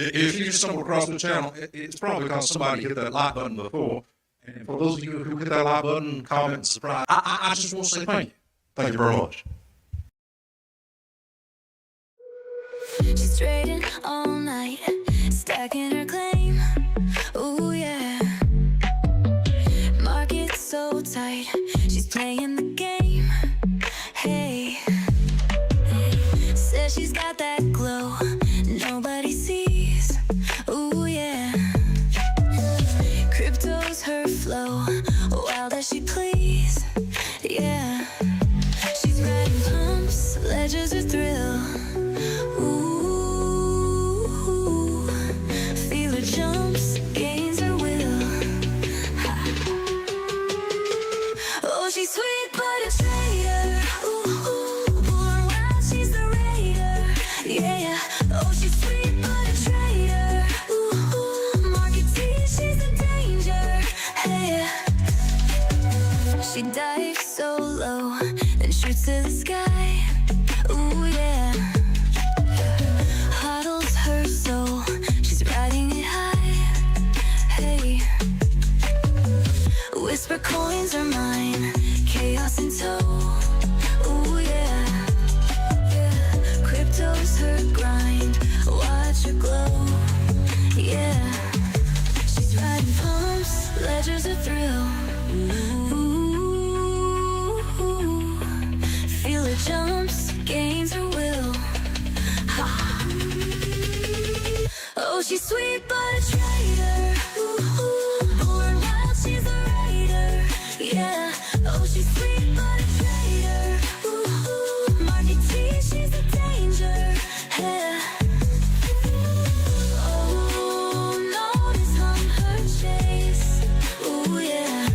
If you just stumble across the channel, it's probably because somebody hit that like button before. And for those of you who hit that like button, comment, and subscribe, I just want to say thank you. Thank you very much. She's trading all night, stacking her claim. Ooh yeah. Market's so tight, she's playing the game. Hey, says she's got that glow nobody sees. Ooh yeah. Crypto's her flow, wild as she please. Yeah. She's riding pumps, ledgers are thrill. Ooh, feel her jumps, gains her will. Ha. Oh, she's sweet but a traitor. Ooh, born wild, she's the raider. Yeah. Oh, she's sweet but a traitor. Ooh, market tease, she's the danger. Hey. She dives so low, then shoots to the sky. Ooh yeah. Huddles her soul, she's riding it high. Hey. Whisper coins are mine, chaos in tow. Ooh yeah. Crypto's her grind, watch her glow. Yeah. She's riding pumps, ledgers a thrill. Ooh, feel her jumps, gains her will. Ha. Oh, she's sweet but a traitor. Ooh, born wild, she's a raider. Yeah. Oh, she's sweet but a traitor. Ooh, market tease, she's a danger. Yeah. Oh, notice on her chase. Ooh yeah.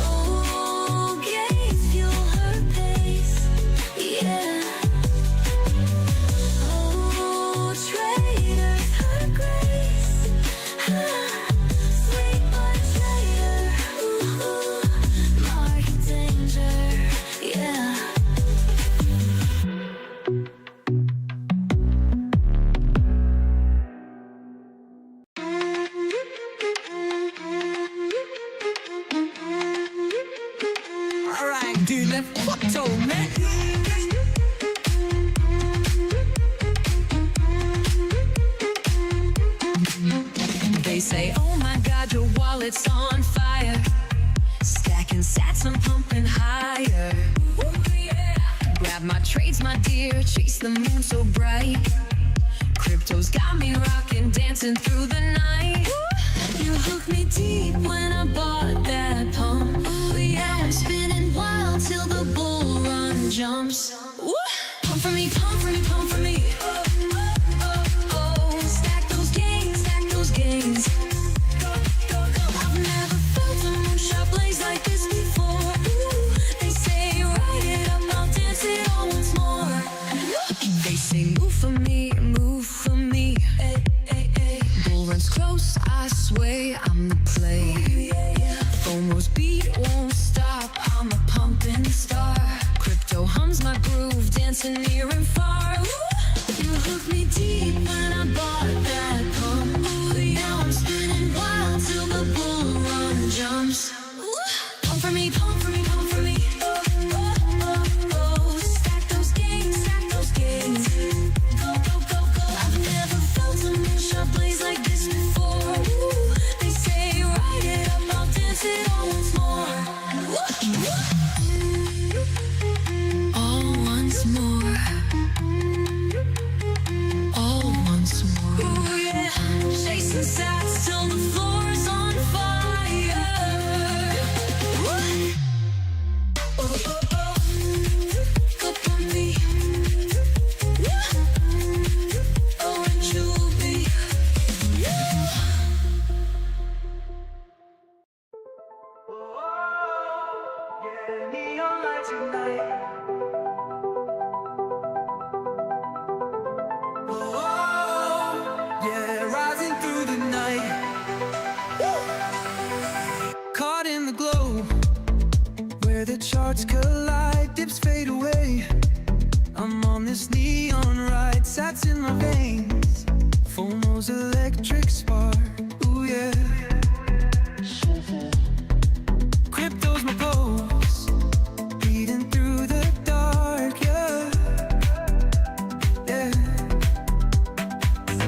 Oh, gaze, fuel her pace. Yeah. Oh, traders, her grace. Sweet but a traitor. Ooh, market danger. Yeah. Alright, dude, let's fuck told, man. They say, oh my god, your wallet's on fire. Stacking sats, I'm pumping higher. Grab my trades, my dear, chase the moon so bright. Crypto's got me rocking, dancing through the night. You hooked me deep when I bought that pump. Oh yeah, I'm spinning wild till the bull run jumps. Woo! Pump for me, pump for me, pump for me. Oh, oh, oh, oh. Stack those gains, stack those gains. Go, go, go. I've never felt a moonshot blaze like this before. Ooh, they say ride it up, I'll dance it all once more. They say move for me, move for me. Hey, hey, hey. Bull runs close, I sway, I'm the play. FOMO's beat won't stop, I'm a pumping star. Crypto hums my groove, dancing near and far. Ooh, you hooked me deep when I bought that pump. Ooh, yeah, I'm spinning wild till the bull run jumps. Ooh, pump for me, pump for me, pump for me. Oh, oh, oh, oh. Stack those gains, stack those gains. Go, go, go, go. I've never felt a moonshot blaze like this before. Ooh, they say ride it up, I'll dance it all once more. All once more. All once more. Ooh yeah, chasing sats till the floor's on fire. Woo! Oh, oh, oh. Cup on me. Oh, and you'll be. Yeah, neon lights tonight. Yeah, rising through the night. Caught in the glow, where the charts collide, dips fade away. I'm on this neon ride, sats in my veins. FOMO's electric spark, ooh yeah. Crypto's my pulse, beating through the dark, yeah. Yeah.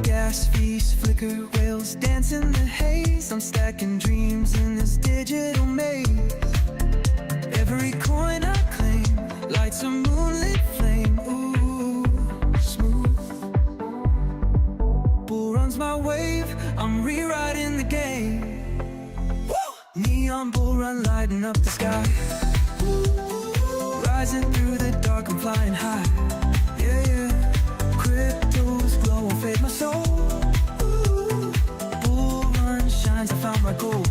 Gas feast, flicker, whales dance in the haze. I'm stacking dreams in this digital maze. Every coin I claim lights a moonlit flame, ooh, smooth. Bull runs my wave, I'm rewriting the game. Neon bull run lighting up the sky. Rising through the dark, I'm flying high. Yeah, yeah. Crypto's glow won't fade my soul. Bull run shines, I found my goal.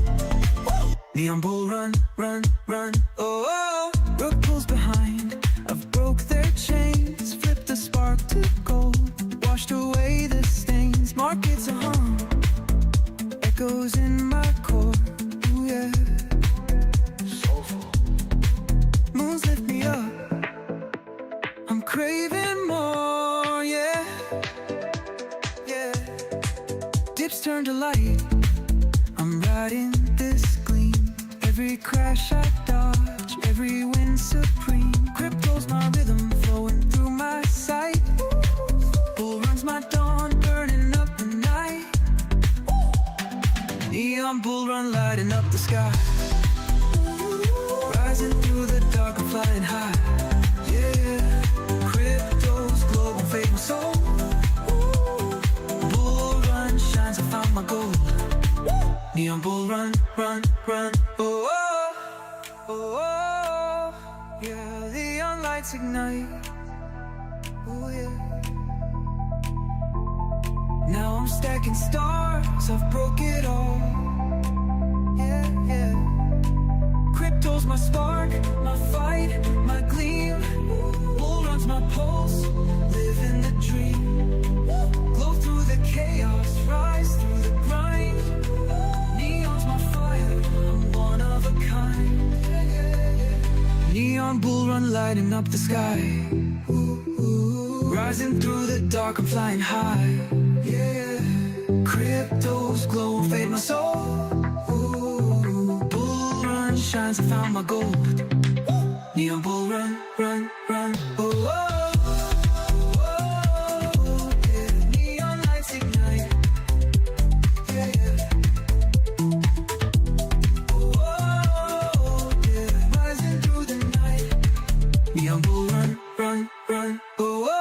Neon bull run, run, run, oh, oh. Rook pulls behind, I've broke their chains. Flipped the spark to gold, washed away the stains. Markets a hum, echoes in my core. Yeah. Moons lift me up, I'm craving more, yeah. Yeah. Dips turn to light, I'm riding this gleam. Every crash I dodge, every win supreme. Crypto's my rhythm, flowing through my sight. Bull runs my dawn, burning up the night. Neon bull run lighting up the sky. Rising through the dark, I'm flying high. Yeah, crypto's glow won't fade my soul. Bull run shines, I found my goal. Neon bull run, run, run, oh, oh, oh, oh. Yeah, neon lights ignite, oh yeah. Now I'm stacking stars, I've broke it all. Yeah, yeah. Crypto's my spark, my fight, my gleam. Bull runs my pulse, living the dream. Glow through the chaos, rise through the grind. Neon's my fire, I'm one of a kind. Neon bull run lighting up the sky. Rising through the dark, I'm flying high. Yeah, crypto's glow won't fade my soul. Ooh, bull run shines, I found my gold. Neon bull run, run, run, oh, oh, oh, oh, yeah. Neon lights ignite, yeah, yeah. Oh, oh, oh, yeah. Rising through the night. Neon bull run, run, run, oh, oh.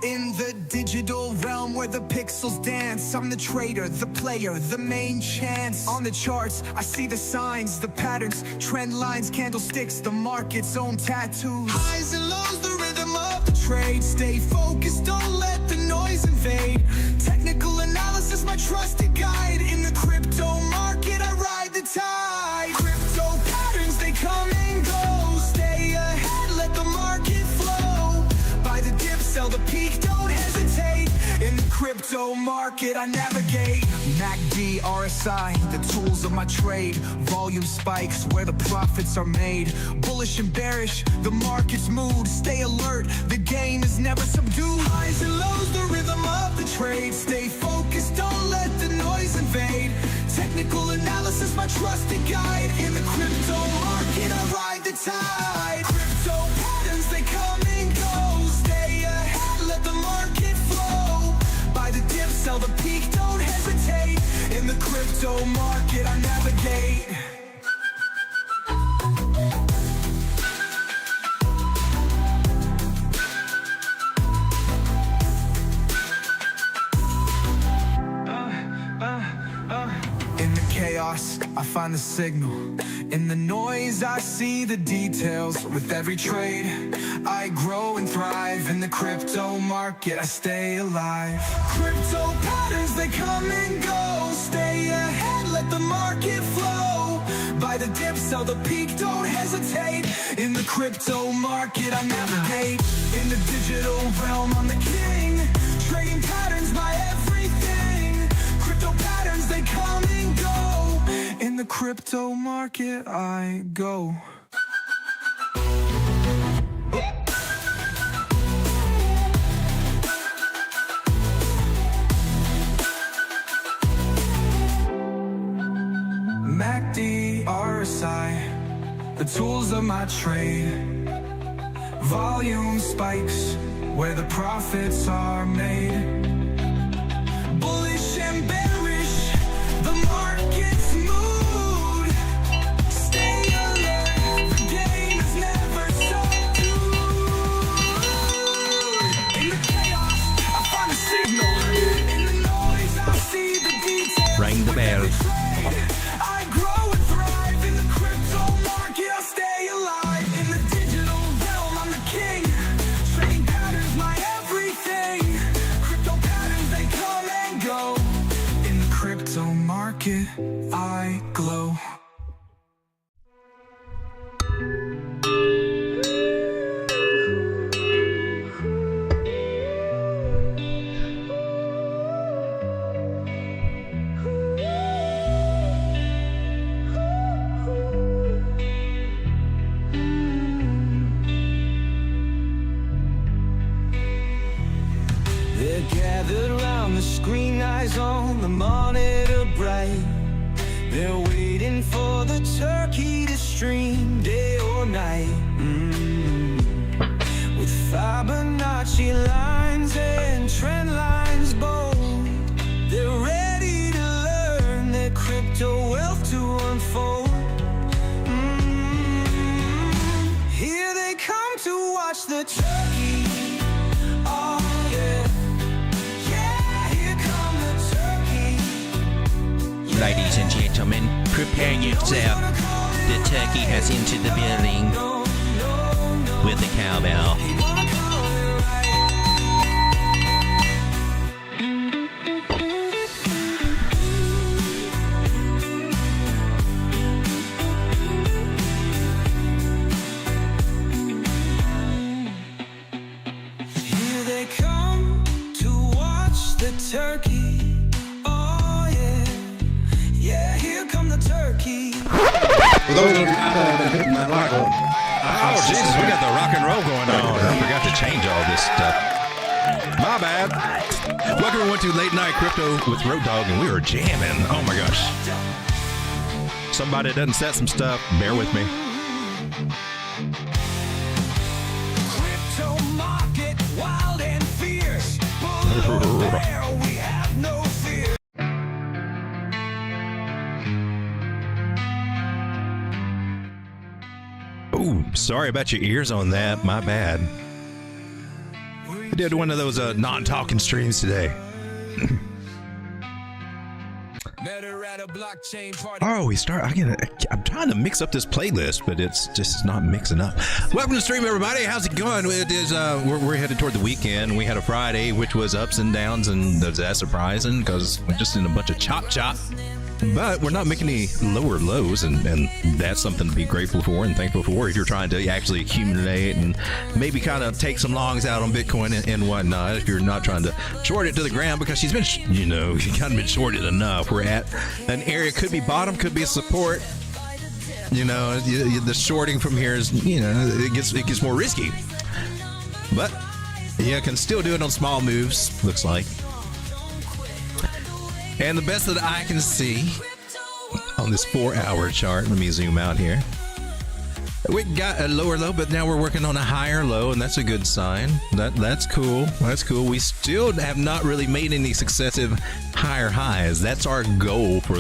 In the digital realm where the pixels dance, I'm the trader, the player, the main chance. On the charts, I see the signs, the patterns, trend lines, candlesticks, the market's own tattoos. Highs and lows, the rhythm of the trade. Stay focused, don't let the noise invade. Technical analysis, my trusted guide. In the crypto market, I ride the tide. Crypto patterns, they come and go. Stay ahead, let the market flow. Buy the dip, sell the peak, don't hesitate. In the crypto market, I navigate. MACD, RSI, the tools of my trade. Volume spikes where the profits are made. Bullish and bearish, the market's mood. Stay alert, the game is never subdued. Highs and lows, the rhythm of the trade. Stay focused, don't let the noise invade. Technical analysis, my trusted guide. In the crypto market, I ride the tide. Crypto patterns, they come and go. Stay ahead, let the market flow. Buy the dip, sell the peak, don't hesitate. In the crypto market, I navigate. In the chaos, I find the signal. In the noise, I see the details. With every trade, I grow and thrive. In the crypto market, I stay alive. Crypto patterns, they come and go. Stay ahead, let the market flow. Buy the dip, sell the peak, don't hesitate. In the crypto market, I navigate. In the digital realm, I'm the king. Trading patterns, my everything. Crypto patterns, they come and go. In In the crypto market I go. MACD, RSI, the tools of my trade. Volume spikes where the profits are made. Bullish and bearish, the market's mood. Stay alert, the game is never subdued. In the chaos, I find a signal. In the noise, I see the details. Ring the bell. I grow and thrive in the crypto market. I stay alive in the digital realm. I'm the king. Trading patterns, my everything. Crypto patterns, they come and go. In the crypto market, I glow. They're gathered around the screen, eyes on the monitor bright. They're waiting for the turkey to stream day or night. With Fibonacci lines and trend lines bold, they're ready to learn their crypto wealth to unfold. Here they come to watch the turkey. Oh yeah. Ladies and gentlemen, prepare yourself. The turkey has entered the building with the cowbell. Here they come to watch the turkey. Oh yeah, yeah, here come the turkey. For those of you out there that have been hitting that like button, Oh, Jesus, we got the rock and roll going on. I forgot to change all this stuff. My bad. Welcome everyone to Late Night Crypto with Road Dogg, and we are jamming. Oh my gosh. Somebody doesn't set some stuff. Bear with me. Crypto market, wild and fierce. Bull or bear, we have no fear. Ooh, sorry about your ears on that. My bad. I did one of those non-talking streams today. Met her at a blockchain party. Oh, I'm trying to mix up this playlist, but it's just not mixing up. Welcome to the stream, everybody. How's it going? It is we're headed toward the weekend. We had a Friday, which was ups and downs, and that's surprising because we're just in a bunch of chop. But we're not making any lower lows, and that's something to be grateful for and thankful for if you're trying to actually accumulate and maybe kind of take some longs out on Bitcoin and whatnot. If you're not trying to short it to the ground, because she's been, kind of been shorted enough. We're at an area, could be bottom, could be a support. The shorting from here is, it gets more risky. But you can still do it on small moves, looks like. And the best that I can see on this 4-hour chart, let me zoom out here. We got a lower low, but now we're working on a higher low, and that's a good sign. That's cool. That's cool. We still have not really made any successive higher highs. That's our goal for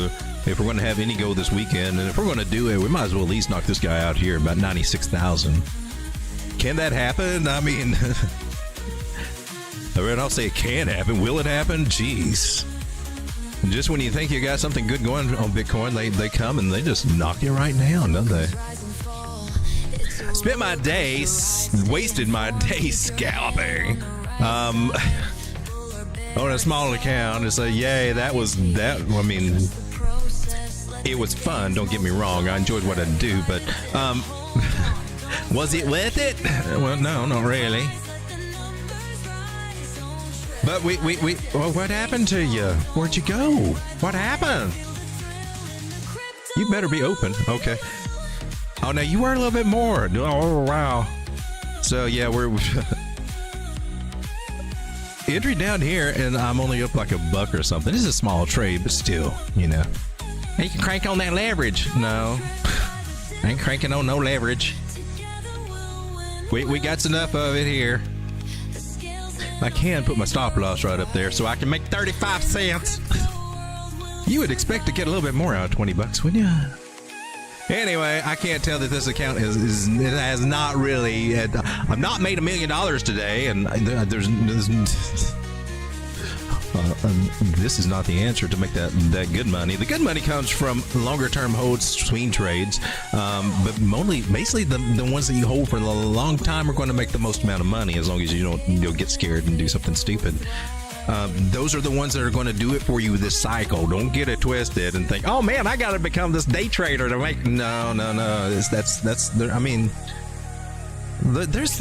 if we're going to have any goal this weekend. And if we're going to do it, we might as well at least knock this guy out here, about 96,000. Can that happen? I mean, I'll say it can happen. Will it happen? Jeez. Just when you think you got something good going on Bitcoin, they come and they just knock you right down, don't they? Spent my day, wasted my day scalping on a small account to say, yay, that. I mean, it was fun, don't get me wrong. I enjoyed what I do, but was it worth it? Well, no, not really. But well, what happened to you? Where'd you go? What happened? You better be open. Okay. Oh, now you were a little bit more. Oh, wow. So, yeah, we're entry down here, and I'm only up like $1 or something. This is a small trade, but still, you know. Hey, you can crank on that leverage. No, I ain't cranking on no leverage. We got enough of it here. I can put my stop loss right up there so I can make 35 cents. You would expect to get a little bit more out of 20 bucks, wouldn't you? Anyway, I can't tell that this account it has not really. I've not made $1 million today, and this is not the answer to make that good money. The good money comes from longer term holds, swing trades, but basically the ones that you hold for a long time are going to make the most amount of money, as long as you'll get scared and do something stupid. Those are the ones that are going to do it for you this cycle. Don't get it twisted and think, oh man, I got to become this day trader to make. No. I mean, there's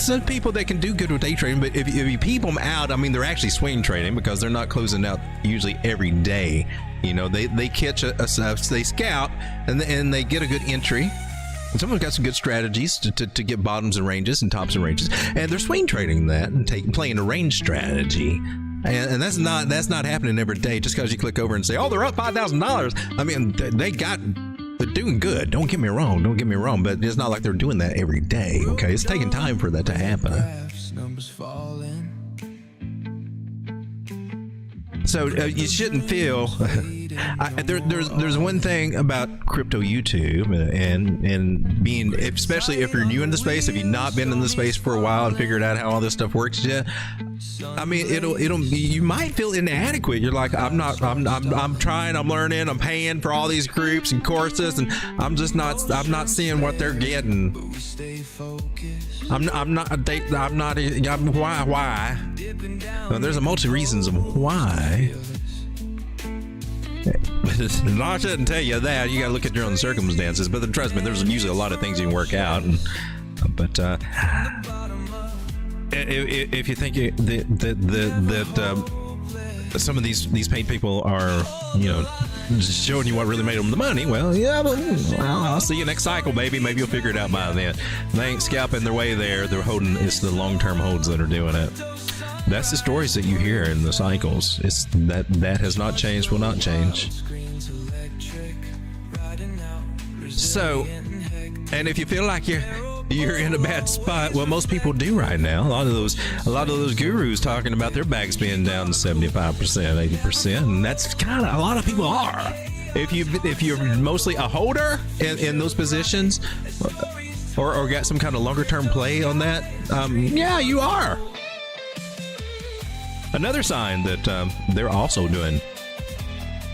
some people that can do good with day trading, but if you peep them out, I mean, they're actually swing trading because they're not closing out usually every day. You know, they catch they scout and they get a good entry. And some of them got some good strategies to get bottoms and ranges and tops and ranges, and they're swing trading that and playing a range strategy. And that's not happening every day just because you click over and say, oh, they're up $5,000. I mean, they're doing good. Don't get me wrong, but it's not like they're doing that every day. Okay, it's taking time for that to happen. So you shouldn't feel. There's one thing about crypto YouTube and being, especially if you're new in the space, if you've not been in the space for a while and figured out how all this stuff works yet. I mean, you might feel inadequate. You're like, I'm trying, I'm learning, I'm paying for all these groups and courses, and I'm not seeing what they're getting. Why? Well, there's a multi reasons of why. I shouldn't tell you that. You got to look at your own circumstances. But trust me, there's usually a lot of things you can work out. But if you think that some of these paid people are, just showing you what really made them the money, well, yeah, but I'll see you next cycle, baby. Maybe you'll figure it out by then. They ain't scalping their way there. They're holding. It's the long-term holds that are doing it. That's the stories that you hear in the cycles. It's that has not changed, will not change. So, and if you feel like you're in a bad spot, well, most people do right now. A lot of those gurus talking about their bags being down to 75%, 80%, and that's kind of a lot of people are. If you're mostly a holder in those positions, or got some kind of longer term play on that, yeah, you are. Another sign that they're also doing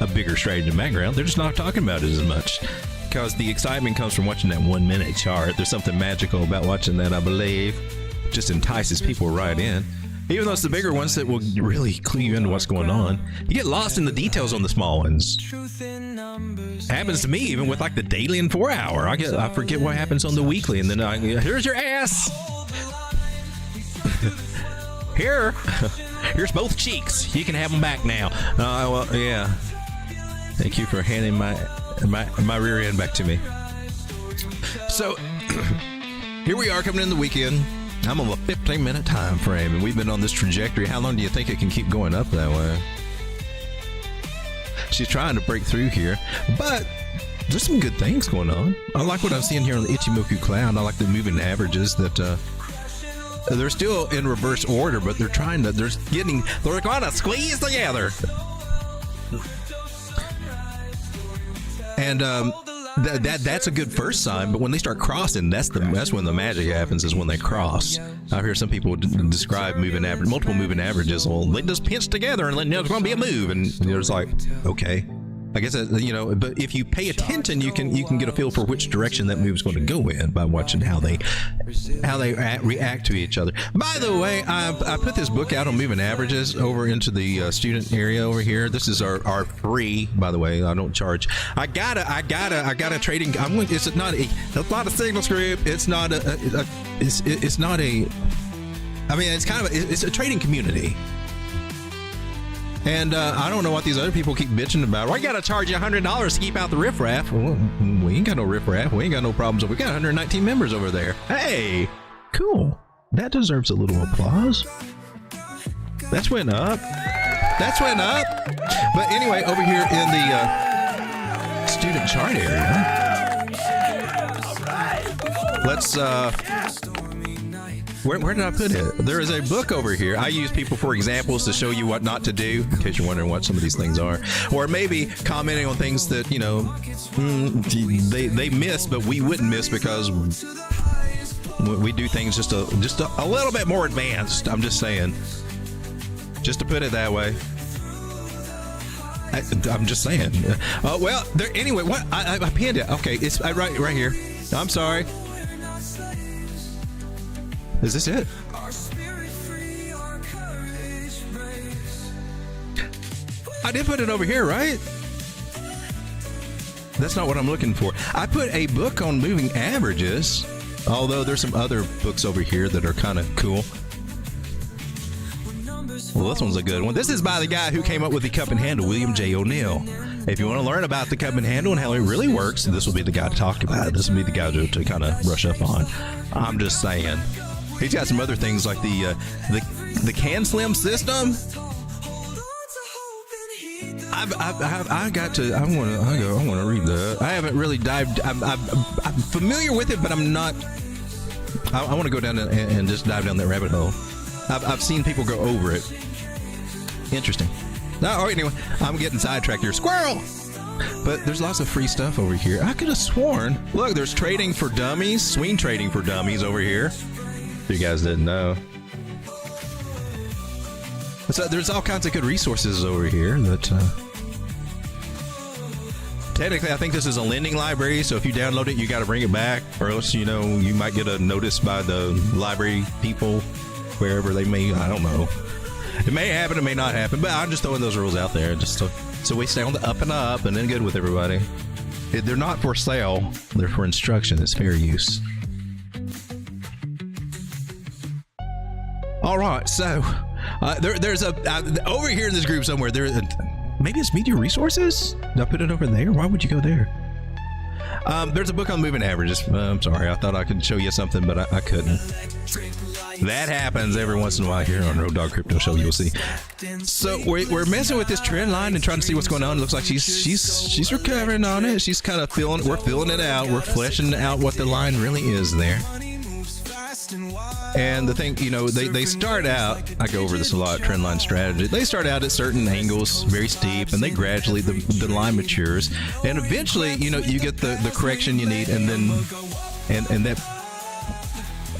a bigger strategy in the background, they're just not talking about it as much because the excitement comes from watching that 1 minute chart. There's something magical about watching that, I believe. Just entices people right in. Even though it's the bigger ones that will really clue you into what's going on. You get lost in the details on the small ones. It happens to me even with like the daily and 4 hour. I forget what happens on the weekly, and then here's your ass. Here's both cheeks. You can have them back now. Well, yeah. Thank you for handing my rear end back to me. So here we are coming in the weekend. I'm on a 15-minute time frame, and we've been on this trajectory. How long do you think it can keep going up that way? She's trying to break through here, but there's some good things going on. I like what I'm seeing here on the Ichimoku cloud. I like the moving averages that they're still in reverse order, but they're going to squeeze together. And that's a good first sign, but when they start crossing, that's when the magic happens, is when they cross. I hear some people describe multiple moving averages. Well, they just pinch together and it's going to be a move, and you're just like, okay. I guess but if you pay attention, you can get a feel for which direction that move's going to go in by watching how they react to each other. By the way, I put this book out on moving averages over into the student area over here. This is our free, by the way. I don't charge. I got a trading. It's not a signals group. It's not a. It's not a. I mean, it's kind of it's a trading community. And I don't know what these other people keep bitching about. Well, I got to charge you $100 to keep out the riffraff. Well, we ain't got no riffraff. We ain't got no problems. We got 119 members over there. Hey, cool. That deserves a little applause. That's went up. That's went up. But anyway, over here in the student chart area, let's where did I put it? There is a book over here. I use people for examples to show you what not to do, in case you're wondering what some of these things are. Or maybe commenting on things that, you know, they miss, but we wouldn't miss because we do things just a little bit more advanced. I'm just saying. Just to put it that way. I'm just saying. Well, there, anyway, what? I pinned it. Okay, it's right here. I'm sorry. Is this it? I did put it over here, right? That's not what I'm looking for. I put a book on moving averages, although there's some other books over here that are kind of cool. Well, this one's a good one. This is by the guy who came up with the cup and handle, William J. O'Neill. If you want to learn about the cup and handle and how it really works, this will be the guy to talk about it. This will be the guy to kind of brush up on. I'm just saying. He's got some other things like the can slim system. I want to read that. I haven't really dived. I'm familiar with it, but I'm not. I want to go down and just dive down that rabbit hole. I've seen people go over it. Interesting. No, anyway, I'm getting sidetracked here. Squirrel! But there's lots of free stuff over here. I could have sworn. Look, there's trading for dummies, swing trading for dummies over here. If you guys didn't know. So there's all kinds of good resources over here that technically I think this is a lending library, so if you download it, you got to bring it back, or else, you know, you might get a notice by the library people, wherever they may, I don't know. It may happen, it may not happen, but I'm just throwing those rules out there just so we stay on the up and up and then good with everybody. They're not for sale, they're for instruction. It's fair use. All right, so there's a over here in this group somewhere. Maybe it's media resources. Did I put it over there? Why would you go there? There's a book on moving averages. I'm sorry, I thought I could show you something, but I couldn't. That happens every once in a while here on Road Dog Crypto Show. You'll see. So we're messing with this trend line and trying to see what's going on. It looks like she's recovering on it. She's kind of we're filling it out. We're fleshing out what the line really is there. And the thing, you know, they start out, I go over this a lot, trend line strategy. They start out at certain angles, very steep, and they gradually, the line matures. And eventually, you know, you get the correction you need, and then, and that,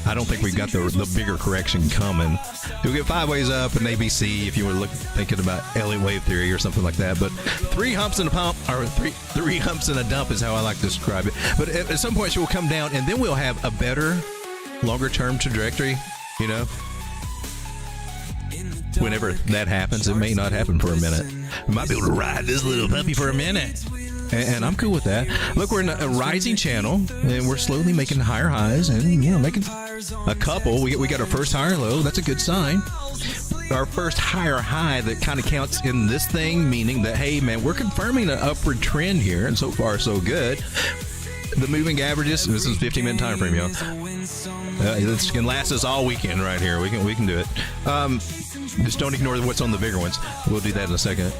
I don't think we've got the bigger correction coming. You'll get 5 ways up and ABC if you were thinking about Elliott wave theory or something like that. But 3 humps and a pump, or three humps and a dump is how I like to describe it. But at some point, she will come down, and then we'll have a better, longer term trajectory, you know. Whenever that happens, it may not happen for a minute. We might be able to ride this little puppy for a minute. And I'm cool with that. Look, we're in a rising channel, and we're slowly making higher highs, and, you know, making a couple. We got our first higher low. That's a good sign. Our first higher high that kind of counts in this thing, meaning that, hey, man, we're confirming an upward trend here, and so far, so good. The moving averages, this is 15-minute time frame, y'all. This can last us all weekend right here. We can do it. Just don't ignore what's on the bigger ones. We'll do that in a second.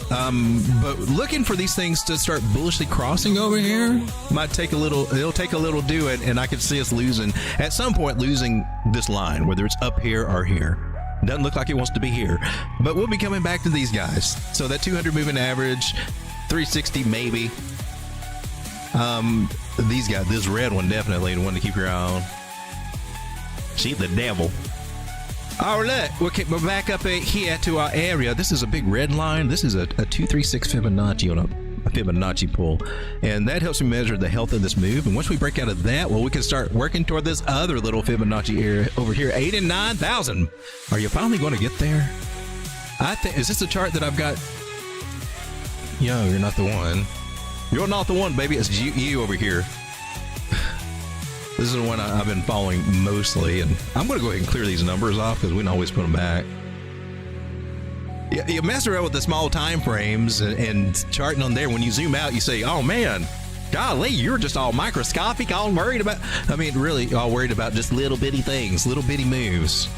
But looking for these things to start bullishly crossing over here might take a little. It'll take a little do it, and I could see us losing at some point, losing this line, whether it's up here or here. Doesn't look like it wants to be here, but we'll be coming back to these guys. So that 200 moving average, 360 maybe. These guys, this red one definitely the one to keep your eye on. She's the devil. Oh, look, we're back up here to our area. This is a big red line. This is a 236 Fibonacci on a Fibonacci pull. And that helps me measure the health of this move. And once we break out of that, well, we can start working toward this other little Fibonacci area over here, 8 and 9,000. Are you finally going to get there? I think, is this a chart that I've got? Yo, you're not the one. You're not the one, baby. It's you over here. This is the one I've been following mostly, and I'm going to go ahead and clear these numbers off because we can always put them back. You mess around with the small time frames and charting on there. When you zoom out, you say, oh man, golly, you're just all microscopic, all worried about, I mean, really all worried about just little bitty things, little bitty moves.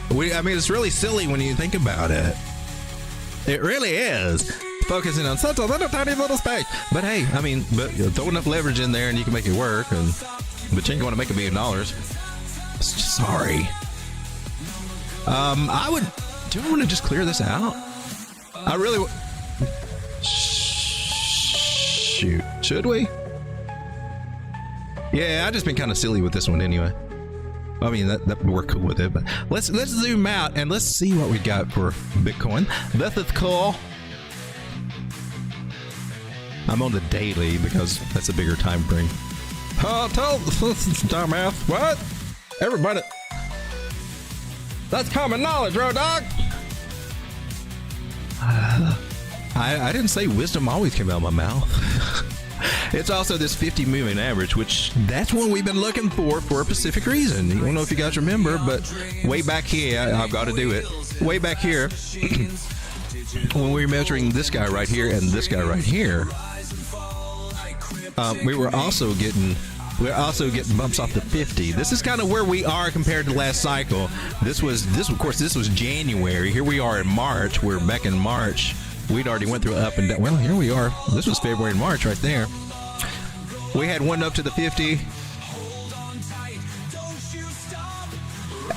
I mean, it's really silly when you think about it. It really is. Focusing on such a little tiny little space. But hey, I mean, but throw enough leverage in there and you can make it work. But you ain't going to make $1 million. Sorry. Do I want to just clear this out? I really shoot. Should we? Yeah, I've just been kind of silly with this one anyway. I mean, that we're cool with it, but let's zoom out and let's see what we got for Bitcoin. This is cool. I'm on the daily because that's a bigger time frame. Oh, tell dumbass. What? Everybody. That's common knowledge, Road Dog. I didn't say wisdom always came out of my mouth. It's also this 50 moving average, which that's one we've been looking for a specific reason. I don't know if you guys remember, but way back here, I've got to do it. Way back here, when we were measuring this guy right here and this guy right here, we're also getting bumps off the 50. This is kind of where we are compared to last cycle. This was January. Here we are in March. We're back in March. We'd already went through up and down. Well, here we are. This was February and March right there. We had one up to the 50.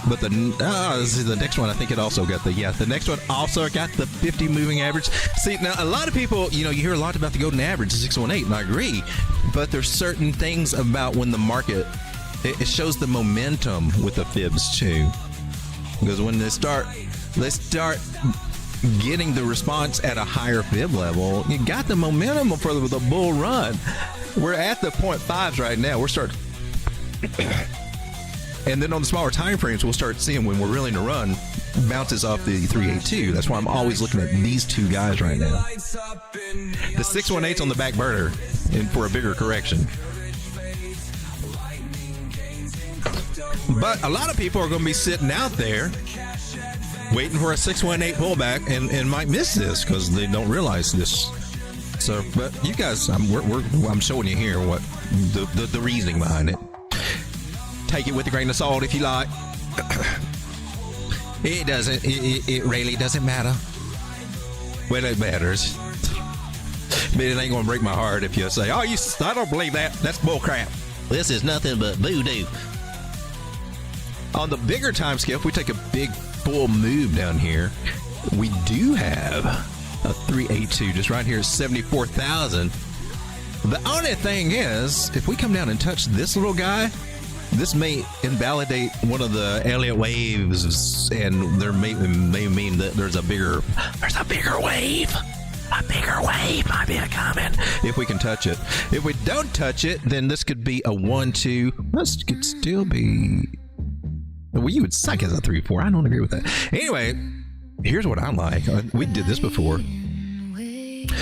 But the next one, I think it also got the next one also got the 50 moving average. See, now a lot of people, you hear a lot about the golden average, the 618, and I agree. But there's certain things about when the market, it shows the momentum with the fibs too. Because when they start getting the response at a higher fib level, you got the momentum for the bull run. We're at the 0.5s right now. We're starting. And then on the smaller time frames, we'll start seeing when we're really in a run, bounces off the 382. That's why I'm always looking at these two guys right now. The 618's on the back burner and for a bigger correction. But a lot of people are going to be sitting out there waiting for a 618 pullback and might miss this because they don't realize this. So, but you guys, I'm showing you here what the reasoning behind it. Take it with a grain of salt if you like. It doesn't. It really doesn't matter. Well, it matters. But it ain't gonna break my heart if you say, "Oh, I don't believe that. That's bullcrap. This is nothing but voodoo." On the bigger time scale, if we take a big full move down here, we do have a 382 just right here, 74,000. The only thing is, if we come down and touch this little guy, this may invalidate one of the Elliott waves, and there may mean that there's a bigger wave. A bigger wave might be coming if we can touch it. If we don't touch it, then this could be a 1-2. This could still be. Well, you would suck as a 3-4. I don't agree with that. Anyway, here's what I like. We did this before.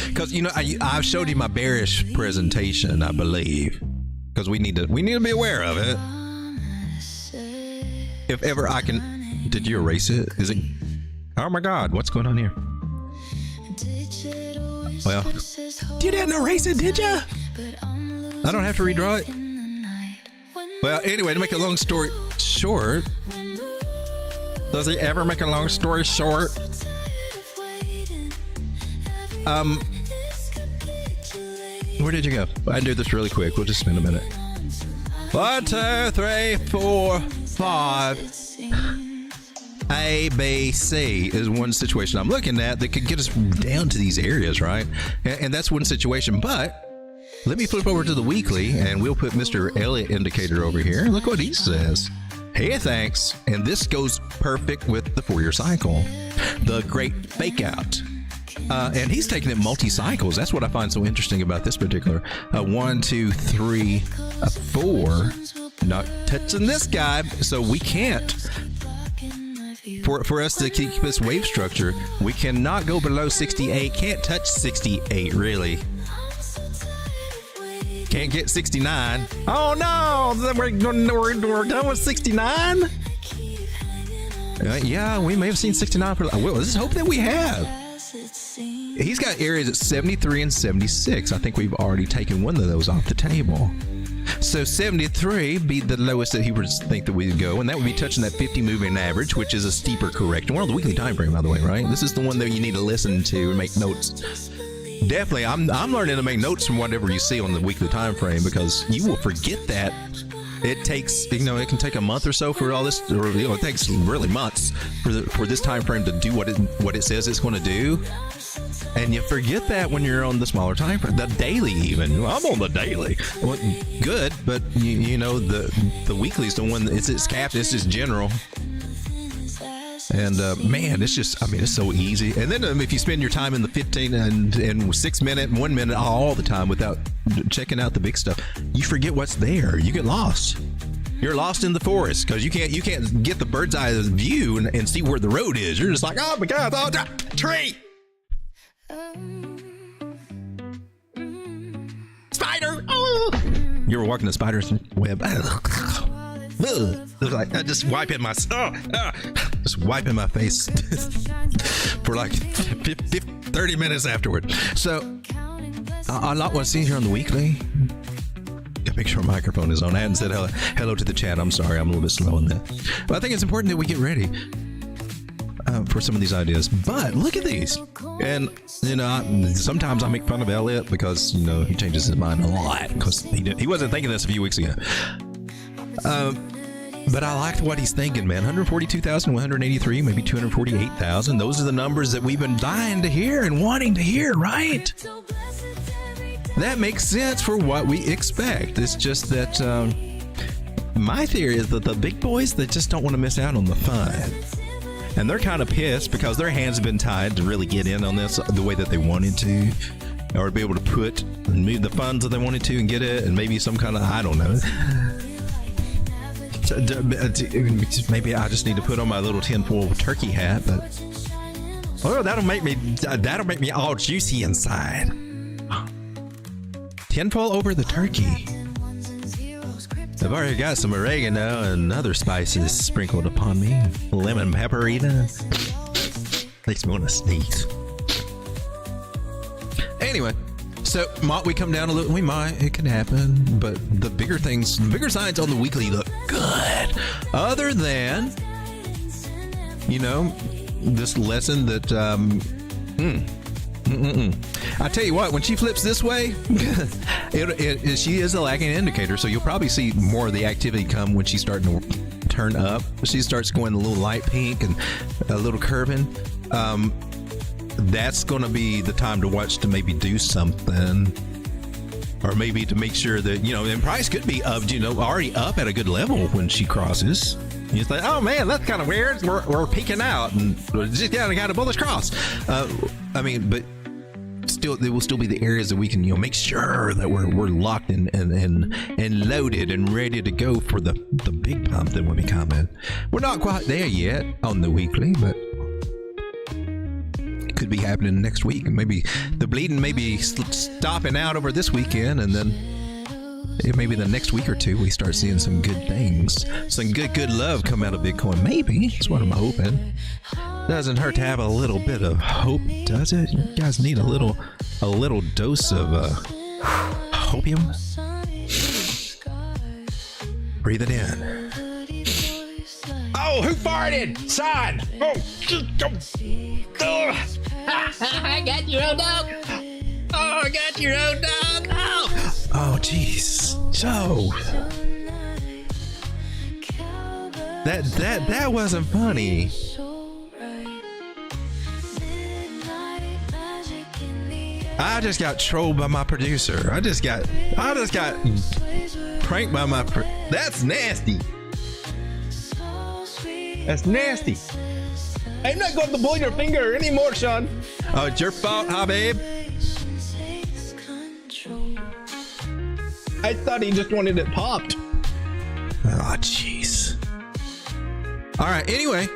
Because I've showed you my bearish presentation, I believe. Because we need to be aware of it. If ever I can. Did you erase it? Is it? Oh my God! What's going on here? Well, you didn't erase it, did you? I don't have to redraw it. Well, anyway, to make a long story short, does he ever make a long story short? Where did you go? I do this really quick. We'll just spend a minute. 1, 2, 3, 4, 5. A, B, C is one situation I'm looking at that could get us down to these areas, right? And that's one situation. But let me flip over to the weekly, and we'll put Mr. Elliott indicator over here. Look what he says. Hey, thanks. And this goes perfect with the 4-year cycle. The great fake out. And he's taking it multi-cycles. That's what I find so interesting about this particular 1, 2, 3, 4. Not touching this guy, so we can't. For us to keep this wave structure, we cannot go below 68. Can't touch 68, really. Can't get 69. Oh no! We're done with 69. Yeah, we may have seen 69. Well, let's hope that we have. He's got areas at 73 and 76. I think we've already taken one of those off the table. So 73 be the lowest that he would think that we would go, and that would be touching that 50 moving average, which is a steeper correction. We're on the weekly time frame, by the way, right? This is the one that you need to listen to and make notes. Definitely, I'm learning to make notes from whatever you see on the weekly time frame, because you will forget that. It takes, it can take a month or so for all this, or it takes really months for this time frame to do what it says it's going to do. And you forget that when you're on the smaller time frame, the daily even. I'm on the daily. Well, good, but the weekly is the one. It's capped. It's just general. And man, it's just, it's so easy. And then if you spend your time in the 15 and 6 minute and 1 minute all the time without checking out the big stuff, you forget what's there. You get lost. You're lost in the forest because you can't get the bird's eye view and see where the road is. You're just like, oh my God, tree. Spider! Oh! You ever walking the spider's web? Just wiping my face for like 30 minutes afterward. So I like what I see here on the weekly. Gotta make sure my microphone is on. I hadn't said hello to the chat. I'm sorry, I'm a little bit slow on that. But I think it's important that we get ready for some of these ideas. But look at these. And sometimes I make fun of Elliot because he changes his mind a lot because he wasn't thinking this a few weeks ago. But I liked what he's thinking, man. 142,183, maybe 248,000. Those are the numbers that we've been dying to hear and wanting to hear, right? That makes sense for what we expect. It's just that my theory is that the big boys, they just don't want to miss out on the fun. And they're kind of pissed because their hands have been tied to really get in on this the way that they wanted to, or be able to put and move the funds that they wanted to and get it, and maybe some kind of, I don't know. Maybe I just need to put on my little tinfoil turkey hat, but that'll make me all juicy inside. Tinfoil over the turkey. I've already got some oregano and other spices sprinkled upon me. Lemon pepperita. Makes me want to sneeze. Anyway, so might we come down a little? We might. It can happen. But the bigger things, the bigger signs on the weekly look good. Other than, this lesson that, I tell you what, when she flips this way, she is a lagging indicator, so you'll probably see more of the activity come when she's starting to turn up. She starts going a little light pink and a little curving. That's going to be the time to watch to maybe do something, or maybe to make sure that, and price could be up, already up at a good level when she crosses. You think, oh man, that's kind of weird. We're peeking out and just got a bullish cross. But still, there will still be the areas that we can, make sure that we're locked and loaded and ready to go for the big pump that will be coming. We're not quite there yet on the weekly, but it could be happening next week. Maybe the bleeding may be stopping out over this weekend, and then maybe the next week or two we start seeing some good things, some good love come out of Bitcoin. Maybe that's what I'm hoping. Doesn't hurt to have a little bit of hope, does it? You guys need a little dose of hopium. Breathe it in. Oh, who farted? Son! Oh, I got your own dog. Oh, I got your own dog. Oh, jeez. So that wasn't funny. I just got trolled by my producer. I just got pranked by my. That's nasty. That's nasty. I'm not going to pull your finger anymore, Sean. Oh, it's your fault, huh, babe? I thought he just wanted it popped. Oh, jeez. All right. Anyway,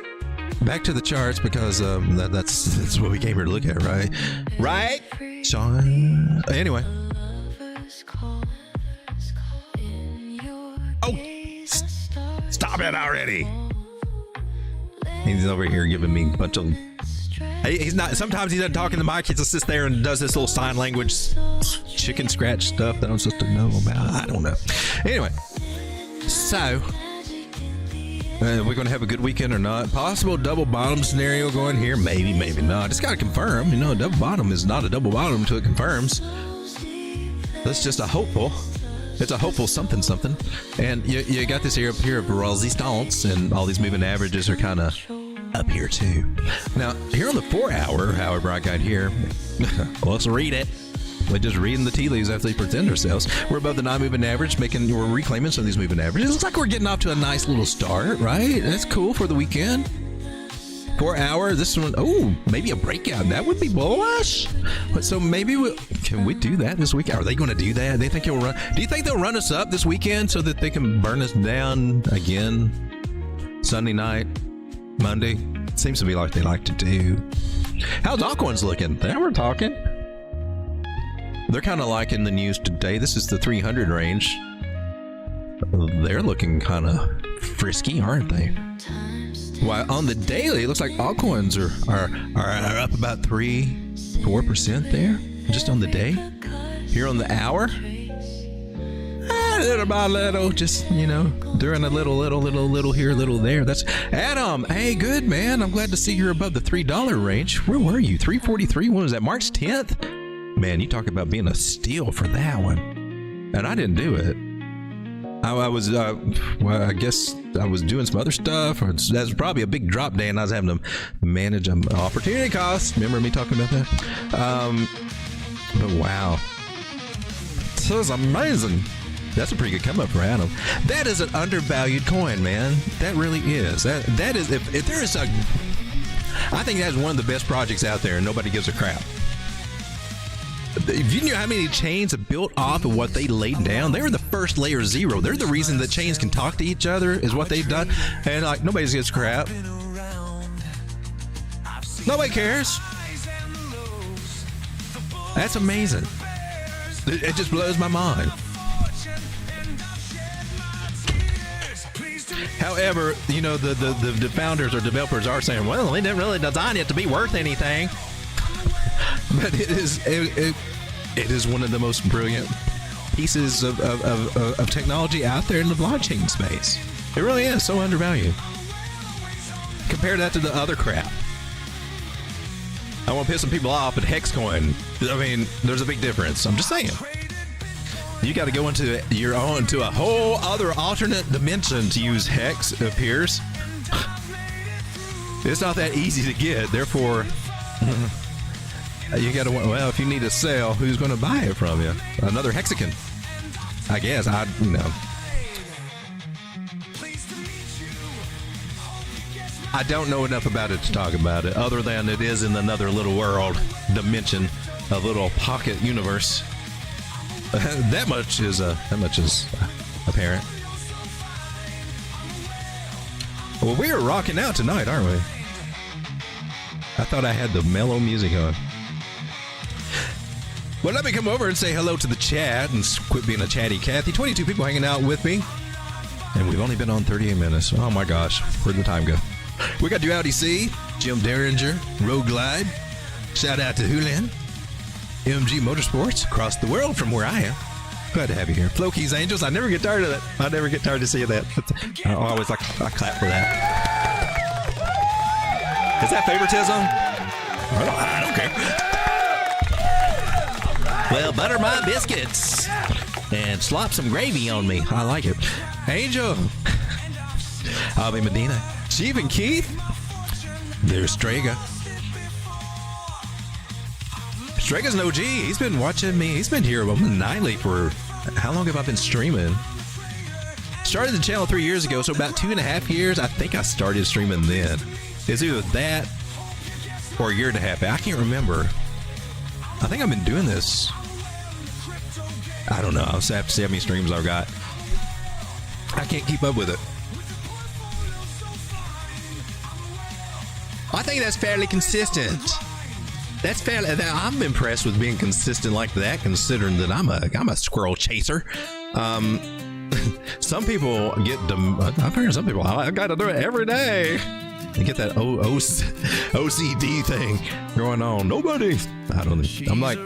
back to the charts because that's what we came here to look at, right? Right, Sean. Anyway. Oh, stop it already. He's over here giving me a bunch of. He's not. Sometimes he doesn't talk in the mic. He just sits there and does this little sign language, chicken scratch stuff that I'm supposed to know about. I don't know. Anyway, so we're going to have a good weekend or not? Possible double bottom scenario going here? Maybe, maybe not. It's got to confirm. You know, a double bottom is not a double bottom until it confirms. That's just a hopeful. It's a hopeful something. And you got this here up here of resistance, and all these moving averages are kind of up here too. Now, here on the 4 hour, however, I got here, let's read it. We're just reading the tea leaves after they present ourselves. We're above the non-moving average, we're reclaiming some of these moving averages. It looks like we're getting off to a nice little start, right? That's cool for the weekend. 4 hour, this one, oh, maybe a breakout. That would be bullish. But so maybe can we do that this week? Are they going to do that? They think you'll run? Do you think they'll run us up this weekend so that they can burn us down again Sunday night, Monday? Seems to be like they like to do. How's altcoins looking? They were talking. They're kind of like in the news today. This is the 300 range. They're looking kind of frisky, aren't they? While on the daily, it looks like altcoins are up about 3-4% there, just on the day. Here on the hour, little by little, just, you know, doing a little here, little there. That's Adam. Hey, good, man. I'm glad to see you're above the $3 range. Where were you? 343. When was that? March 10th? Man, you talk about being a steal for that one. And I didn't do it. I was, well, I guess I was doing some other stuff. Or that's probably a big drop day, and I was having to manage an opportunity cost. Remember me talking about that? But wow. This is amazing. That's a pretty good come up for Adam. That is an undervalued coin, man. That really is. That is, if there is a, I think that's one of the best projects out there, and nobody gives a crap. If you knew how many chains are built off of what they laid down, they were the first layer zero. They're the reason that chains can talk to each other, is what they've done. And like, nobody gives a crap. Nobody cares. That's amazing. It just blows my mind. However, you know, the founders or developers are saying, well, they didn't really design it to be worth anything. But it is one of the most brilliant pieces of technology out there in the blockchain space. It really is so undervalued. Compare that to the other crap. I won't piss some people off, but Hexcoin, I mean, there's a big difference. I'm just saying. You got to go into a whole other alternate dimension to use Hex, it appears. It's not that easy to get, therefore... You got to, well, if you need a sale, who's going to buy it from you? Another Hexagon. I guess, you know. I don't know enough about it to talk about it, other than it is in another little world, dimension, a little pocket universe. That much is apparent. Well, we are rocking out tonight, aren't we? I thought I had the mellow music on. Well, let me come over and say hello to the chat and quit being a chatty Cathy. 22 people hanging out with me. And we've only been on 38 minutes. Oh my gosh, where'd the time go? We got Duality C, Jim Derringer, Road Glide. Shout out to Hulan, MG Motorsports, across the world from where I am. Glad to have you here. Floki's Angels, I never get tired of that. I never get tired to see that. I always I clap for that. Is that favoritism? I don't care. Well, butter my biscuits and slop some gravy on me. I like it. Angel. Avi Medina. Chief and Keith. There's Strega. Strega's an OG. He's been watching me. He's been here nightly for, how long have I been streaming? Started the channel 3 years ago, so about 2.5 years. I think I started streaming then. It's either that or a year and a half. I can't remember. I think I've been doing this. I don't know. I'll have to see how many streams I've got. I can't keep up with it. I think that's fairly consistent. That's fairly. I'm impressed with being consistent like that, considering that I'm a squirrel chaser. Some people get. I've heard some people. I got to do it every day. I get that OCD thing going on. Nobody. I don't know. I'm like,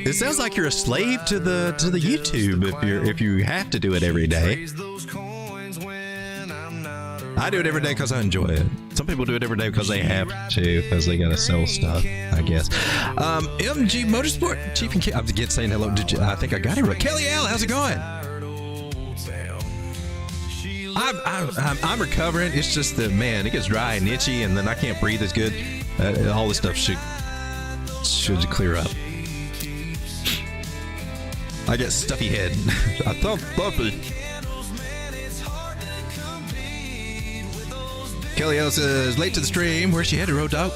it sounds like you're a slave to the YouTube if you have to do it every day. I do it every day because I enjoy it. Some people do it every day because they have to, because they gotta sell stuff, I guess. MG Motorsport Chief and I'm again saying hello. I think I got it right. Kelly L, how's it going? I'm recovering. It's just that, man, it gets dry and itchy, and then I can't breathe as good. All this stuff should clear up. I get stuffy head. I thought fluffy. Kelly L says late to the stream. Where's she headed, Road Dog?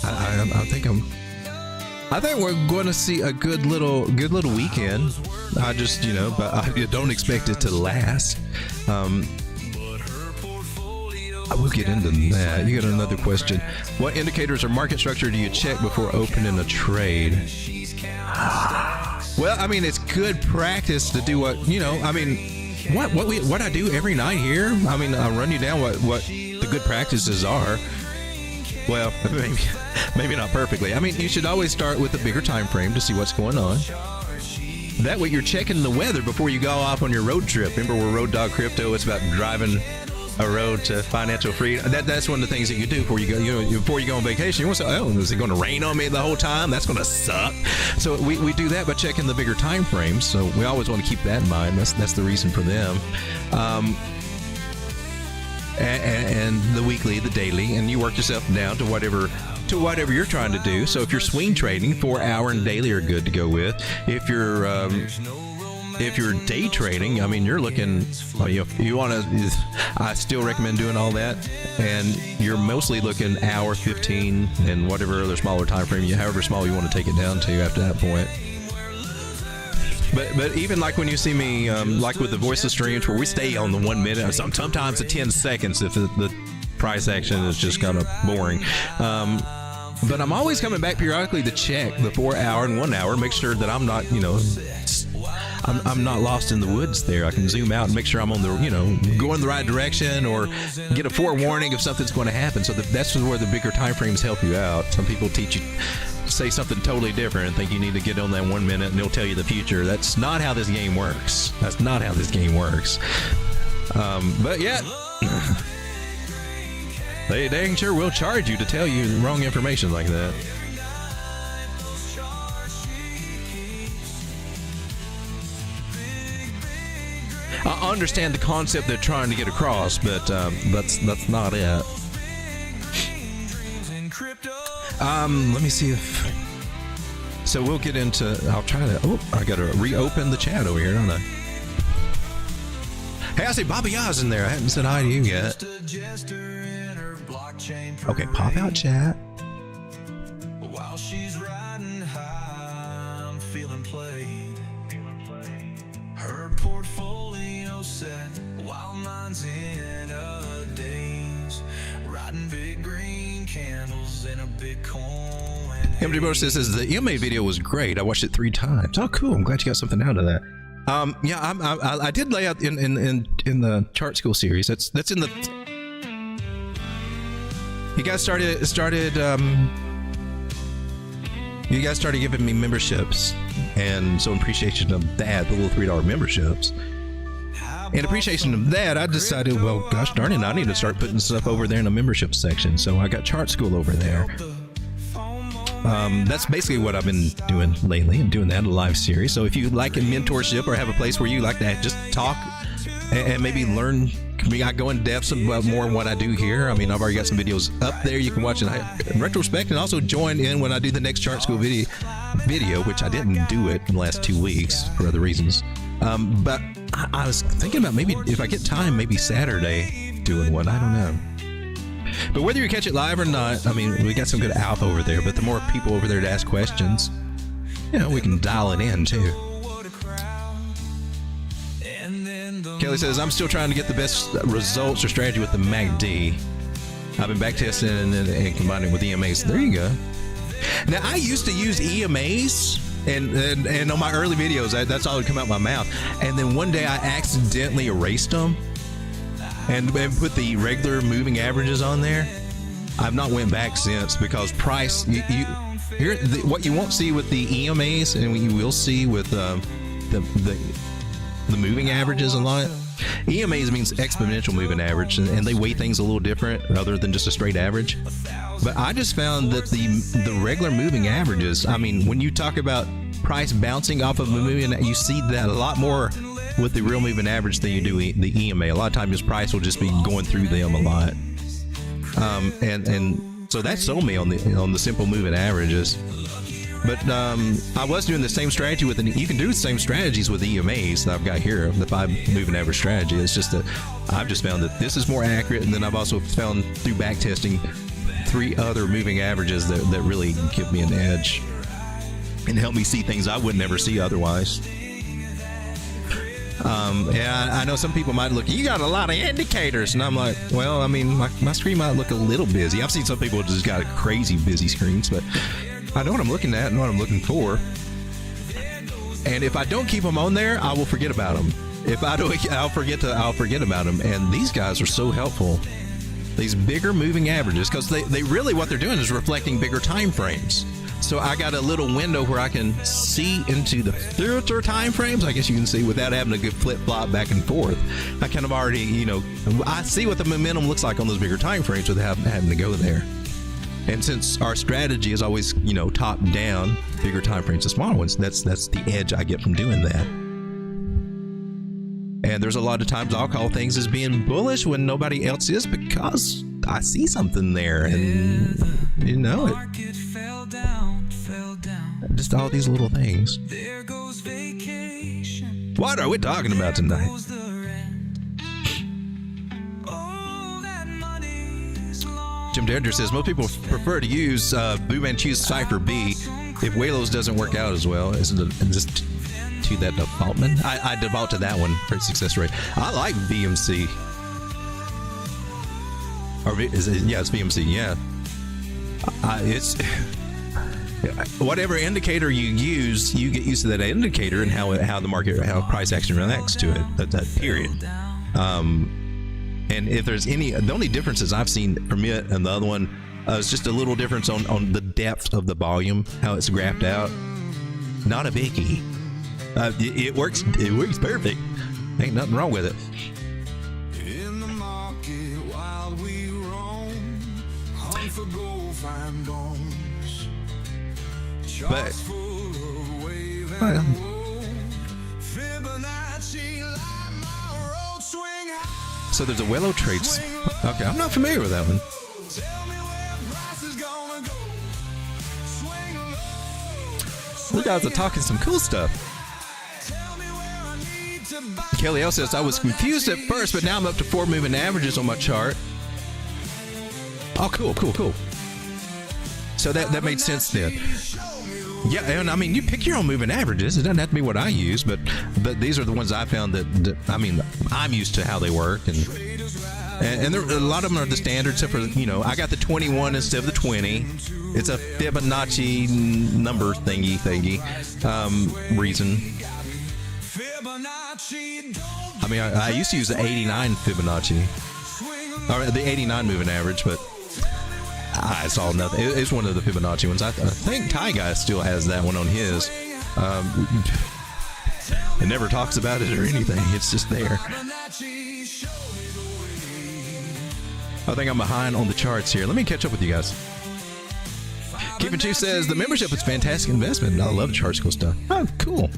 I think we're going to see a good little weekend. I just, but I don't expect it to last. I will get into that. You got another question. What indicators or market structure do you check before opening a trade? Well, I mean, it's good practice to do what I do every night here. I mean, I'll run you down what the good practices are. Well, maybe not perfectly. I mean, you should always start with a bigger time frame to see what's going on. That way you're checking the weather before you go off on your road trip. Remember, we're Road Dog Crypto. It's about driving a road to financial freedom. That's one of the things that you do before you go. Before you go on vacation, you want to say, "Oh, is it going to rain on me the whole time? That's going to suck." So we do that by checking the bigger time frames. So we always want to keep that in mind. That's the reason for them. And the weekly, the daily, and you work yourself down to whatever you're trying to do. So if you're swing trading, 4 hour and daily are good to go with. If you're day trading, I mean, you're looking, you want to, I still recommend doing all that. And you're mostly looking hour, 15, and whatever other smaller time frame, however small you want to take it down to after that point. But even like when you see me, like with the voiceless streams where we stay on the 1 minute, or sometimes the 10 seconds if the price action is just kind of boring. But I'm always coming back periodically to check the 4 hour and 1 hour, make sure that I'm not, I'm not lost in the woods there. I can zoom out and make sure I'm on the, going the right direction, or get a forewarning if something's going to happen. So that's where the bigger time frames help you out. Some people teach you, say something totally different and think you need to get on that 1 minute and they'll tell you the future. That's not how this game works. But yeah, they dang sure will charge you to tell you the wrong information like that. I understand the concept they're trying to get across, but that's not it. Let me see if. So we'll get into. I'll try to. Oh, I got to reopen the chat over here, don't I? Hey, I see Bobby Yaz in there. I haven't said hi to you yet. Okay, pop out chat. While she's riding high, I'm feeling played. Her portfolio set while mine's in a daze. Riding big green candles in a Bitcoin. MJ Bro says the EMA video was great. I watched it 3 times. Oh, cool. I'm glad you got something out of that. Yeah, I did lay out in the chart school series. That's in the. You guys started. You guys started giving me memberships, and so in appreciation of that, the little $3 memberships. In appreciation of that, I decided, well, gosh darn it, I need to start putting stuff over there in the membership section. So I got Chart School over there. That's basically what I've been doing lately. I'm doing that in a live series. So if you like a mentorship or have a place where you like to just talk and maybe learn, I go in depth about more of what I do here. I mean, I've already got some videos up there you can watch in retrospect, and also join in when I do the next Chart School video, which I didn't do it in the last 2 weeks for other reasons. But I was thinking about maybe if I get time, maybe Saturday doing one. I don't know. But whether you catch it live or not, I mean, we got some good alpha over there, but the more people over there to ask questions, we can dial it in too. Kelly says, I'm still trying to get the best results or strategy with the MACD. I've been back testing and combining with EMAs. There you go. Now, I used to use EMAs, and on my early videos, that's all that would come out my mouth. And then one day I accidentally erased them and put the regular moving averages on there. I've not went back since, because price, what you won't see with the EMAs, and what you will see with the moving averages a lot. EMAs means exponential moving average, and they weigh things a little different other than just a straight average. But I just found that the regular moving averages, I mean, when you talk about price bouncing off of a moving, you see that a lot more with the real moving average than you do the EMA. A lot of times, price will just be going through them a lot. And so that sold me on the simple moving averages. But I was doing the same strategy with you can do the same strategies with EMAs that I've got here, the 5 moving average strategy. It's just that I've just found that this is more accurate, and then I've also found through back testing 3 other moving averages that really give me an edge and help me see things I would never see otherwise. Yeah, I know some people might look, you got a lot of indicators, and I'm like, well, I mean, my screen might look a little busy. I've seen some people just got crazy busy screens, but I know what I'm looking at and what I'm looking for. And if I don't keep them on there, I will forget about them. If I do, I'll forget about them. And these guys are so helpful. These bigger moving averages, because they really, what they're doing is reflecting bigger time frames. So I got a little window where I can see into the future time frames, I guess you can see, without having to go flip-flop back and forth. I kind of already, I see what the momentum looks like on those bigger time frames without having to go there. And since our strategy is always, top down, bigger time frames to smaller ones, that's the edge I get from doing that. And there's a lot of times I'll call things as being bullish when nobody else is, because I see something there, and Market fell down. just all these little things. There goes vacation. What are we talking about tonight? Goes the rent. Oh, that money's long. Jim Derringer says most people prefer to use Boo and choose Cypher B if Whalos doesn't work out as well. Is it just to that defaultment? I default to that one for success rate. I like VMC. Or it's VMC. Yeah, it's whatever indicator you use, you get used to that indicator and how the market, how price action reacts to it at that period. And if there's the only differences I've seen from it and the other one is just a little difference on the depth of the volume, how it's graphed out. Not a biggie. It works perfect. Ain't nothing wrong with it. In the market while we roam, hunt for gold, find bones. Charts full of wave and woe. Fibonacci like my road swing high. So there's a Welo Trades. Okay, I'm not familiar with that one. Tell me where price is gonna go. Swing low. You guys are talking some cool stuff. Tell me where I need to buy. Kelly L says, I was confused at first, but now I'm up to 4 moving averages on my chart. Oh, cool. So that made sense then. Yeah, and I mean, you pick your own moving averages. It doesn't have to be what I use, but these are the ones I found that I mean, I'm used to how they work, and there, a lot of them are the standard, except for, I got the 21 instead of the 20. It's a Fibonacci number thingy reason. I mean, I used to use the 89 Fibonacci, or the 89 moving average, but it's all nothing. It's one of the Fibonacci ones. I think Ty Guy still has that one on his. It never talks about it or anything. It's just there. I think I'm behind on the charts here. Let me catch up with you guys. Keeping Two says the membership is a fantastic investment. I love the chart school stuff. Oh, cool.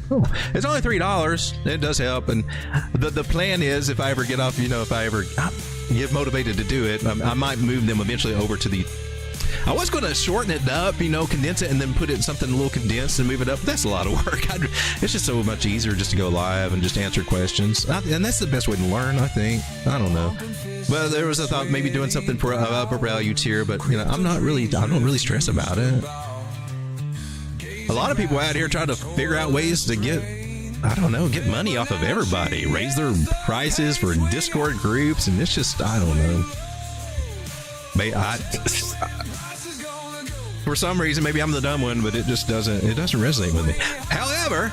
It's only $3. It does help, and the plan is, if I ever get off, if I ever get motivated to do it, I might move them eventually over to the. I was going to shorten it up, condense it, and then put it in something a little condensed and move it up. That's a lot of work. It's just so much easier just to go live and just answer questions, and that's the best way to learn, I think. I don't know. Well, there was a thought maybe doing something for an upper value tier, but I don't really stress about it. A lot of people out here try to figure out ways to get money off of everybody, raise their prices for Discord groups, and it's just, I don't know. For some reason, maybe I'm the dumb one, but it doesn't resonate with me. However,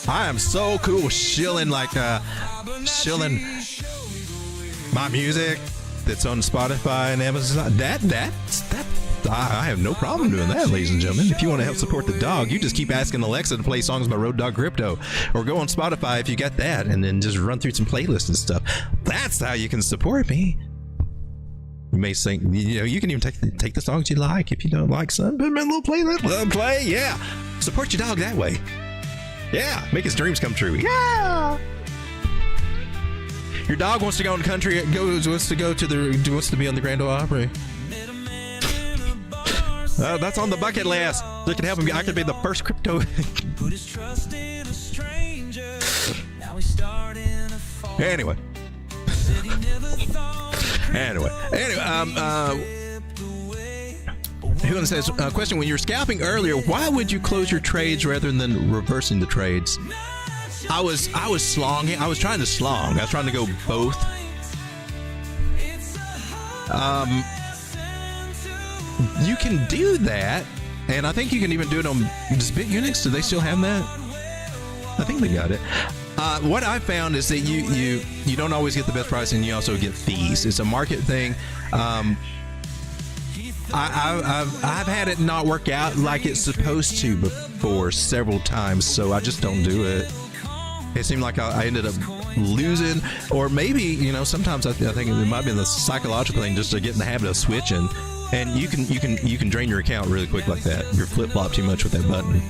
I am so cool shilling my music that's on Spotify and Amazon. That I have no problem doing that, ladies and gentlemen. If you want to help support the dog, you just keep asking Alexa to play songs by Road Dogg Crypto, or go on Spotify if you got that, and then just run through some playlists and stuff. That's how you can support me. You may sing, you can even take the songs you like. If you don't like some, put them in a little playlist. Let them play. Yeah, support your dog that way. Yeah, make his dreams come true. Yeah. Your dog wants to go in the country. Wants to be on the Grand Ole Opry. That's on the bucket list. They can help him. I could be the first crypto. Anyway. Who says, question, when you were scalping earlier, why would you close your trades rather than reversing the trades? I was slonging. I was trying to slong. I was trying to go both. You can do that, and I think you can even do it on BitUnix. Do they still have that? I think they got it. What I found is that you don't always get the best price, and you also get fees. It's a market thing. I've had it not work out like it's supposed to before several times, so I just don't do it. It seemed like I ended up losing, or maybe sometimes I think it might be the psychological thing, just to get in the habit of switching. And you can drain your account really quick like that. You're flip flop too much with that button.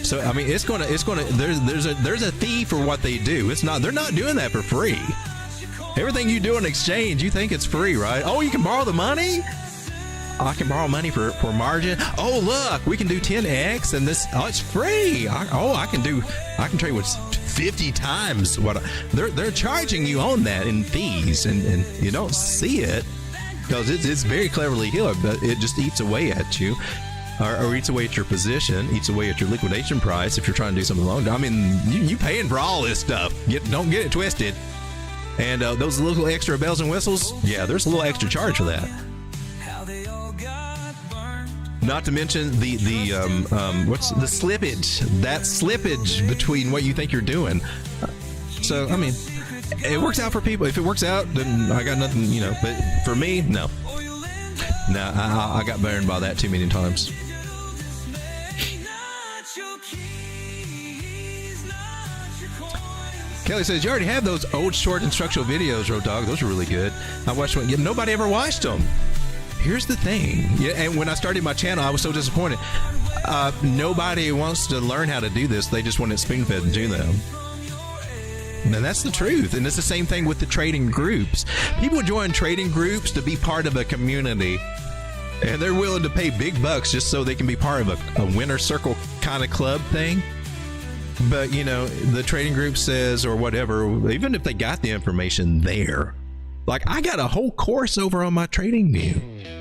So I mean, it's gonna. There's a fee for what they do. They're not doing that for free. Everything you do on exchange, you think it's free, right? Oh, you can borrow the money. I can borrow money for margin. Oh, look, we can do 10x, and this. Oh, it's free. I can trade with 50 times what they're charging you on that in fees, and you don't see it. Because it's very cleverly hidden, but it just eats away at you, or eats away at your position, eats away at your liquidation price if you're trying to do something long. I mean, you paying for all this stuff. Don't get it twisted. And those little extra bells and whistles, yeah, there's a little extra charge for that. Not to mention what's the slippage? That slippage between what you think you're doing. So I mean, it works out for people. If it works out, then I got nothing, But for me, no. I got burned by that too many times. Kelly says, you already have those old short instructional videos, Road Dogg. Those are really good. I watched one. Nobody ever watched them. Here's the thing. Yeah, and when I started my channel, I was so disappointed. Nobody wants to learn how to do this. They just want it spoon-fed to them. And that's the truth. And it's the same thing with the trading groups. People join trading groups to be part of a community, and they're willing to pay big bucks just so they can be part of a winner circle kind of club thing. But, the trading group says, or whatever, even if they got the information there, like I got a whole course over on my TradingView.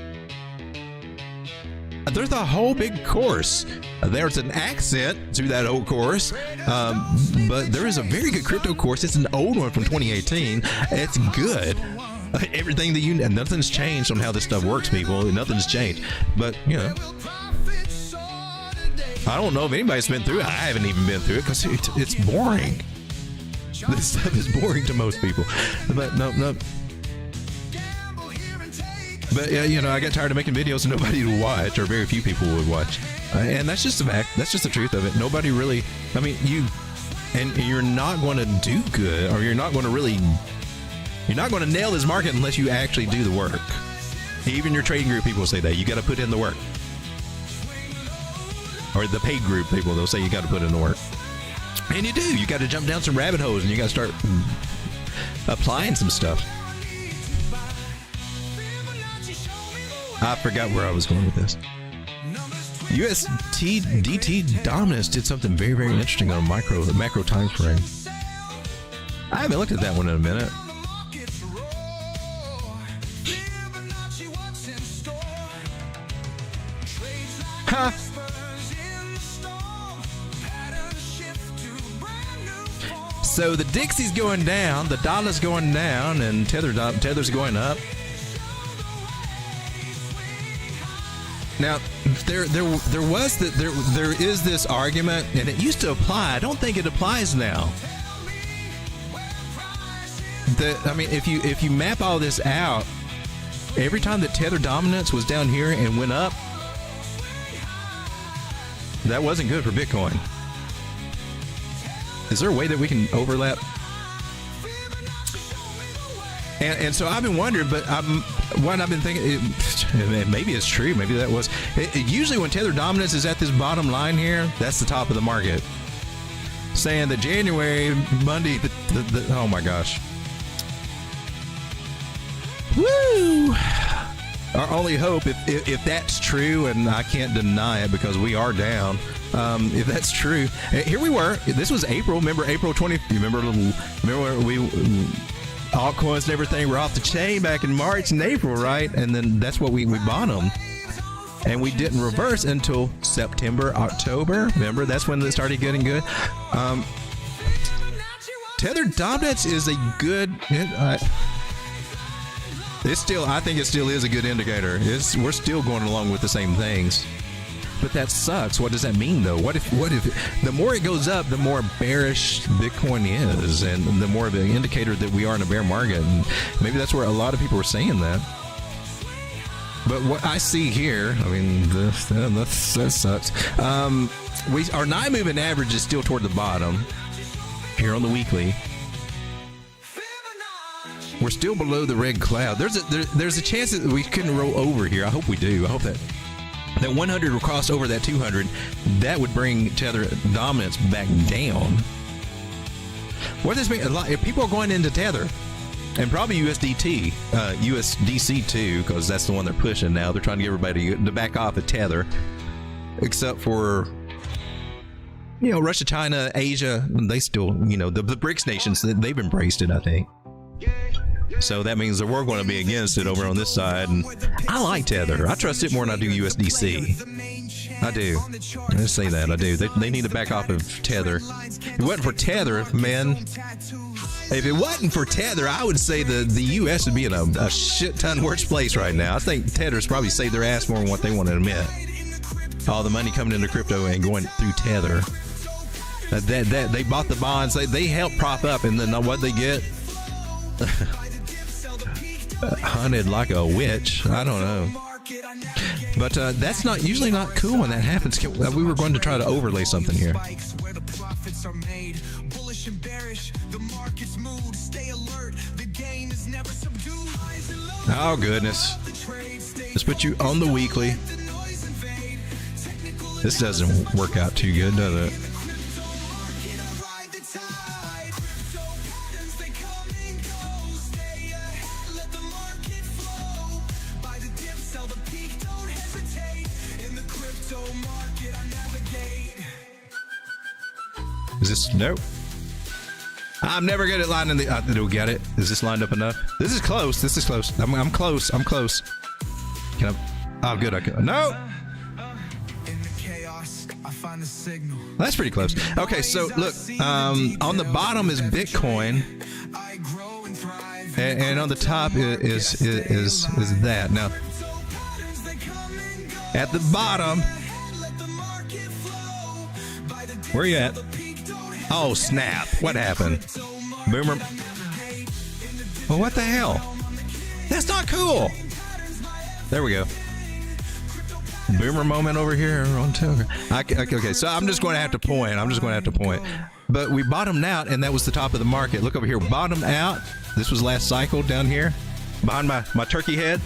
There's a whole big course. There's an accent to that old course, but there is a very good crypto course. It's an old one from 2018. It's good. Everything that nothing's changed on how this stuff works, people. Nothing's changed. But, I don't know if anybody's been through it. I haven't even been through it because it's boring. This stuff is boring to most people. But no. But yeah, I got tired of making videos and nobody would watch, or very few people would watch. And that's just the fact. That's just the truth of it. Nobody really, you're not going to do good, or you're not going to nail this market unless you actually do the work. Even your trading group people say that. You got to put in the work. Or the paid group people, they'll say you got to put in the work. And you do. You got to jump down some rabbit holes, and you got to start applying some stuff. I forgot where I was going with this. USDT Dominance did something very, very interesting on a macro time frame. I haven't looked at that one in a minute. Huh. So the Dixie's going down, the dollar's going down, and Tether's going up. Now, there is this argument, and it used to apply. I don't think it applies now. If you map all this out, every time that Tether dominance was down here and went up, that wasn't good for Bitcoin. Is there a way that we can overlap? And so I've been wondering, but what I've been thinking, maybe it's true. Maybe that was usually when Tether dominance is at this bottom line here, that's the top of the market. Saying that January, Monday, oh my gosh. Woo! Our only hope, if that's true, and I can't deny it because we are down. If that's true, here we were. This was April. Remember April 20? Remember we altcoins and everything were off the chain back in March and April, right? And then that's what we bought them, and we didn't reverse until September, October. Remember, that's when it started getting good. Tether dominance is a good. I think it still is a good indicator. We're still going along with the same things. But that sucks. What does that mean, though? What if the more it goes up, the more bearish Bitcoin is, and the more of an indicator that we are in a bear market? And maybe that's where a lot of people are saying that. But what I see here, I mean, that sucks. Our 9 moving average is still toward the bottom here on the weekly. We're still below the red cloud. There's a chance that we couldn't roll over here. I hope we do. I hope that 100 will cross over that 200. That would bring Tether dominance back down. What does this mean? If people are going into Tether, and probably USDC too, because that's the one they're pushing now. They're trying to get everybody to back off of Tether, except for Russia, China, Asia. They still, the BRICS nations, they've embraced it, I think. So that means that we're going to be against it over on this side. And I like Tether. I trust it more than I do USDC. I do. Let's say that. I do. They need to back off of Tether. If it wasn't for Tether, man. If it wasn't for Tether, I would say the U.S. would be in a shit ton worse place right now. I think Tether's probably saved their ass more than what they want to admit. All the money coming into crypto and going through Tether. They bought the bonds. They helped prop up, and then what they get? Hunted like a witch. I don't know, but that's usually not cool when that happens. We were going to try to overlay something here. Oh goodness, let's put you on the weekly. This doesn't work out too good, does it? Is this nope? I'm never good at lining the. Did we get it? Is this lined up enough? This is close. This is close. I'm close. I'm close. Can I? Oh, good. I can. No. That's pretty close. Okay, so look. On the bottom is Bitcoin, and on the top is that. Now, at the bottom, where are you at? Oh, snap. What happened? Boomer. Well, what the hell? That's not cool. There we go. Boomer moment over here on Telegram. Okay, so I'm just going to have to point. But we bottomed out, and that was the top of the market. Look over here. Bottomed out. This was last cycle down here. Behind my turkey head.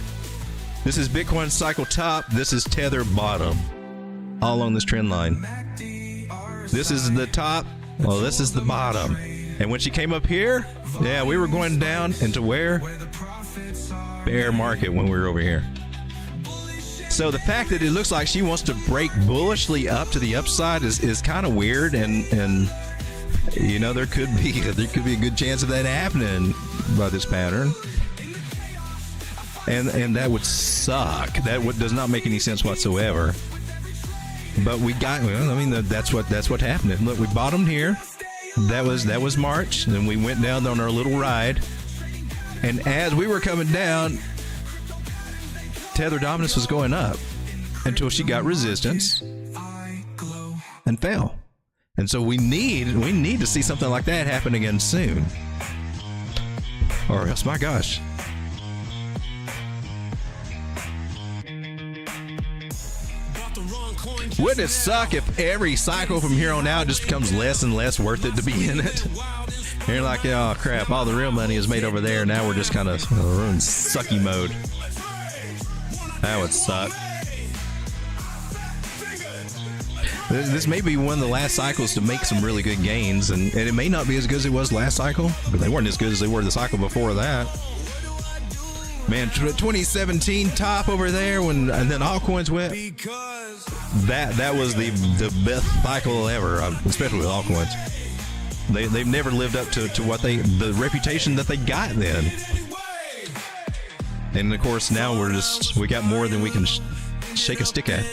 This is Bitcoin cycle top. This is Tether bottom. All along this trend line. This is the top. Well, this is the bottom. And when she came up here, yeah, we were going down into where? Bear market when we were over here. So the fact that it looks like she wants to break bullishly up to the upside is kind of weird, and there could be a good chance of that happening by this pattern. And that would suck. That does not make any sense whatsoever. But we got. Well, I mean, that's what happened. Look, we bottomed here. That was March. Then we went down on our little ride. And as we were coming down, Tether dominance was going up until she got resistance and fell. And so we need to see something like that happen again soon. Or else, my gosh. Wouldn't it suck if every cycle from here on out just becomes less and less worth it to be in it? And you're like, oh crap, all the real money is made over there. Now we're just kind of in sucky mode. That would suck. This may be one of the last cycles to make some really good gains, and it may not be as good as it was last cycle, but they weren't as good as they were the cycle before that. Man, 2017 top over there and then altcoins went. That was the best cycle ever, especially with altcoins. They've never lived up to what the reputation that they got then. And of course now we got more than we can shake a stick at.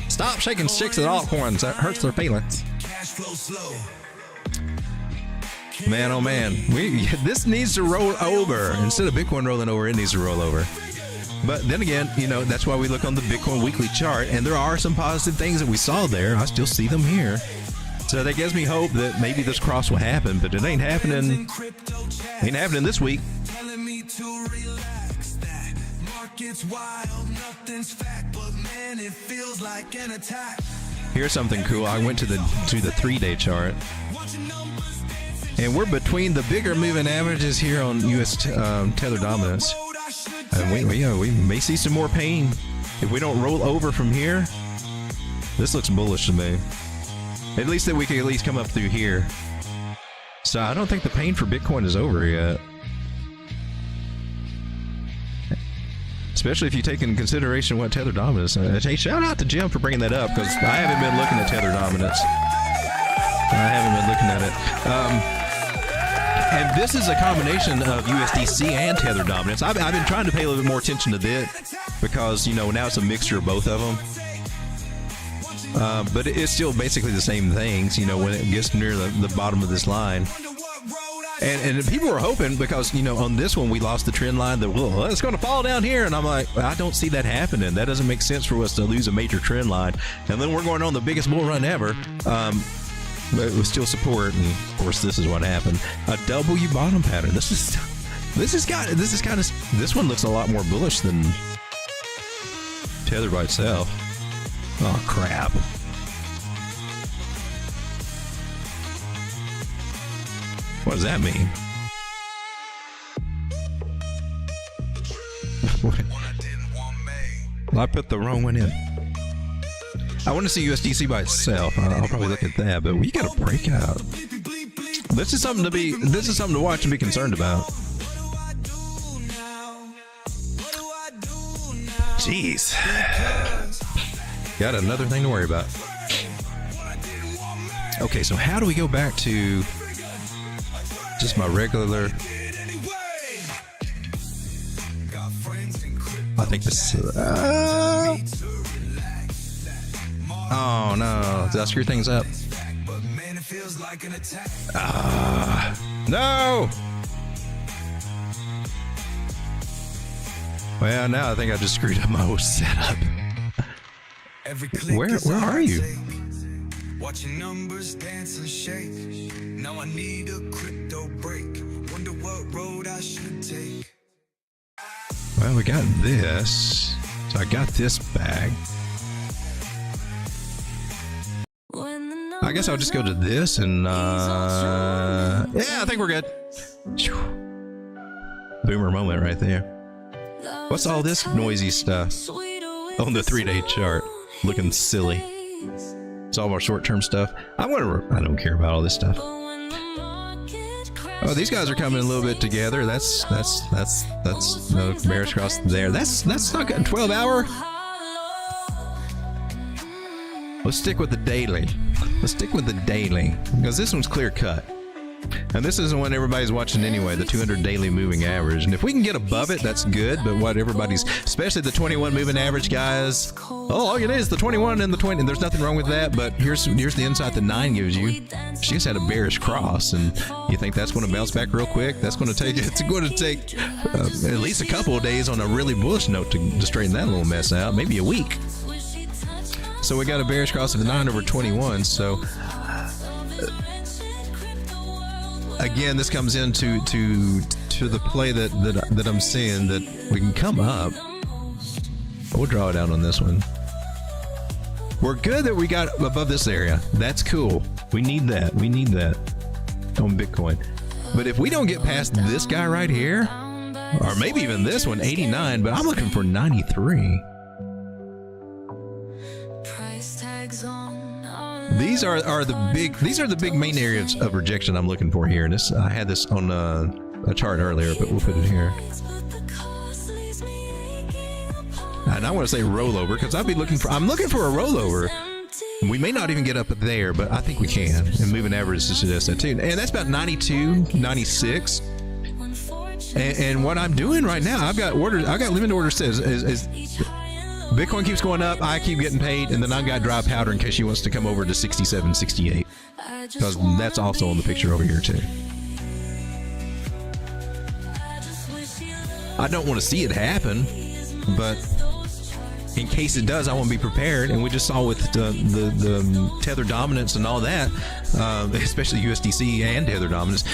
Stop shaking sticks at altcoins. That hurts their feelings. Man, oh man, this needs to roll over. Instead of Bitcoin rolling over, it needs to roll over. But then again, that's why we look on the Bitcoin weekly chart, and there are some positive things that we saw there. I still see them here. So that gives me hope that maybe this cross will happen, but it ain't happening. Ain't happening this week. Here's something cool. I went to the 3-day chart, and we're between the bigger moving averages here on US tether dominance, and we may see some more pain if we don't roll over from here. This looks bullish to me. At least that we can at least come up through here. So I don't think the pain for Bitcoin is over yet. Especially if you take into consideration what tether dominance. Hey, shout out to Jim for bringing that up, because I haven't been looking at tether dominance. I haven't been looking at it. And this is a combination of USDC and tether dominance. I've been trying to pay a little bit more attention to this because, now it's a mixture of both of them. But it's still basically the same things, when it gets near the bottom of this line. And people were hoping because, on this one, we lost the trend line that, well, it's going to fall down here. And I'm like, I don't see that happening. That doesn't make sense for us to lose a major trend line. And then we're going on the biggest bull run ever. But it was still support. And of course, this is what happened. A W bottom pattern. This one looks a lot more bullish than Tether by itself. Oh, crap. What does that mean? Well, I put the wrong one in. I want to see USDC by itself. I'll probably look at that, but we got a breakout. This is something to watch and be concerned about. Jeez. Got another thing to worry about. Okay, so how do we go back to just my regular? I think this. Oh no! Did I screw things up? No! Well, now I think I just screwed up my whole setup. Where are you? Watching numbers dance and shake. Now I need a crypto break. Wonder what road I should take. Well, we got this. So I got this bag. I guess I'll just go to this and yeah, I think we're good. Boomer moment right there. What's all this noisy stuff on the 3-day chart? Looking silly. It's all our short-term stuff. I don't care about all this stuff. Oh, these guys are coming a little bit together. That's no bears crossed there. That's not good. 12-hour. Let's stick with the daily. Let's stick with the daily because this one's clear cut. And this isn't what everybody's watching anyway, the 200 daily moving average. And if we can get above it, that's good. But what everybody's, especially the 21 moving average guys, all you need is the 21 and the 20. And there's nothing wrong with that. But here's the insight that 9 gives you. She just had a bearish cross, and you think that's going to bounce back real quick? That's going to take. It's going to take at least a couple of days on a really bullish note to straighten that little mess out. Maybe a week. So we got a bearish cross of 9 over 21. So. Again, this comes into the play that I'm seeing that we can come up. We'll draw it out on this one. we're good that we got above this area. That's cool. We need that. We need that on Bitcoin. But if we don't get past this guy right here, or maybe even this one, 89, but I'm looking for 93. These are the big main areas of rejection I'm looking for here. And this, I had this on a chart earlier, but we'll put it here. And I want to say rollover because I'm looking for a rollover. We may not even get up there, but I think we can. And moving average suggests that too. And that's about 92, 96. And what I'm doing right now, I've got limit orders says is Bitcoin keeps going up, I keep getting paid, and then I've got dry powder in case she wants to come over to 67, 68. Because that's also on the picture over here too. I don't want to see it happen, but in case it does, I want to be prepared. And we just saw with the tether dominance and all that, especially USDC and tether dominance,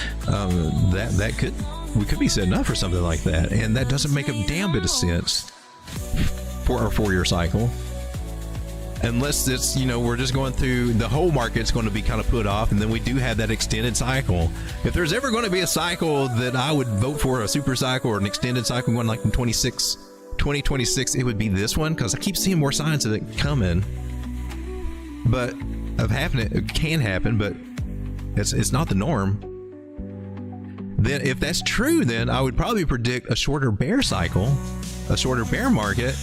we could be setting up for something like that. And that doesn't make a damn bit of sense for our 4-year cycle. Unless it's, we're just going through, the whole market's going to be kind of put off, and then we do have that extended cycle. If there's ever going to be a cycle that I would vote for, a super cycle or an extended cycle going like in 2026, it would be this one, because I keep seeing more signs of it coming. But of happening, it can happen, but it's not the norm. Then if that's true, then I would probably predict a shorter bear cycle, a shorter bear market.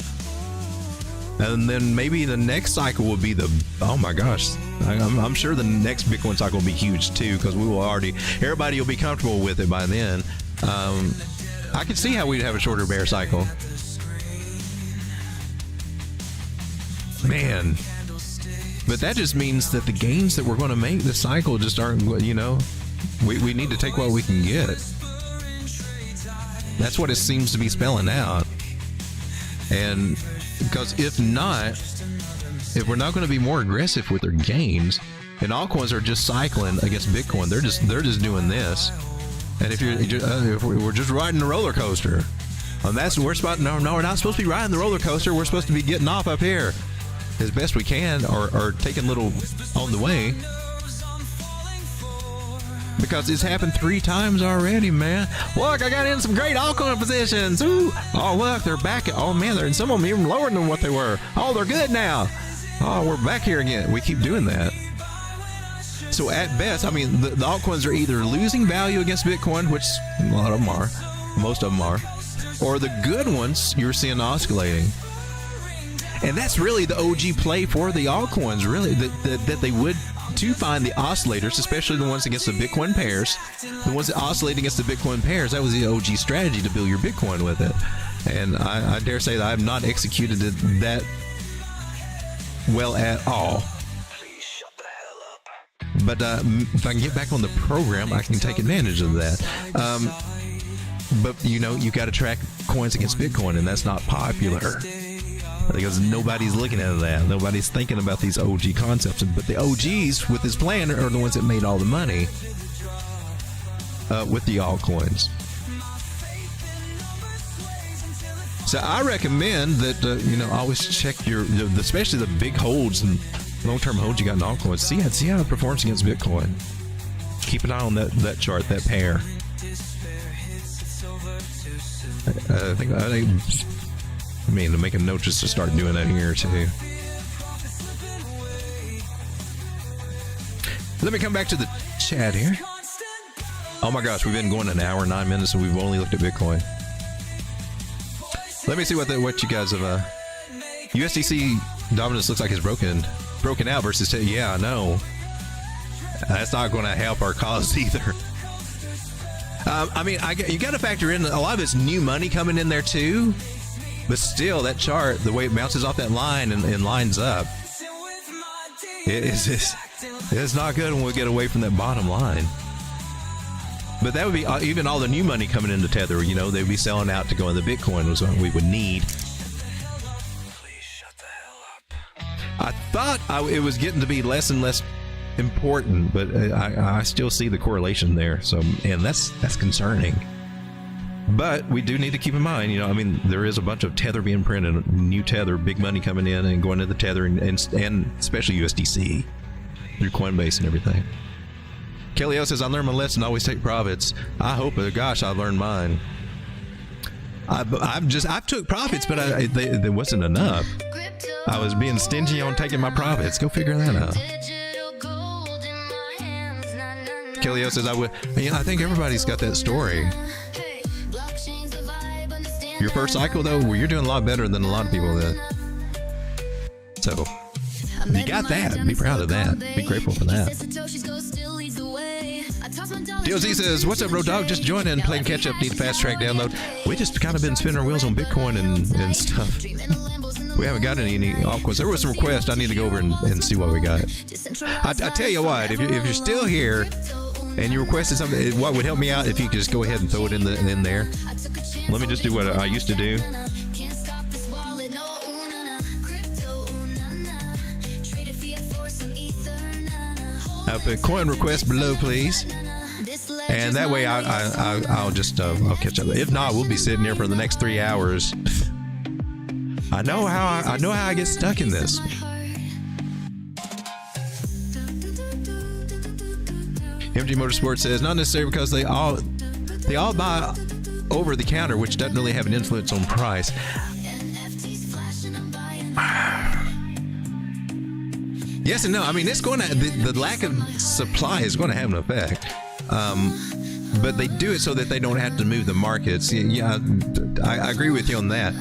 And then maybe the next cycle will be oh my gosh, I'm sure the next Bitcoin cycle will be huge too, because everybody will be comfortable with it by then. I can see how we'd have a shorter bear cycle. Man. But that just means that the gains that we're going to make this cycle just aren't, we need to take what we can get. That's what it seems to be spelling out. And because if we're not going to be more aggressive with their gains, and altcoins are just cycling against Bitcoin, they're just doing this. And if we're just riding the roller coaster, and we're not supposed to be riding the roller coaster. We're supposed to be getting off up here as best we can, or taking little on the way. Because it's happened 3 times already, man. Look, I got in some great altcoin positions. Ooh. Oh, look, they're back. Oh, man, and some of them even lower than what they were. Oh, they're good now. Oh, we're back here again. We keep doing that. So at best, the altcoins are either losing value against Bitcoin, which a lot of them are, most of them are, or the good ones you're seeing oscillating. And that's really the OG play for the altcoins, really, that they would to find the oscillators, especially the ones against the Bitcoin pairs, the ones that oscillate against the Bitcoin pairs. That was the OG strategy to build your Bitcoin with it. And I dare say that I have not executed it that well at all. Please shut the hell up. But if I can get back on the program, I can take advantage of that. But you got to track coins against Bitcoin, and that's not popular. Because nobody's looking at that. Nobody's thinking about these OG concepts. But the OGs with this plan are the ones that made all the money with the altcoins. So I recommend that, always check especially the big holds and long-term holds you got in altcoins. See how it performs against Bitcoin. Keep an eye on that chart, that pair. To make a note just to start doing that here too. Let me come back to the chat here. Oh my gosh, we've been going an hour, 9 minutes, and we've only looked at Bitcoin. Let me see what you guys have. USDC dominance looks like it's broken out versus. Yeah, I know. That's not going to help our cause either. You got to factor in a lot of it's new money coming in there too. But still, that chart, the way it bounces off that line and lines up, it's not good when we get away from that bottom line. But that would be even all the new money coming into Tether. They'd be selling out to go into Bitcoin was what we would need. Please shut the hell up. I thought it was getting to be less and less important, but I still see the correlation there. So, and that's concerning. But we do need to keep in mind, I mean, there is a bunch of Tether being printed, new Tether, big money coming in and going to the Tether, and especially USDC through Coinbase and everything. Kelly O says, I learned my lesson, always take profits. I hope, gosh, I learned mine. I've took profits, but there wasn't enough. I was being stingy on taking my profits. Go figure that out. Kelly O says, I think everybody's got that story. Your first cycle, though, well, you're doing a lot better than a lot of people that. So, you got that. Be proud of that. Be grateful for that. DOZ says, what's up, Road Dog? Just joining and playing catch up. Need fast track download. We just kind of been spinning our wheels on Bitcoin and stuff. We haven't got any altcoins. There was some requests. I need to go over and see what we got. I tell you what, if you're still here and you requested something, what would help me out if you could just go ahead and throw it in there. Let me just do what I used to do. Put coin request below, please. And that way I'll just I'll catch up. If not, we'll be sitting here for the next 3 hours. I know how I get stuck in this. MG Motorsports says, not necessarily because they all buy over the counter, which doesn't really have an influence on price. Yes and no. I mean, it's going to the lack of supply is going to have an effect. But they do it so that they don't have to move the markets. Yeah, I agree with you on that.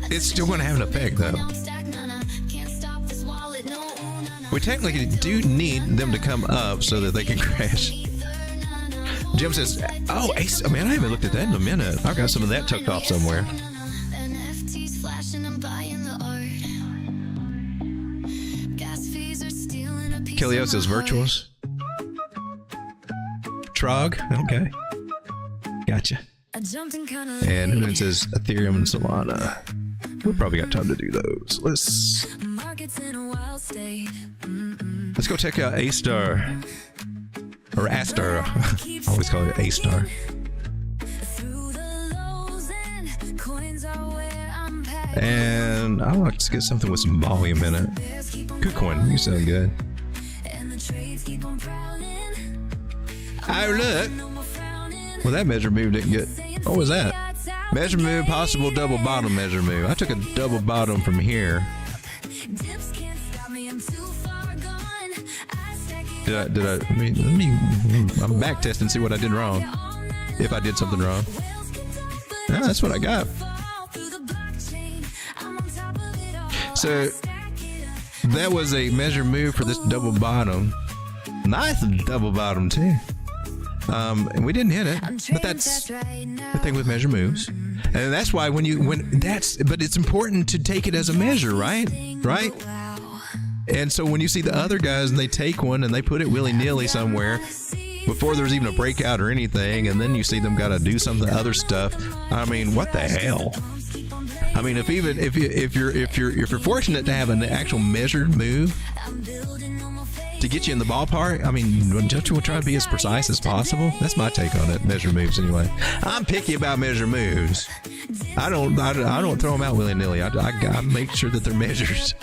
It's still going to have an effect, though. We technically do need them to come up so that they can crash. Jim says, oh, Ace, man, I haven't looked at that in a minute. I've got some of that tucked off somewhere. Kelly says virtuals. Trog, okay. Gotcha. And Hoon says Ethereum and Solana. We've probably got time to do those. Let's go check out A-Star. Or A-Star. I always call it A-Star. And I like to get something with some volume in it. KuCoin, you sound good. Oh, look. Well, that measure move didn't get. What was that? Measure move, possible double bottom measure move. I took a double bottom from here. Did I let me I'm back testing, see what I did wrong. If I did something wrong. Yeah, that's what I got. So that was a measure move for this double bottom. Nice double bottom too. And we didn't hit it, but that's the thing with measure moves. And that's why but it's important to take it as a measure, right? Right? And so when you see the other guys and they take one and they put it willy-nilly somewhere before there's even a breakout or anything, and then you see them got to do some of the other stuff. I mean, what the hell? I mean, if you're fortunate to have an actual measured move to get you in the ballpark, I mean, don't you try to be as precise as possible? That's my take on it. Measure moves, anyway. I'm picky about measure moves. I don't throw them out willy-nilly. I make sure that they're measures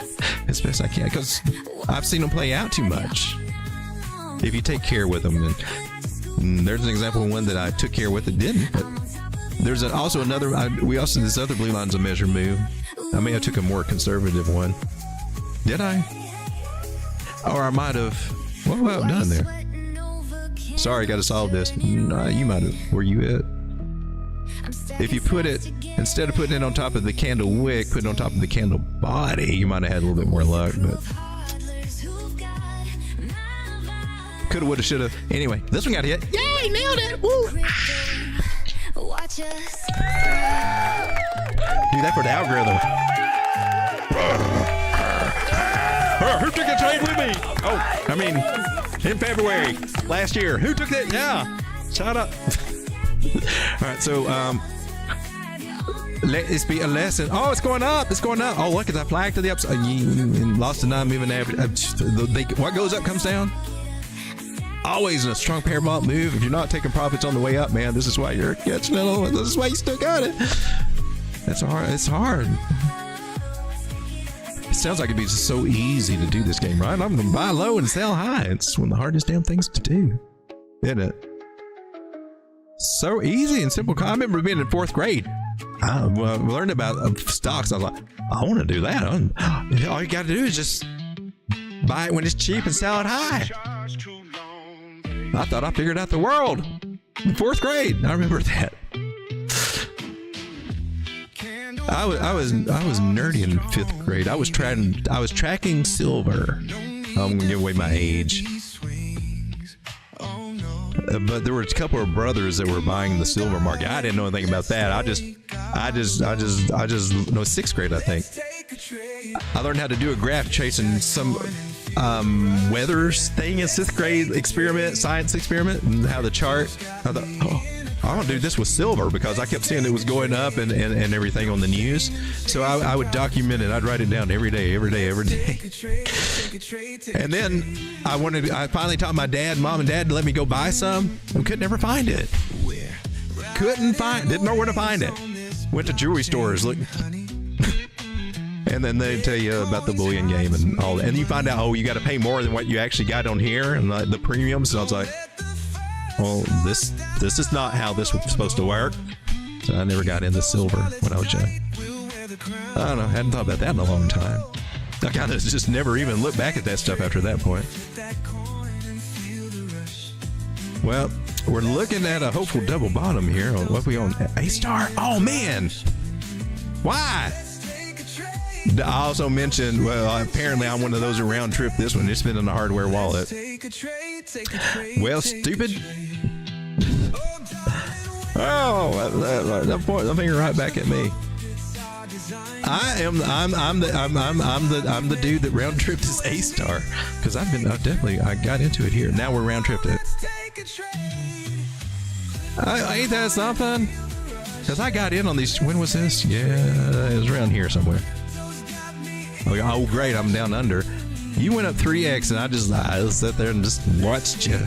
as best I can, because I've seen them play out too much. If you take care with them, and there's an example of one that I took care with that didn't. But there's also another. This other blue line's a measure move. I may have took a more conservative one. Did I? Or I might have. What have I done there? Sorry, got to solve this. No, you might have. Were you it? If you put it, instead of putting it on top of the candle wick, put it on top of the candle body, you might have had a little bit more luck, but coulda, woulda, shoulda. Anyway, this one got hit. Yay, nailed it! Woo! Do that for the algorithm. Who took a trade with me? Oh, I mean, in February last year. Who took that? Yeah, shut up. All right, so Let this be a lesson. Oh, it's going up. It's going up. Oh, look at that flag to the upside. Lost the non-moving average. What goes up comes down. Always in a strong parabolic move. If you're not taking profits on the way up, man, this is why you're catching it. This is why you still got it. That's hard. It's hard. It sounds like it'd be just so easy to do this game, right? I'm gonna buy low and sell high. It's one of the hardest damn things to do, isn't it? So easy and simple. I remember being in 4th grade. I learned about stocks. I was like, I want to do that. All you got to do is just buy it when it's cheap and sell it high. I thought I figured out the world in 4th grade. I remember that. I was nerdy in 5th grade. I was tracking silver. I'm gonna give away my age. But there were a couple of brothers that were buying the silver market. I didn't know anything about that. I just no, 6th grade, I think. I learned how to do a graph chasing some weather thing in 6th grade science experiment, and how the chart. I thought, oh, I want to do this with silver because I kept seeing it was going up and everything on the news. So I would document it. I'd write it down every day. And then I finally taught my mom and dad to let me go buy some. I could never find it. Didn't know where to find it. Went to jewelry stores, look. And then they tell you about the bullion game and all that. And you find out, oh, you got to pay more than what you actually got on here and the premiums. And I was like, well, this is not how this was supposed to work. So I never got into silver when I was young. I don't know. Hadn't thought about that in a long time. I kind of just never even looked back at that stuff after that point. Well, we're looking at a hopeful double bottom here. What we on? A-star? Oh, man. Why? I also mentioned, well, apparently I'm one of those who round trip this one. It's been in a hardware wallet. Well, stupid. Oh, that point the finger right back at me. I'm the dude that round tripped his A-star because I got into it here. Now we're round tripped it. Ain't that something? Because I got in on these. When was this? Yeah, it was around here somewhere. Oh, great! I'm down under. You went up 3x, and I just sat there and just watched you.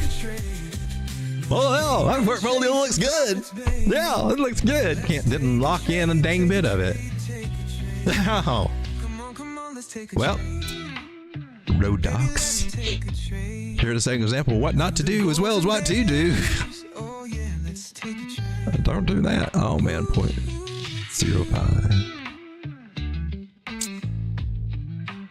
Oh hell, that portfolio looks good. Yeah, it looks good. Didn't lock in a dang bit of it. Oh. Well, road docs. Here's a second example of what not to do as well as what to do. Don't do that. Oh man, 0.05.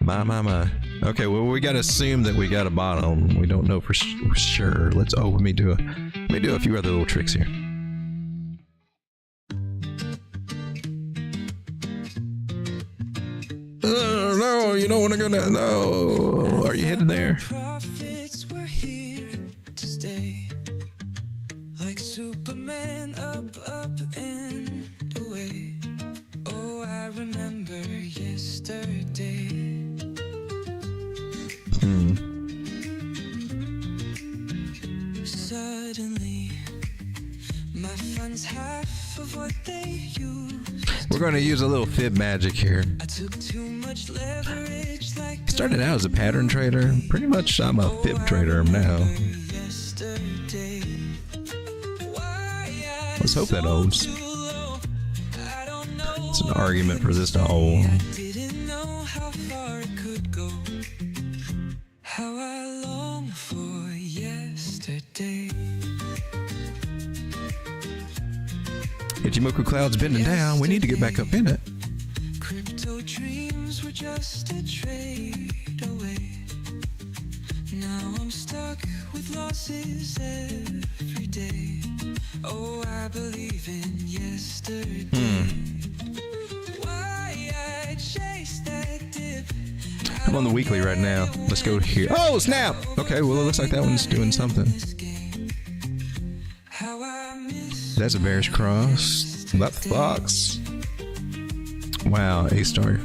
My. Okay, well we gotta assume that we got a bottom. We don't know for sure. Let me do a few other little tricks here. No, you don't want to go down. No, are you headed there? Profits were here to stay. Like Superman up and away. Oh, I remember yesterday. Suddenly, my funds half of what they used. We're going to use a little fib magic here. I took too much leverage like Started out as a pattern trader. Pretty much I'm a fib trader now. yesterday. Let's hope that holds. It's an argument for this to hold. Didn't know how far it could go. How I long for yesterday. Ichimoku cloud's bending down. We need to get back up in it. Crypto dreams were just a trade away. Now I'm stuck with losses every day. Oh, I believe in yesterday. Why I chased that dip. I'm on the weekly right now. Let's go here. Oh, snap! Okay, well, it looks like that one's doing something. How I miss That's a bearish cross. That fox. Wow, A-star.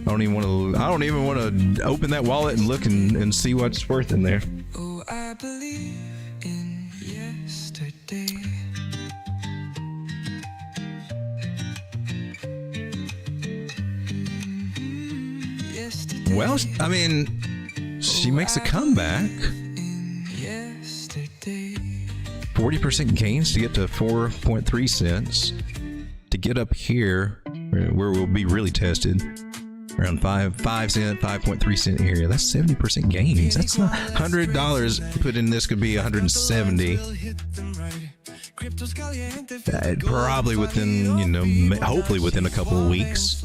I don't even want to open that wallet and look and see what's worth in there. Oh, I believe in yesterday. Well, I mean, she makes a comeback. 40% gains to get to 4.3 cents. To get up here, where we'll be really tested, around 5 cent, 5.3 cent area. That's 70% gains. That's not $100 put in this could be 170. Probably within, you know, hopefully within a couple of weeks.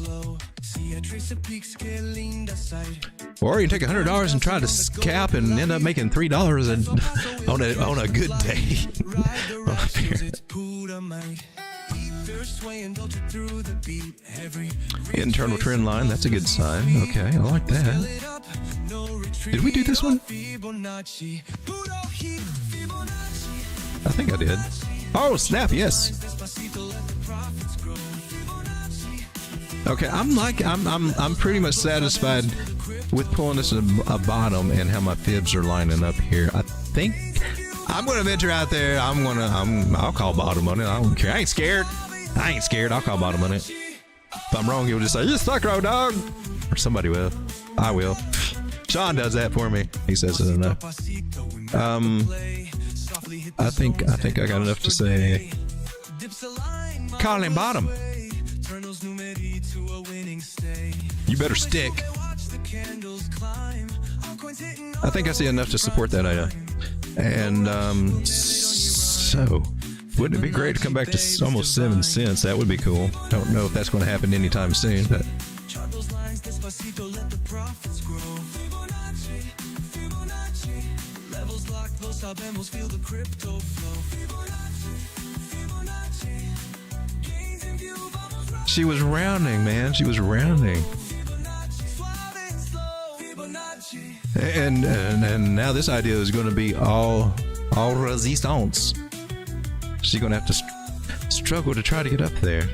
Or you can take $100 and try to scalp and end up making $3 on a good day. Internal trend line, that's a good sign. Okay, I like that. Did we do this one? I think I did. Oh, snap, yes. Okay, I'm pretty much satisfied with pulling this a bottom and how my fibs are lining up here. I think I'm gonna venture out there. I'll call bottom on it. I don't care. I ain't scared. I'll call bottom on it. If I'm wrong, he'll just say, "You suck, road dog," or somebody will. I will. Sean does that for me. He says it enough. I think I got enough to say. Calling bottom. You better stick. I think I see enough to support that idea. And so, wouldn't it be great to come back to almost 7 cents? That would be cool. Don't know if that's going to happen anytime soon, but she was rounding, man. She was rounding. And now this idea is going to be all resistance. She's going to have to struggle to try to get up there.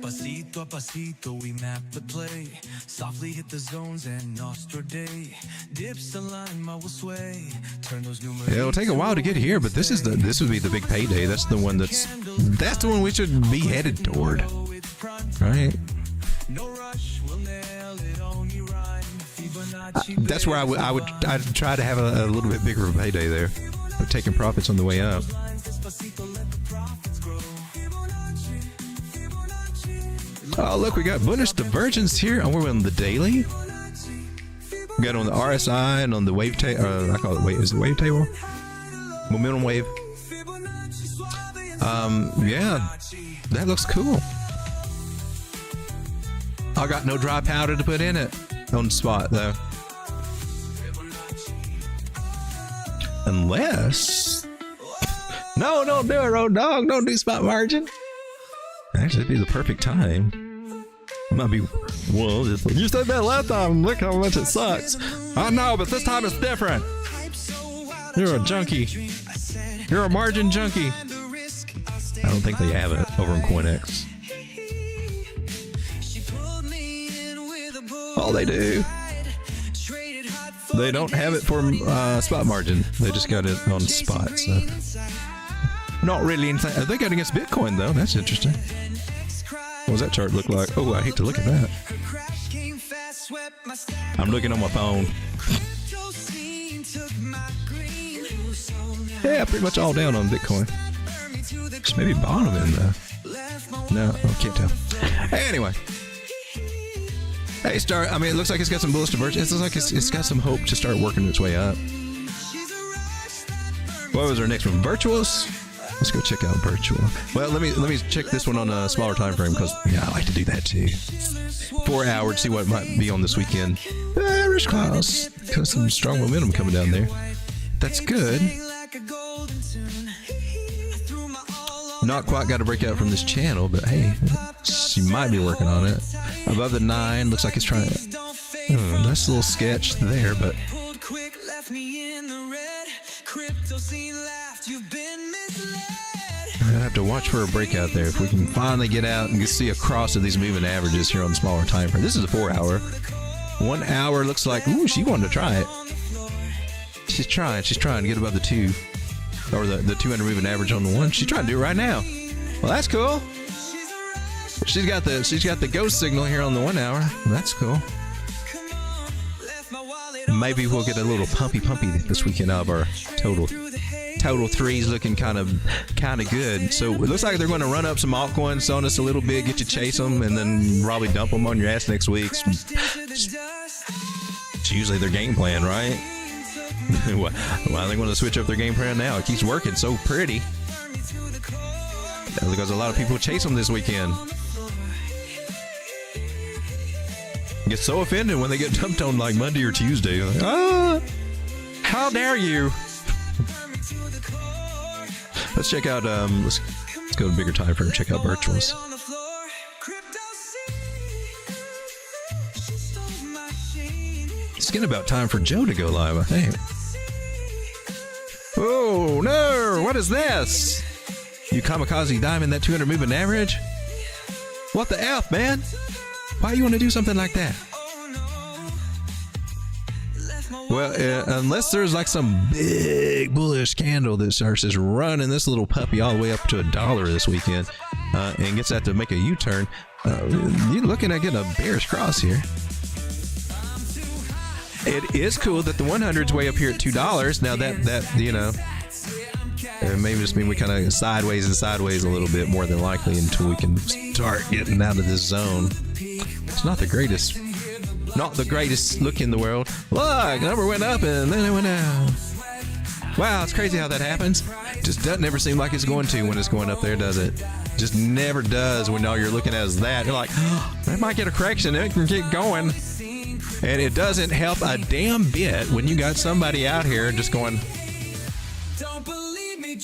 Pasito a pasito, we map the play. Softly hit the zones and Nostra Day. Dips the line, I will sway. Turn those numerals. It'll take a while to get here, but this would be the big payday. That's the one we should be headed toward. Right? No rush, we'll nail it on your rhyme. That's where I'd try to have a little bit bigger of a payday there. We're taking profits on the way up. Oh, look, we got bullish divergence here. We're on the daily. We got on the RSI and on the wave table. I call it wave. Is it wave table? Momentum wave. Yeah, that looks cool. I got no dry powder to put in it on the spot though. Unless, no, don't do it, road dog. Don't do spot margin. Actually, it'd be the perfect time. It might be, well, you said that last time. Look how much it sucks. I know, but this time it's different. You're a junkie. You're a margin junkie. I don't think they have it over in CoINEX. Oh, they do. They don't have it for spot margin. They just got it on spot. So not really anything. They got it against Bitcoin though. That's interesting. What does that chart look like? Oh, I hate to look at that. I'm looking on my phone. Yeah, pretty much all down on Bitcoin. Just maybe bottom in there. No, I can't tell. Anyway. Hey, I mean, it looks like it's got some bullish divergence. It looks like it's got some hope to start working its way up. What was our next one? Virtuous? Let's go check out Virtual. Well, let me check this one on a smaller time frame because yeah, I like to do that too. 4 hours, see what might be on this weekend. Rich Klaus, got some strong momentum coming down there. That's good. Not quite got to break out from this channel, but hey, she might be working on it. Above the 9, looks like it's trying to. Nice little sketch there, but. I'm gonna have to watch for a breakout there. If we can finally get out and see a cross of these moving averages here on the smaller time frame. This is a 4 hour. 1 hour looks like, ooh, she wanted to try it. She's trying to get above the 2. Or the 200 moving average on the 1. She's trying to do it right now. Well, that's cool. She's got the ghost signal here on the 1 hour. That's cool. Maybe we'll get a little pumpy this weekend out of our total threes, looking kind of good. So it looks like they're going to run up some altcoins on us a little bit, get you chase them, and then probably dump them on your ass next week. It's usually their game plan, right? Why are they going to switch up their game plan now? It keeps working so pretty. That's because a lot of people chase them this weekend. Get so offended when they get dumped on like Monday or Tuesday. Like, how dare you? Let's check out. Let's go to bigger time frame. Check out virtuals. It's getting about time for Joe to go live, I think. Oh no! What is this? You kamikaze diamond that 200 moving average? What the F, man? Why you want to do something like that? Well, unless there's like some big bullish candle that starts just running this little puppy all the way up to $1 this weekend and gets that to make a U-turn, you're looking at getting a bearish cross here. It is cool that the 100's way up here at $2. Now that you know, it may just mean we kind of sideways a little bit more than likely until we can start getting out of this zone. It's not the greatest look in the world. Look, number went up and then it went down. Wow, it's crazy how that happens. Just doesn't ever seem like it's going to when it's going up there, does it? Just never does when all you're looking at is that. You're like, oh, that might get a correction. It can keep going. And it doesn't help a damn bit when you got somebody out here just going,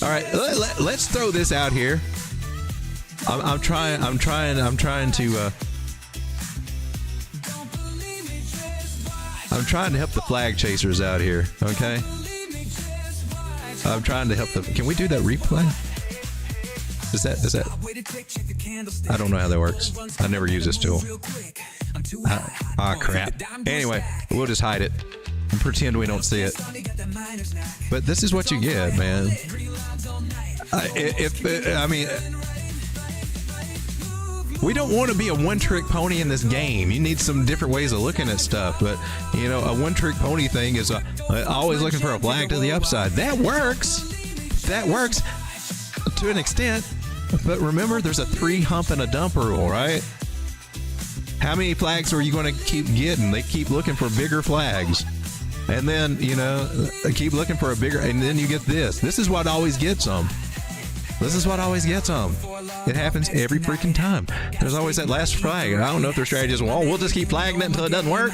all right, let's throw this out here. I'm trying to help the flag chasers out here, okay? I'm trying to help them. Can we do that replay? Is that? I don't know how that works. I never use this tool. Crap. Anyway, we'll just hide it and pretend we don't see it. But this is what you get, man. We don't want to be a one-trick pony in this game. You need some different ways of looking at stuff. But, you know, a one-trick pony thing is always looking for a flag to the upside. That works. That works to an extent. But remember, there's a 3 hump and a dump rule, right? How many flags are you going to keep getting? They keep looking for bigger flags. And then, you know, they keep looking for a bigger, and then you get this. This is what always gets them. This is what always gets them. It happens every freaking time. There's always that last flag. I don't know if their strategy is, well, we'll just keep flagging it until it doesn't work.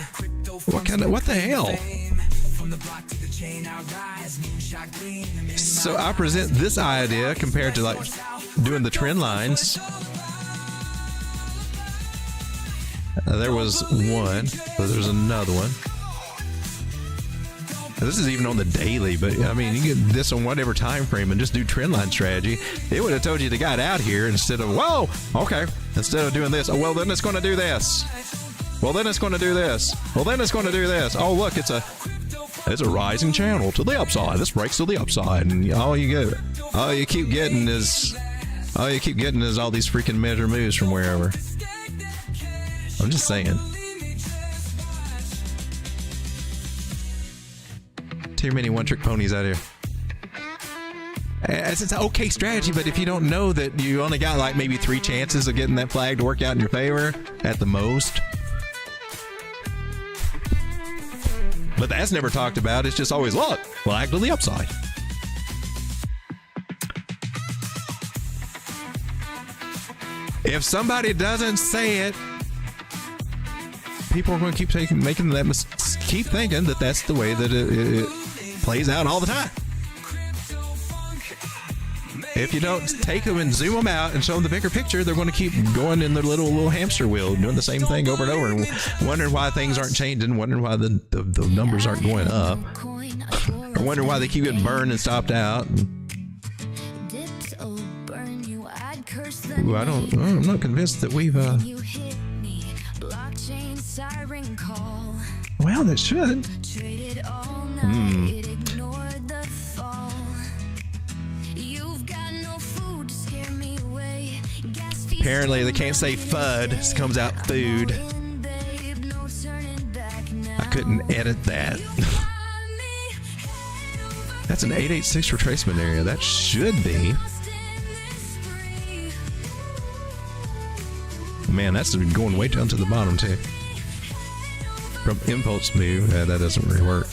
What the hell? So I present this idea compared to like doing the trend lines. There was one, but there's another one. This is even on the daily, but I mean, you get this on whatever time frame and just do trend line strategy. It would have told you to got out here instead of, whoa, okay, instead of doing this. Oh, well, then it's going to do this. Well, then it's going to do this. Well, then it's going to do this. Oh, look, it's a rising channel to the upside. This breaks to the upside, and all you keep getting is all these freaking measure moves from wherever. I'm just saying. Too many one-trick ponies out here. It's an okay strategy, but if you don't know that you only got like maybe 3 chances of getting that flag to work out in your favor at the most. But that's never talked about. It's just always, look, flag to the upside. If somebody doesn't say it, people are going to keep making that keep thinking that that's the way that it plays out all the time. If you don't take them and zoom them out and show them the bigger picture, they're going to keep going in their little hamster wheel, doing the same thing over and over, and wondering why things aren't changing, wondering why the numbers aren't going up, or wondering why they keep getting burned and stopped out. Ooh, I'm not convinced that we've. Well, that should. Apparently, they can't say FUD. This comes out food. I couldn't edit that. That's an 886 retracement area. That should be. Man, that's going way down to the bottom, too. From impulse move, that doesn't really work.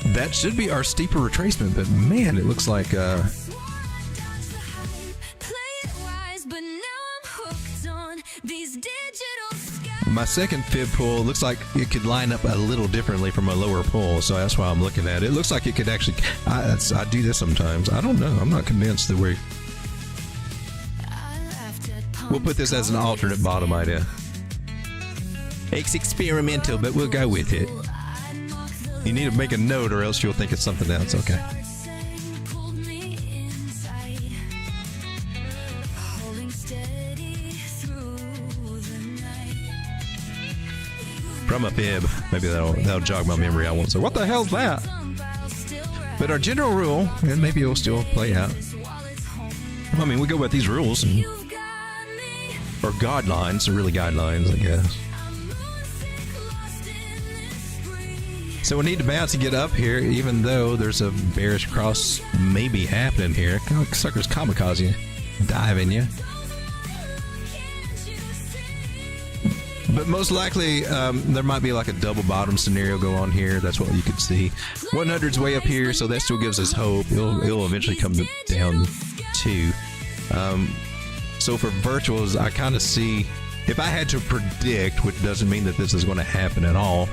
That should be our steeper retracement, but man, it looks like my second fib pull looks like it could line up a little differently from a lower pull, so that's why I'm looking at it. It looks like it could actually. I do this sometimes. I don't know. I'm not convinced that we'll put this as an alternate bottom idea. It's experimental, but we'll go with it. You need to make a note, or else you'll think it's something else. Okay. From a fib. Maybe that'll jog my memory. I won't say, what the hell's that? But our general rule, and maybe it'll still play out. I mean, we go with these rules, or guidelines, so really guidelines, I guess. So we need to bounce to get up here, even though there's a bearish cross maybe happening here. Suckers kamikaze diving you. But most likely, there might be like a double bottom scenario go on here. That's what you could see. 100's way up here, so that still gives us hope. It'll eventually come down too. So for virtuals, I kind of see, if I had to predict, which doesn't mean that this is going to happen at all,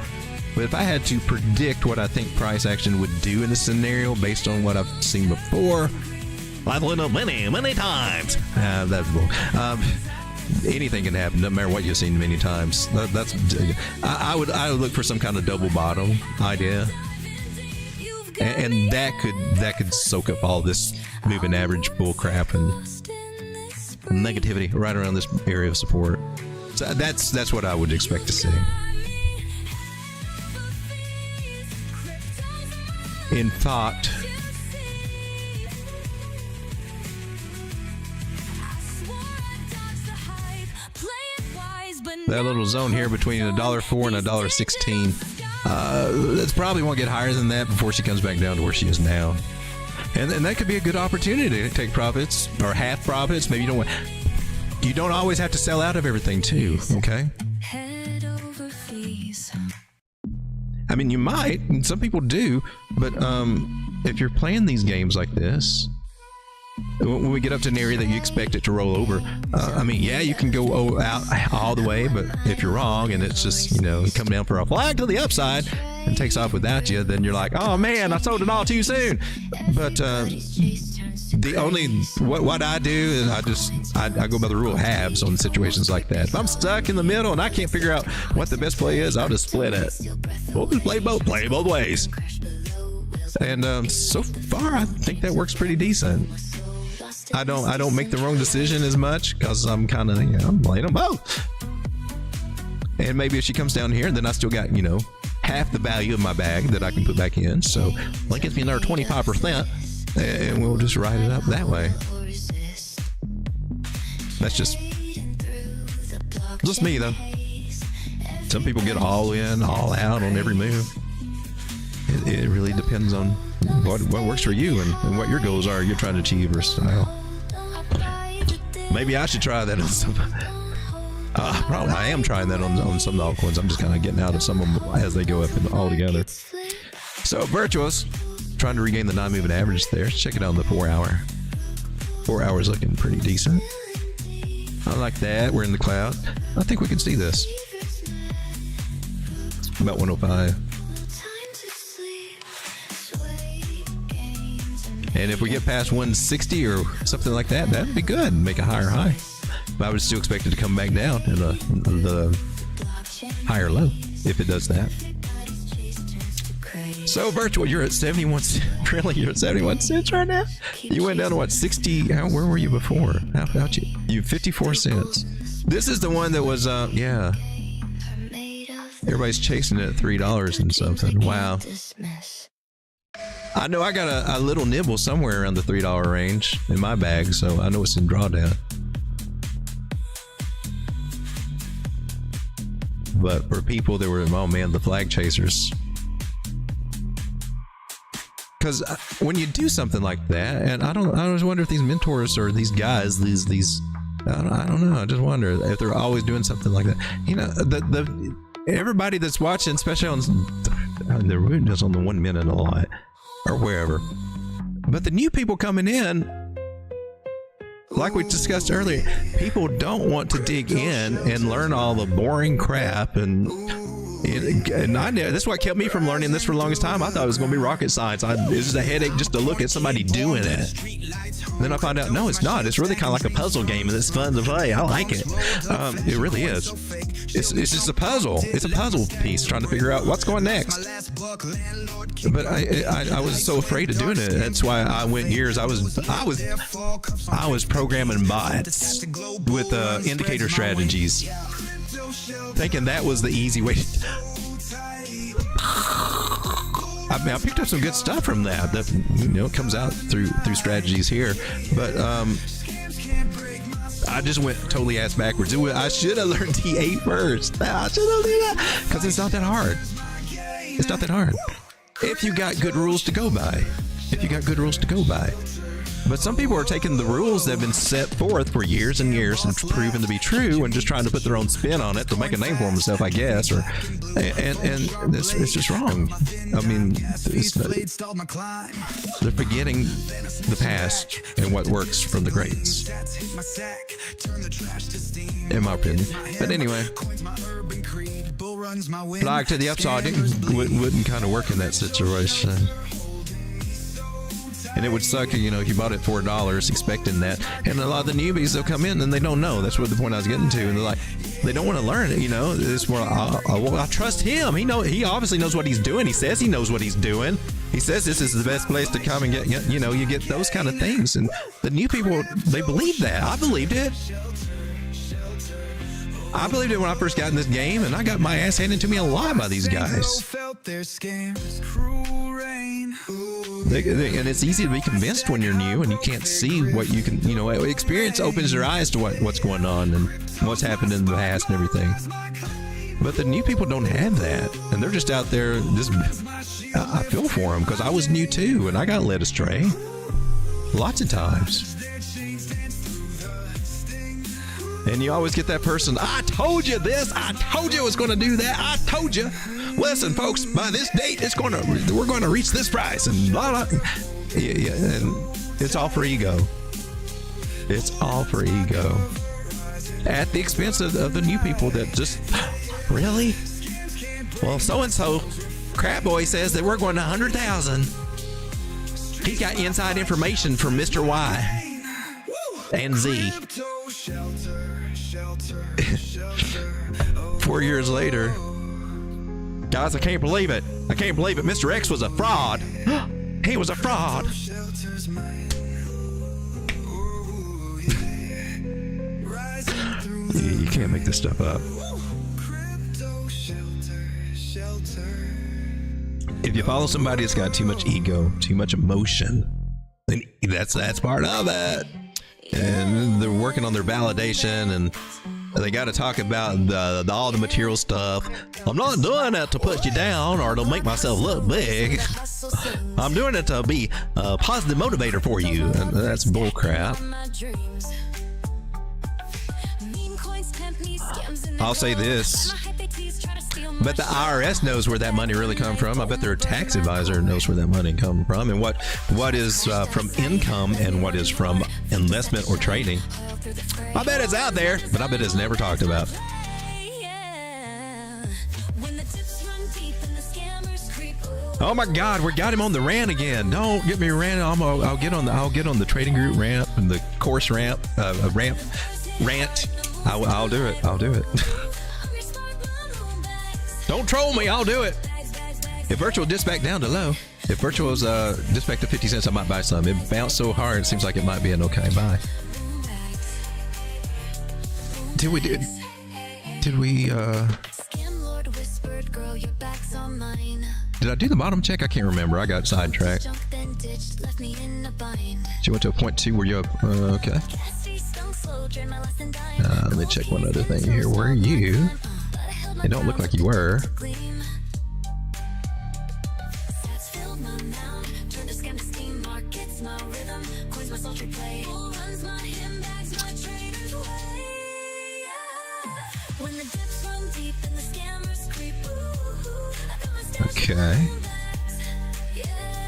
but if I had to predict what I think price action would do in this scenario based on what I've seen before, I've won up many times. That's bull. Anything can happen, doesn't matter what you've seen many times. I would look for some kind of double bottom idea, and that could soak up all this moving average bull crap and negativity right around this area of support. So that's what I would expect to see. In fact, that little zone here between $1.04 and $1.16, that's probably won't get higher than that before she comes back down to where she is now. And that could be a good opportunity to take profits or half profits. Maybe you don't always have to sell out of everything too. Okay. I mean, you might, and some people do, but if you're playing these games like this, when we get up to an area that you expect it to roll over, I mean, yeah, you can go out all the way, but if you're wrong and it's just, coming down for a flag to the upside and takes off without you, then you're like, oh man, I sold it all too soon. But what I do is I go by the rule of halves on situations like that. If I'm stuck in the middle and I can't figure out what the best play is, I'll just split it. We'll just play both ways. And so far, I think that works pretty decent. I don't make the wrong decision as much because I'm kind of, I'm playing them both. And maybe if she comes down here, then I still got, half the value of my bag that I can put back in. So that gives me another 25%, and we'll just ride it up that way. That's just me, though. Some people get all in, all out on every move. It really depends on what works for you and what your goals are you're trying to achieve or style. Maybe I should try that on some. Probably I am trying that on some of the altcoins. I'm just kind of getting out of some of them as they go up and all together. So virtuous, trying to regain the non-moving average there. Check it out on the 4 hour. 4 hours looking pretty decent. I like that. We're in the cloud. I think we can see this. About 105. And if we get past 160 or something like that, that'd be good. Make a higher high. But I would still expect it to come back down in the higher low if it does that. So virtual, you're at 71 cents. Really, you're at 71 cents right now? You went down to what, 60? Where were you before? How about you? You 54 cents. This is the one that was, yeah. Everybody's chasing it at $3 and something. Wow. I know I got a little nibble somewhere around the $3 range in my bag, so I know it's in drawdown. But for people that were, oh man, the flag chasers. Because when you do something like that, and I always wonder if these mentors or these guys, these I don't know. I just wonder if they're always doing something like that. You know, the everybody that's watching, especially on they're just on the 1 minute a lot or wherever. But the new people coming in, like we discussed earlier, people don't want to dig in and learn all the boring crap and I know that's what kept me from learning this for the longest time. I thought it was going to be rocket science. It was just a headache just to look at somebody doing it. And then I found out, no, it's not. It's really kind of like a puzzle game, and it's fun to play. I like it. It really is. It's just a puzzle. It's a puzzle piece trying to figure out what's going next. But I was so afraid of doing it. That's why I went years. I was programming bots with indicator strategies, thinking that was the easy way. I mean, I picked up some good stuff from that. That, you know, it comes out through strategies here, but I just went totally ass backwards. I should have learned T8 first. I should have done that because it's not that hard. It's not that hard if you got good rules to go by. But some people are taking the rules that have been set forth for years and years and proven to be true and just trying to put their own spin on it to make a name for themselves, I guess. And it's just wrong. I mean, they're forgetting the past and what works from the greats, in my opinion. But anyway, flag to the upside wouldn't kind of work in that situation. And it would suck, you know, if you bought it $4 expecting that. And a lot of the newbies, they'll come in and they don't know. That's what the point I was getting to. And they're like, they don't want to learn it, you know. It's more, I trust him. He obviously knows what he's doing. He says he knows what he's doing. He says this is the best place to come and get, you know, you get those kind of things. And the new people, they believe that. I believed it. I believed it when I first got in this game, and I got my ass handed to me a lot by these guys. And it's easy to be convinced when you're new and you can't see what you can, you know, experience opens your eyes to what's going on and what's happened in the past and everything. But the new people don't have that, and they're just out there. I feel for them because I was new too, and I got led astray lots of times. And you always get that person, I told you this, I told you it was going to do that, I told you. Listen, folks, by this date, we're going to reach this price, and blah, blah. Yeah, and it's all for ego. It's all for ego. At the expense of the new people that just, really? Well, so-and-so, Crap Boy says that we're going to 100,000. He's got inside information from Mr. Y and Z. 4 years later, guys, I can't believe it. Mr. X was a fraud. He was a fraud. You can't make this stuff up. If you follow somebody that's got too much ego, too much emotion, then that's part of it. And they're working on their validation, and they got to talk about all the material stuff. I'm not doing it to put you down or to make myself look big. I'm doing it to be a positive motivator for you. And that's bull crap. I'll say this. I bet the IRS knows where that money really comes from. I bet their tax advisor knows where that money comes from, and what is from income and what is from investment or trading. I bet it's out there, but I bet it's never talked about. Oh my God, we got him on the rant again. Don't get me ranting. I'll get on the trading group rant and the course rant. I'll do it. Don't troll me. I'll do it. If virtual dips back down to low, if virtual's dips back to 50 cents, I might buy some. It bounced so hard, it seems like it might be an okay buy. Did we did I do the bottom check? I can't remember. I got sidetracked. left me in a bind. She went to a 0.2. Were you up? Okay. Gassy, stunk slow, drained my last and dying. Let me check one other thing here. Were you? But I held my It don't look ground like you were. to gleam. Sats filled my mound, turned a scam to steam. Markets my rhythm, coins my sultry play. Bull runs my handbags, my trader's way. Yeah. When the dips run deep and the scammers creep, ooh, I got my stash Okay. bags. Yeah.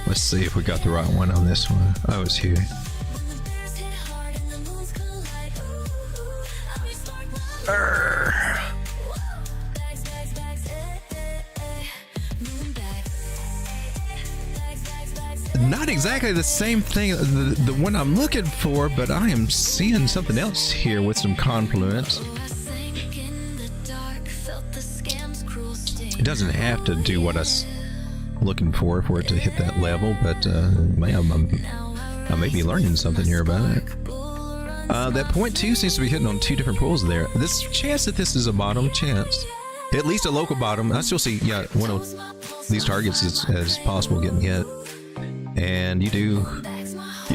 Let's see if we got the right one on this one. Oh, it's here. When the bears hit hard and the moons collide, ooh, I'm your spark plug. Bags, bags, bags, moon bags. Bags, bags, bags, Not exactly the same thing, the one I'm looking for, but I am seeing something else here with some confluence. I sank in the dark, felt the scam's cruel sting. It doesn't have to do what I was looking for it to hit that level, but man, I may be learning something here about it. That 0.2 seems to be hitting on two different pools there. This chance that this is a bottom chance, at least a local bottom. I still see, yeah, one of these targets as possible getting hit, and you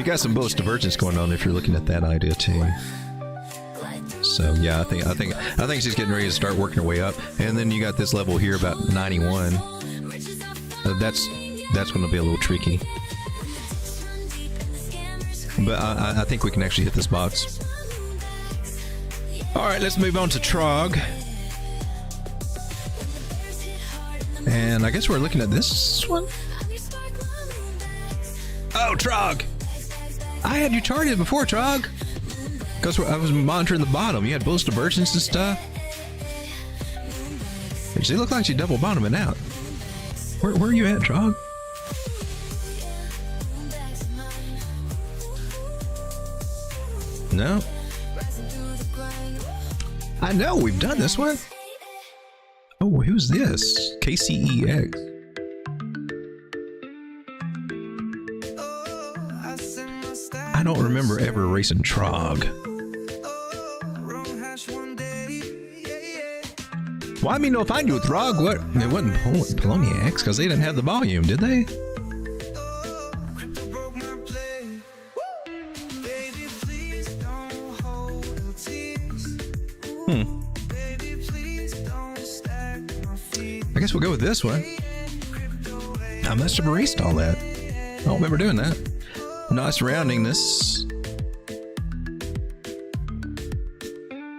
got some bullish divergence going on if you're looking at that idea too. So yeah, I think she's getting ready to start working her way up, and then you got this level here about 91. That's going to be a little tricky, but I think we can actually hit this box. All right, let's move on to Trog, and I guess we're looking at this one. Oh, Trog! I had you targeted before, Trog, because I was monitoring the bottom. You had bullish divergence and stuff. She looked like she double bottoming out. Where are you at, Trog? No. I know, we've done this one. Oh, who's this? KCEX. I don't remember ever racing Trog. Well, I mean, no, if I knew with Trog, what? It wasn't Poloniex, because they didn't have the volume, did they? I guess we'll go with this one. I must have erased all that. I don't remember doing that. Nice rounding this.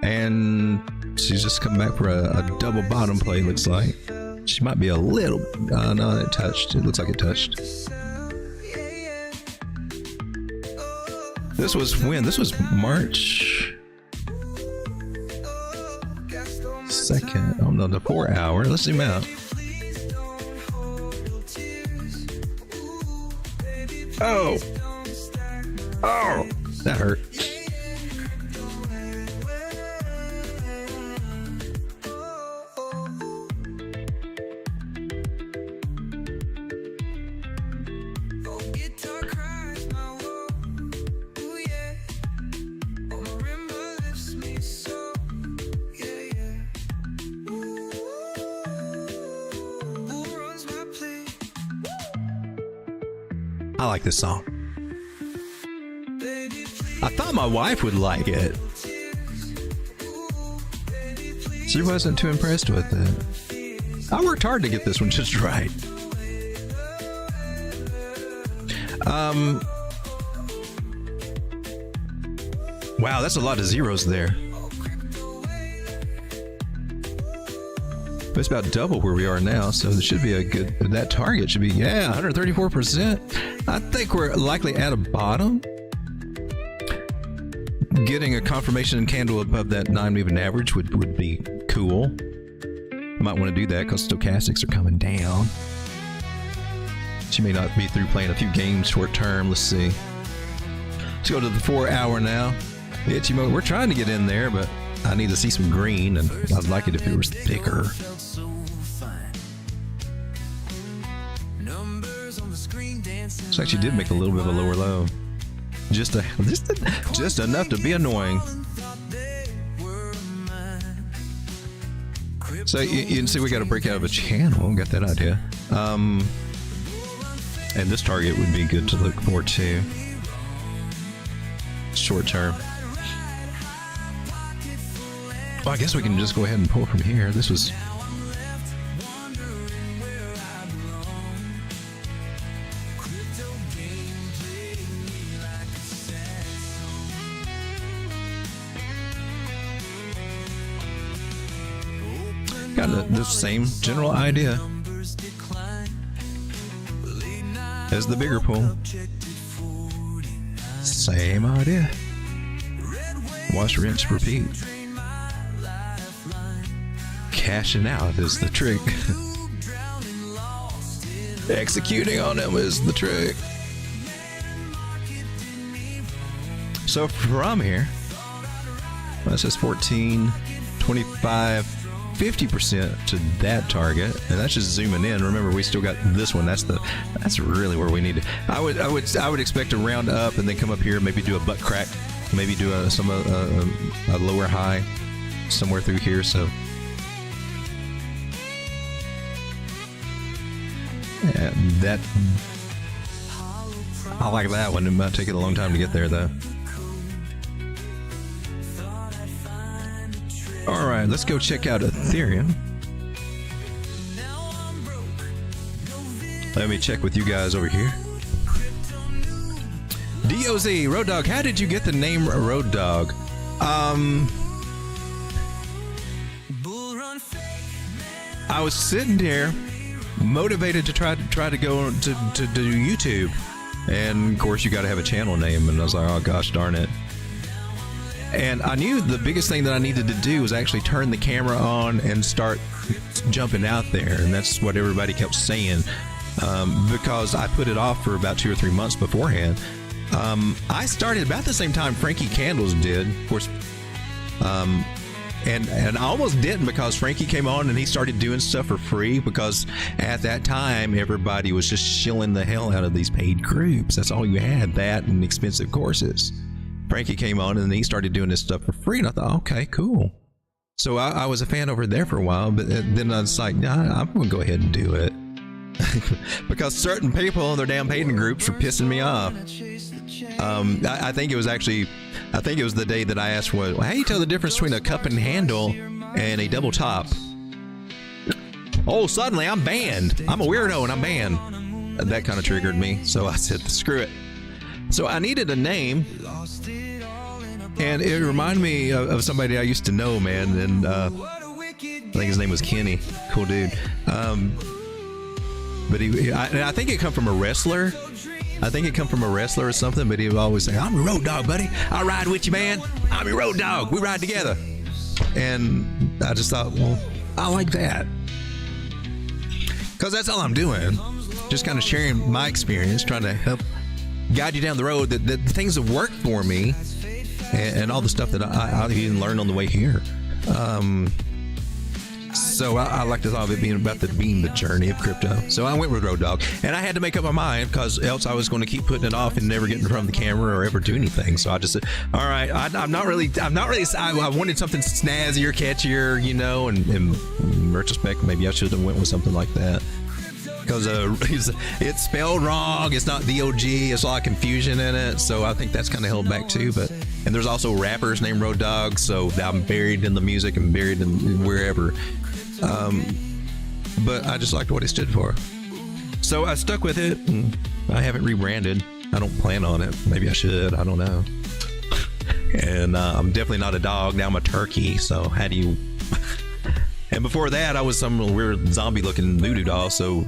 And she's just come back for a double bottom play, looks like. She might be a little... no, it touched. It looks like it touched. This was when? This was March 2nd. Oh no, the 4 hour. Let's zoom out. Oh! Oh! That hurt. I like this song. I thought my wife would like it. She wasn't too impressed with it. I worked hard to get this one just right. Wow, that's a lot of zeros there. But it's about double where we are now, so it should be a good... That target should be, yeah, 134%. I think we're likely at a bottom. Getting a confirmation candle above that 9-moving average would be cool. Might want to do that because stochastics are coming down. She may not be through playing a few games short term. Let's see. Let's go to the 4 hour now. Ichimoto, we're trying to get in there, but I need to see some green, and I'd like it if it was thicker. Looks like she did make a little bit of a lower low. Just enough to be annoying. So you can see we got to break out of a channel. Got that idea. And this target would be good to look for too. Short term. Well, I guess we can just go ahead and pull from here. This was... Got the same general idea as the bigger pool. Same idea. Wash, rinse, repeat. Cashing out is the trick. Executing on them is the trick. So from here, that says 14, 25, 50% to that target, and that's just zooming in. Remember, we still got this one. That's really where we need to. I would expect to round up and then come up here, maybe do a butt crack, maybe do a lower high somewhere through here. So yeah, that I like that one. It might take it a long time to get there though. All right, let's go check out Ethereum. Let me check with you guys over here. DOZ, Road Dog, how did you get the name Road Dog? I was sitting there motivated to try to go to do YouTube. And of course you got to have a channel name, and I was like, oh gosh darn it. And I knew the biggest thing that I needed to do was actually turn the camera on and start jumping out there. And that's what everybody kept saying, because I put it off for about 2 or 3 months beforehand. I started about the same time Frankie Candles did, of course. And I almost didn't, because Frankie came on and he started doing stuff for free, because at that time everybody was just shilling the hell out of these paid groups. That's all you had, that and expensive courses. Frankie came on and he started doing this stuff for free, and I thought, okay, cool. So I was a fan over there for a while, but then I was like, nah, I'm gonna go ahead and do it. Because certain people in their damn paid groups were pissing me off. I think it was the day that I asked, well, how do you tell the difference between a cup and handle and a double top? Oh, suddenly I'm banned. I'm a weirdo and I'm banned. That kind of triggered me. So I said, screw it. So I needed a name, and it reminded me of somebody I used to know, man. And I think his name was Kenny. Cool dude. But I think it come from a wrestler. I think it come from a wrestler or something, but he would always say, I'm your road dog, buddy. I ride with you, man. I'm your road dog. We ride together. And I just thought, well, I like that. Because that's all I'm doing. Just kind of sharing my experience, trying to help guide you down the road, that the things that work for me, and all the stuff that I even learned on the way here. So I like to thought of it being about being the journey of crypto. So I went with Road Dog, and I had to make up my mind, because else I was going to keep putting it off and never get in front of the camera or ever do anything. So I just said, all right, I'm not really. I wanted something snazzier, catchier, you know. And in retrospect, maybe I should have went with something like that. Because it's spelled wrong. It's not DOG. It's a lot of confusion in it. So I think that's kind of held back too. And there's also rappers named Road Dogg. So I'm buried in the music and buried in wherever. But I just liked what it stood for. So I stuck with it. And I haven't rebranded. I don't plan on it. Maybe I should. I don't know. And I'm definitely not a dog. Now I'm a turkey. So how do you... And before that, I was some weird zombie-looking voodoo doll, so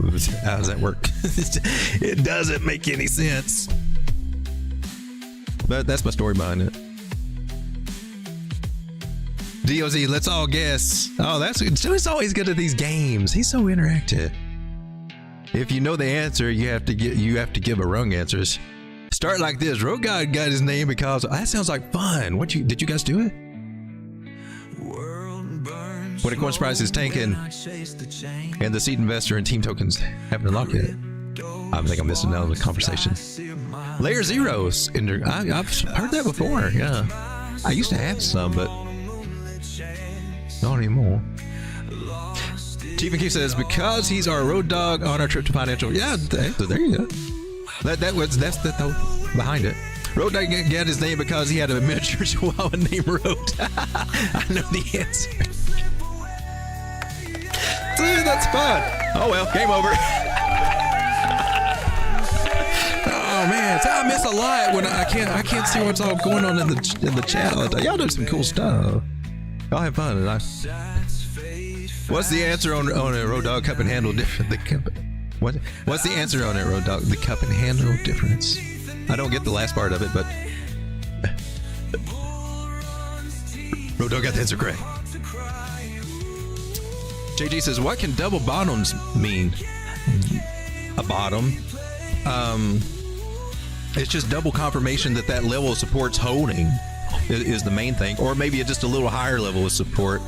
how does that work? It doesn't make any sense. But that's my story behind it. DOZ, let's all guess. Oh, that's good. So he's always good at these games. He's so interactive. If you know the answer, you have to give a wrong answers. Start like this. Road God got his name because that sounds like fun. Did you guys do it? When a coin price is tanking and the seed investor and team tokens haven't unlocked it. I think I'm missing out on the conversation. Layer zeros. I've heard that before. Yeah. I used to have some, but not anymore. Chief and Q says, because he's our road dog on our trip to financial. Yeah, there you go. That's the thought behind it. Road Dog got his name because he had a miniature chihuahua named Road. I know the answer. Dude, that's fun. Oh well, game over. Oh man, so I miss a lot when I can't see what's all going on in the chat all the time. Y'all do some cool stuff. Y'all have fun. What's the answer on a Road Dog cup and handle different? What's the answer on it, Road Dog? The cup and handle difference. I don't get the last part of it, but Road Dog got the answer correct. JG says, what can double bottoms mean? A bottom. It's just double confirmation that level of support's holding is the main thing, or maybe just a little higher level of support.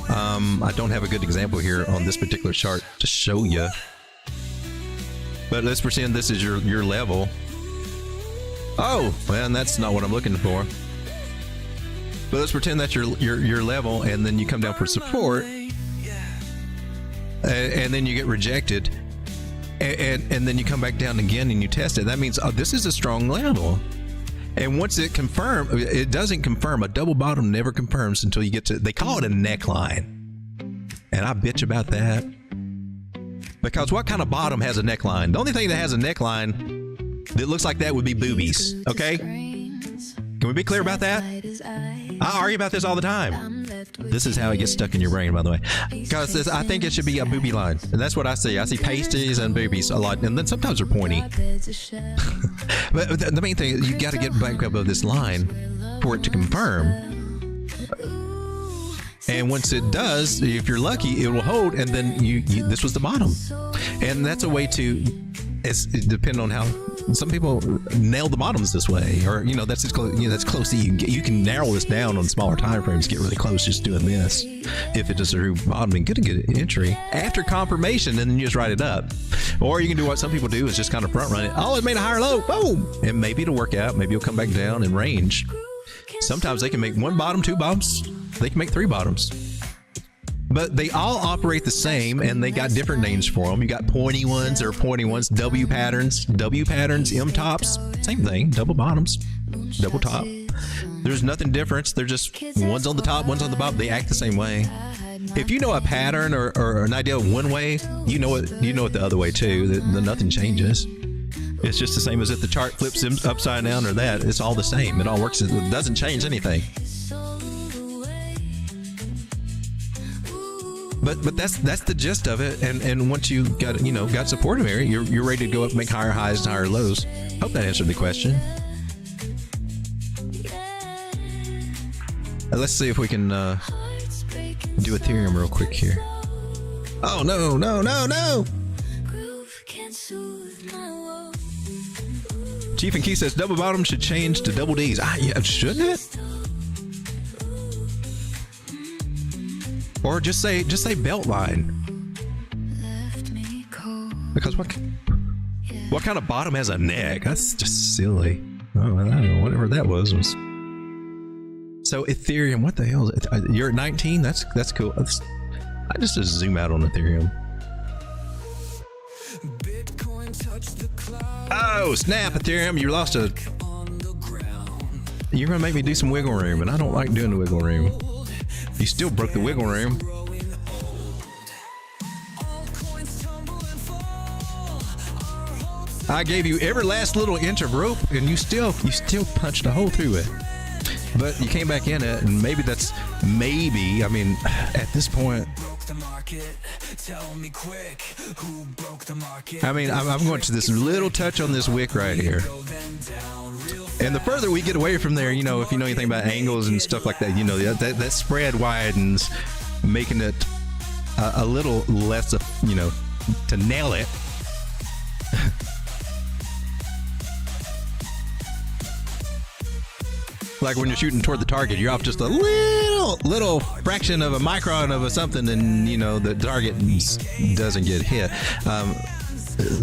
I don't have a good example here on this particular chart to show you, but let's pretend this is your level. Oh, well, that's not what I'm looking for. But let's pretend that's your level, and then you come down for support, and then you get rejected, and then you come back down again and you test it. That means this is a strong level. And once it confirms, it doesn't confirm. A double bottom never confirms until you get to, they call it a neckline. And I bitch about that. Because what kind of bottom has a neckline? The only thing that has a neckline that looks like that would be boobies. Okay? Can we be clear about that? I argue about this all the time. This is how it gets stuck in your brain, by the way. Because I think it should be a booby line. And that's what I see. I see pasties and boobies a lot. And then sometimes they're pointy. But the main thing is you got to get back above this line for it to confirm. And once it does, if you're lucky, it will hold. And then you this was the bottom. And that's a way to, it's depending on how some people nail the bottoms this way, or that's as close, that's close to you can narrow this down on smaller time frames, get really close just doing this. If it is a true bottoming, get a good entry after confirmation, and then you just write it up. Or you can do what some people do, is just kind of front run it. Oh, it made a higher low, boom, and maybe it'll work out. Maybe it'll come back down in range. Sometimes they can make one bottom, two bottoms. They can make three bottoms. But they all operate the same, and they got different names for them. You got pointy ones or pointy ones, W patterns, M tops, same thing, double bottoms, double top. There's nothing different. They're just one's on the top, one's on the bottom. They act the same way. If you know a pattern or an idea of one way, you know it the other way too. Nothing changes. It's just the same as if the chart flips upside down or that. It's all the same. It all works. It doesn't change anything. But that's the gist of it. And once you got support area, you're ready to go up and make higher highs and higher lows. Hope that answered the question. Let's see if we can do Ethereum real quick here. Oh no! Chief and Key says double bottom should change to double D's. Yeah, shouldn't it? Or just say belt line. Because what kind of bottom has a neck? That's just silly. Oh, I don't know. Whatever that was. So Ethereum, what the hell? You're at 19. That's cool. I just zoom out on Ethereum. Oh snap, Ethereum! You lost a. You're gonna make me do some wiggle room, and I don't like doing the wiggle room. You still broke the wiggle room. I gave you every last little inch of rope, and you still punched a hole through it. But you came back in it, and maybe I mean, at this point, I mean, I'm going to this little touch on this wick right here. And the further we get away from there, if you know anything about angles and stuff like that, that spread widens, making it a little less, to nail it. Like when you're shooting toward the target, you're off just a little fraction of a micron of something, and the target doesn't get hit.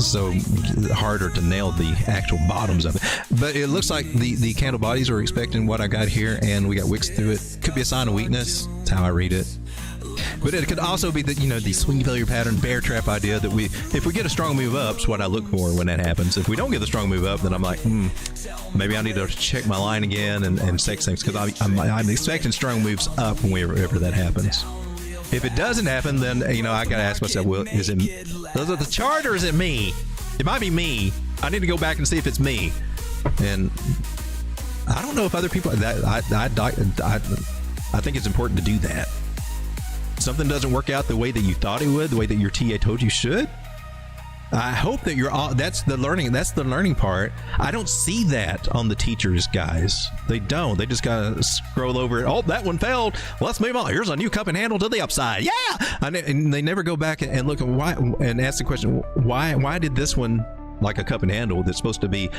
So harder to nail the actual bottoms of it. But it looks like the candle bodies are expecting what I got here, and we got wicks through it. Could be a sign of weakness. That's how I read it. But it could also be that, the swing failure pattern, bear trap idea that if we get a strong move up, is what I look for when that happens. If we don't get the strong move up, then I'm like, maybe I need to check my line again and check things, because I'm expecting strong moves up whenever that happens. If it doesn't happen, then, I got to ask myself, well, is it the chart or is it me? It might be me. I need to go back and see if it's me. And I don't know if other people, I think it's important to do that. Something doesn't work out the way that you thought it would, the way that your TA told you should. I hope that that's the learning part. I don't see that on the teachers, guys. They don't. They just gotta scroll over it. Oh, that one failed. Let's move on. Here's a new cup and handle to the upside. Yeah. And they never go back and look at why and ask the question, why did this one, like a cup and handle that's supposed to be,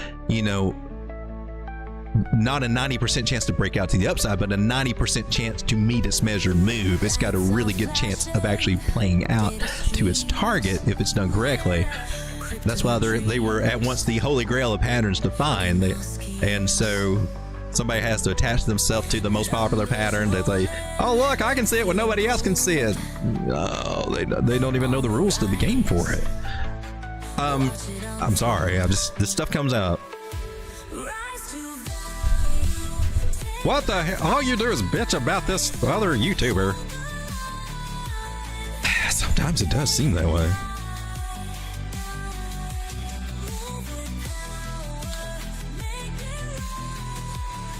not a 90% chance to break out to the upside, but a 90% chance to meet its measured move. It's got a really good chance of actually playing out to its target if it's done correctly. That's why they were at once the holy grail of patterns to find. And so somebody has to attach themselves to the most popular pattern. They say, oh, look, I can see it when nobody else can see it. No, they don't even know the rules to the game for it. I'm sorry. This stuff comes out. What the hell? All you do is bitch about this other YouTuber. Sometimes it does seem that way.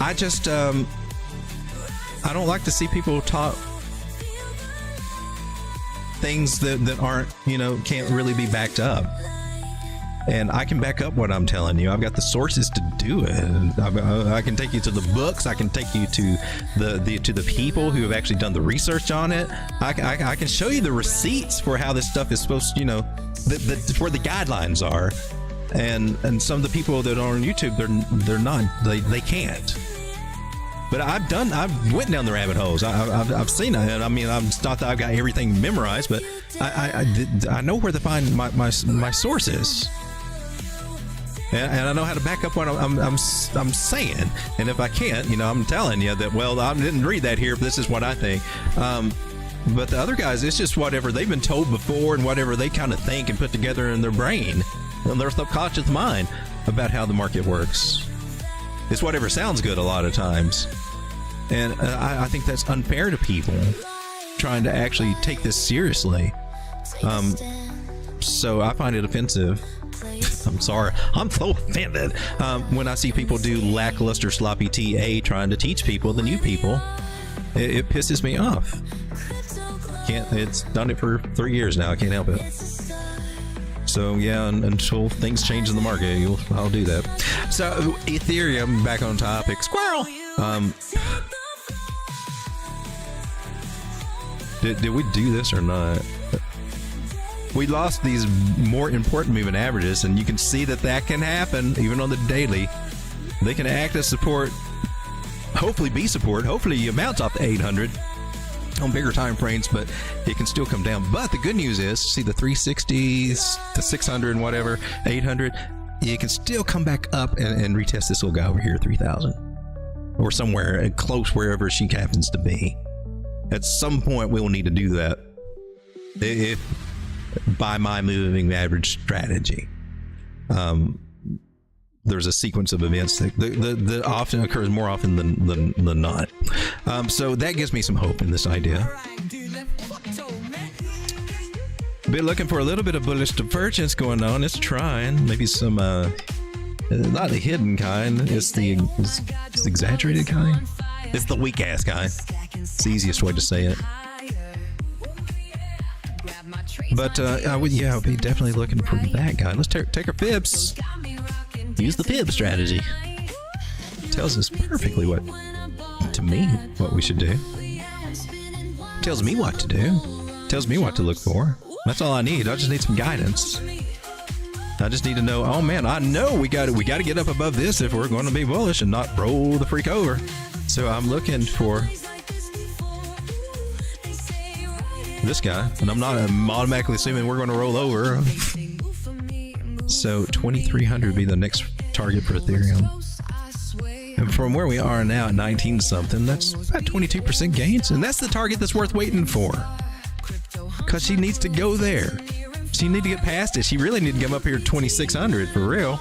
I just, I don't like to see people talk things that aren't, can't really be backed up. And I can back up what I'm telling you. I've got the sources to do it. I can take you to the books. I can take you to the people who have actually done the research on it. I can show you the receipts for how this stuff is supposed to, where the guidelines are. And some of the people that are on YouTube, they're not. They can't. But I've went down the rabbit holes. I've seen it. I mean, it's not that I've got everything memorized, but I know where to find my sources. And I know how to back up what I'm saying. And if I can't, I'm telling you that, well, I didn't read that here, but this is what I think. But the other guys, it's just whatever they've been told before and whatever they kind of think and put together in their brain, in their subconscious mind, about how the market works. It's whatever sounds good a lot of times. And I think that's unfair to people trying to actually take this seriously. So I find it offensive. I'm sorry. I'm so offended when I see people do lackluster, sloppy TA trying to teach people, the new people. It pisses me off. It's done it for 3 years now. I can't help it. So yeah, until things change in the market, I'll do that. So Ethereum, back on topic. Squirrel. Did we do this or not? We lost these more important moving averages, and you can see that can happen even on the daily. They can act as support, hopefully be support, hopefully it mounts off the 800 on bigger time frames, but it can still come down. But the good news is, see the 360s, the 600 and whatever, 800, it can still come back up and retest this little guy over here, 3,000, or somewhere close wherever she happens to be. At some point, we'll need to do that. If by my moving average strategy, there's a sequence of events that often occurs more often than not. So that gives me some hope in this idea. Been looking for a little bit of bullish divergence going on. It's trying, maybe some not the hidden kind. It's the exaggerated kind. It's the weak ass kind. It's the easiest way to say it. But I'll be definitely looking for that guy. Let's take our fibs. Use the fib strategy. Tells us perfectly what we should do. Tells me what to do. Tells me what to look for. That's all I need. I just need some guidance. I just need to know, oh man, I know we got to get up above this if we're going to be bullish and not roll the freak over. So I'm looking for this guy, and I'm automatically assuming we're going to roll over. So 2,300 would be the next target for Ethereum. And from where we are now at 19 something, that's about 22% gains, and that's the target that's worth waiting for. because she needs to go there. She need to get past it. She really need to come up here to 2,600 for real.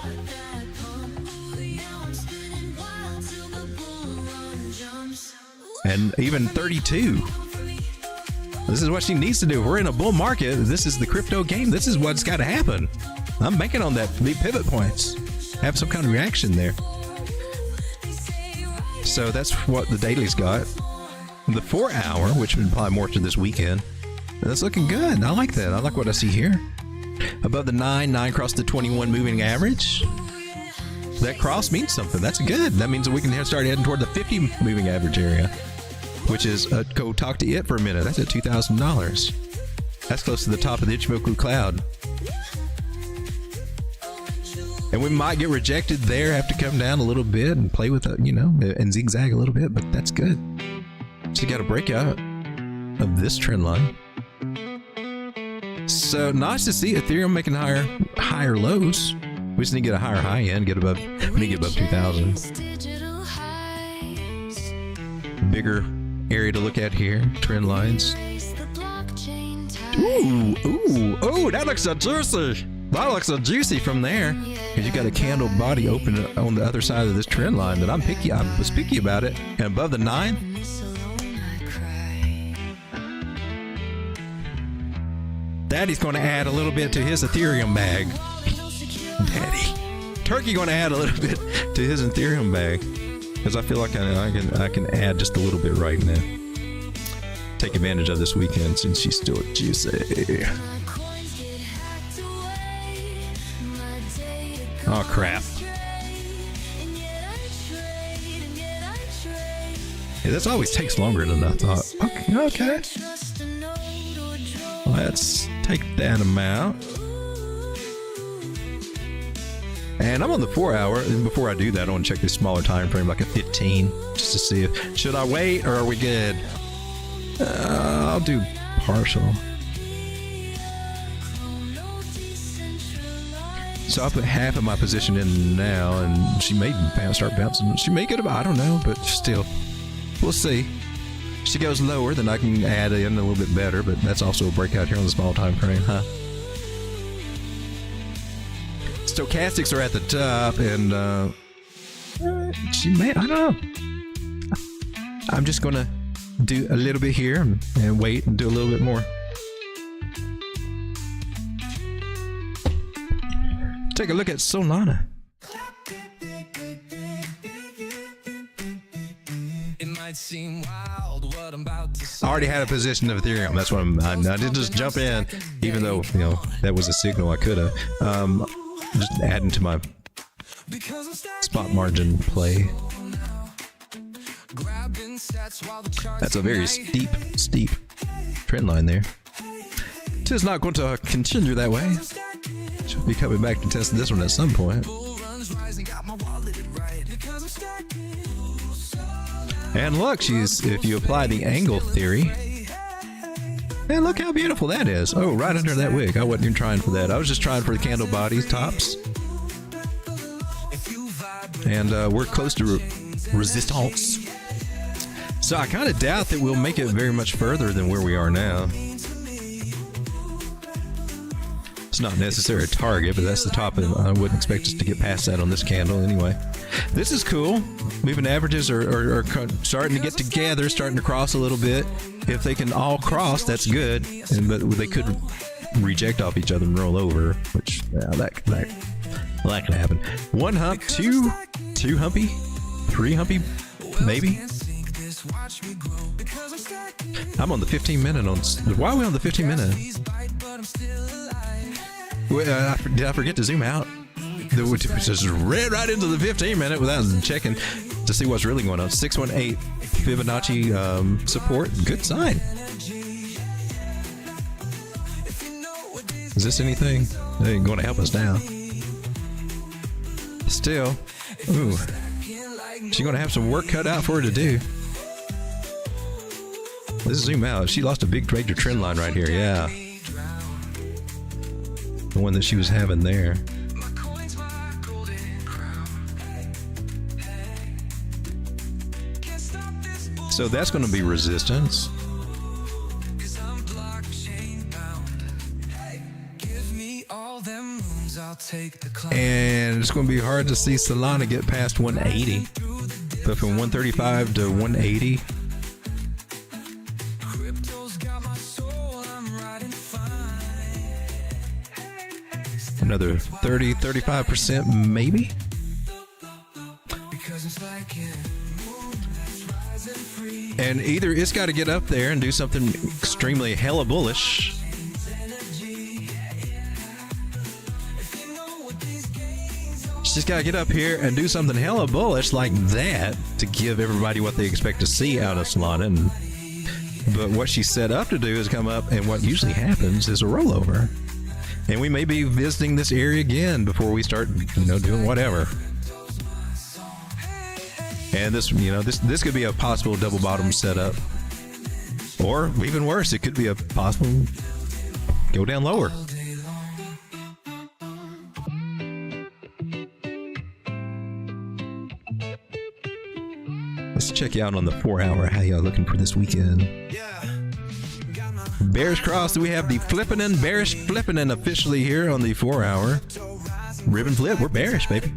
And even 32. This is what she needs to do. We're in a bull market. This is the crypto game. This is what's got to happen. I'm banking on that. The pivot points. Have some kind of reaction there. So that's what the daily's got. The 4 hour, which would apply more to this weekend, that's looking good. I like that. I like what I see here. Above the 9 crossed the 21 moving average. That cross means something. That's good. That means that we can start heading toward the 50 moving average area, which is go talk to it for a minute. That's at $2,000. That's close to the top of the Ichimoku cloud. And we might get rejected there, have to come down a little bit and play with it, you know, and zigzag a little bit, but that's good. So you got a breakout of this trend line. So nice to see Ethereum making higher lows. We just need to get a higher high end, we need to get above 2,000. Bigger area to look at here, trend lines. Ooh, that looks so juicy. That looks so juicy from there. Because you got a candle body open on the other side of this trend line that I was picky about it. And above the 9. Daddy's going to add a little bit to his Ethereum bag. Daddy. Turkey going to add a little bit to his Ethereum bag. Because I feel like I can add just a little bit right now. Take advantage of this weekend since she's still juicy. Oh, crap. Yeah, this always takes longer than I thought. Okay. Let's take that amount. And I'm on the 4 hour. And before I do that, I want to check this smaller time frame, like a 15, just to see if, should I wait or are we good? I'll do partial. So I'll put half of my position in now, and she may start bouncing. She may get about, I don't know, but still, we'll see. If she goes lower, then I can add in a little bit better, but that's also a breakout here on the small time frame, huh? Stochastics are at the top, and she may, I don't know. I'm just gonna do a little bit here and wait and do a little bit more. Take a look at Solana. It might seem wild what I'm about to say. I already had a position of Ethereum. That's what I didn't just jump in, even though, you know, that was a signal I could have. Just adding to my spot margin play. That's a very steep trend line there. It is not going to continue that way. Should be coming back to test this one at some point. And look, if you apply the angle theory, and look how beautiful that is. Oh, right under that wick. I wasn't even trying for that. I was just trying for the candle bodies, tops. And we're close to resistance. So I kind of doubt that we'll make it very much further than where we are now. It's not necessarily a target, but that's the top. I wouldn't expect us to get past that on this candle anyway. This is cool. Moving averages are starting to get together, starting to cross a little bit. If they can all cross, that's good. But they could reject off each other and roll over, which that can happen. One hump, two humpy, three humpy, maybe. I'm on the 15 minute on. Why are we on the 15 minute? Did I forget to zoom out? Just ran right into the 15 minute without checking to see what's really going on. 618 Fibonacci support. Good sign. Is this anything? It ain't going to help us now. Still, ooh, she's going to have some work cut out for her to do. Let's zoom out. She lost a big major trend line right here. Yeah. The one that she was having there. So that's going to be resistance. And it's going to be hard to see Solana get past 180. But from 135 to 180. Another 30-35% maybe. And either it's got to get up there and do something extremely hella bullish, she's got to get up here and do something hella bullish like that to give everybody what they expect to see out of Solana. But what she's set up to do is come up, and what usually happens is a rollover. And we may be visiting this area again before we start, doing whatever. And this, this could be a possible double bottom setup. Or even worse, it could be a possible go down lower. Let's check you out on the 4-hour. How y'all looking for this weekend? Bears crossed. We have the flipping and bearish flipping and officially here on the 4-hour. Ribbon flip. We're bearish, baby.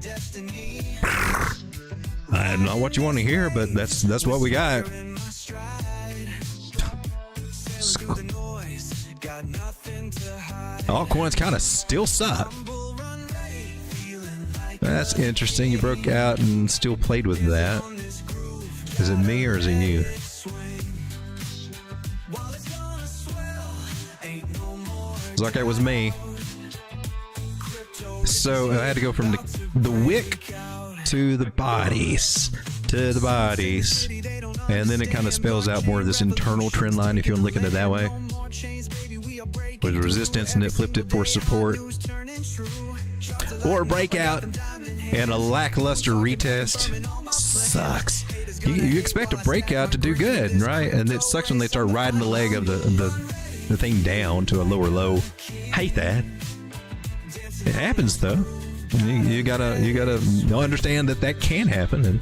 I'm not what you want to hear, but that's what we got. All coins kind of still suck. That's interesting. You broke out and still played with that. Is it me or is it you? It's like it was me. So I had to go from the wick to the bodies, and then it kind of spells out more of this internal trend line if you want to look at it that way. With resistance, and it flipped it for support, or a breakout, and a lackluster retest. Sucks. You expect a breakout to do good, right? And it sucks when they start riding the leg of the thing down to a lower low. Hate that. It happens though. You gotta understand that can happen. And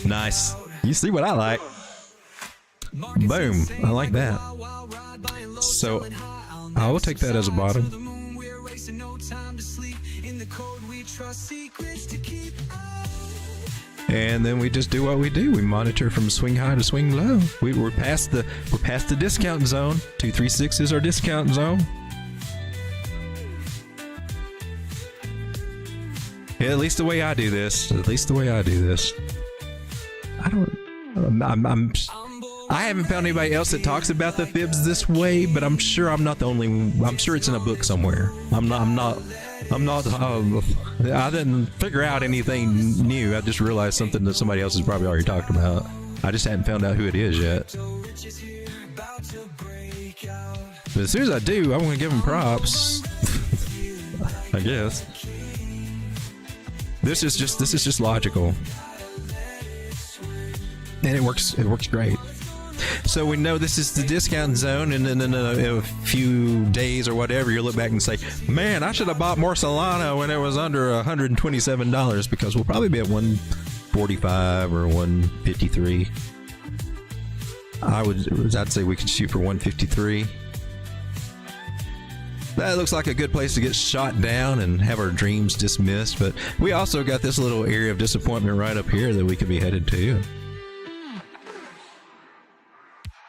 nice. You see what I like? Boom. I like that. So I will take that as a bottom. And then we just do what we do. We monitor from swing high to swing low. We're past the discount zone. 236 is our discount zone. Yeah, at least the way I do this. I haven't found anybody else that talks about the fibs this way, but I'm sure I'm not the only one. I'm sure it's in a book somewhere. I'm not I didn't figure out anything new. I just realized something that somebody else has probably already talked about. I just hadn't found out who it is yet. But as soon as I do, I want to give them props. I guess. This is just logical. And it works great. So we know this is the discount zone, and then in a few days or whatever, you'll look back and say, man, I should have bought more Solana when it was under $127, because we'll probably be at 145 or 153. I'd say we could shoot for 153. That looks like a good place to get shot down and have our dreams dismissed, but we also got this little area of disappointment right up here that we could be headed to.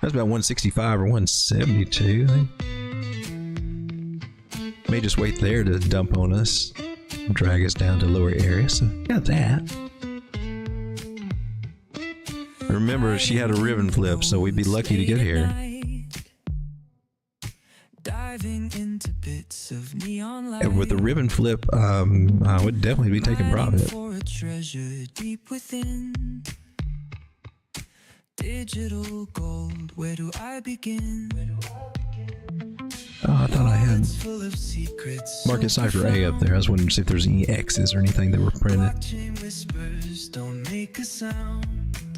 That's about 165 or 172, I think. May just wait there to dump on us, drag us down to lower area, so got that. Remember, she had a ribbon flip, so we'd be lucky to get here. And with the ribbon flip, I would definitely be taking profit. Digital gold, where do I begin? Oh, I thought I had Market Cipher A up there. I was wondering to see if there's any X's or anything that were printed.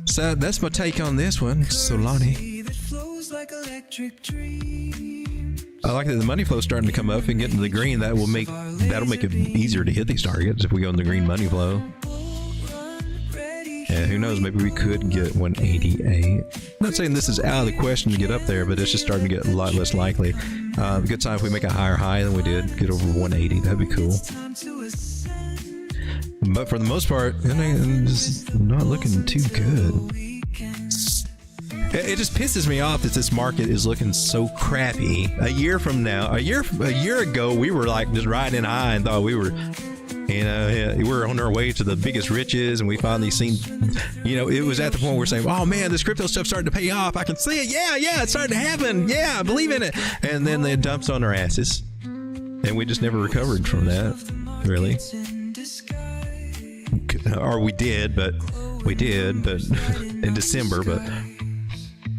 So that's my take on this one, Solani. I like that the money flow is starting to come up and get into the green. That'll make it easier to hit these targets if we go in the green money flow. Yeah, who knows? Maybe we could get 188. I'm not saying this is out of the question to get up there, but it's just starting to get a lot less likely. Good time if we make a higher high than we did, get over 180. That'd be cool. But for the most part, it's not looking too good. It just pisses me off that this market is looking so crappy. A year ago, we were like just riding high and thought we were, we were on our way to the biggest riches, and we finally seen, it was at the point where we're saying, oh man, this crypto stuff's starting to pay off. I can see it. Yeah, it's starting to happen. Yeah, I believe in it. And then they dumps on our asses, and we just never recovered from that, really. Or we did, but in December, but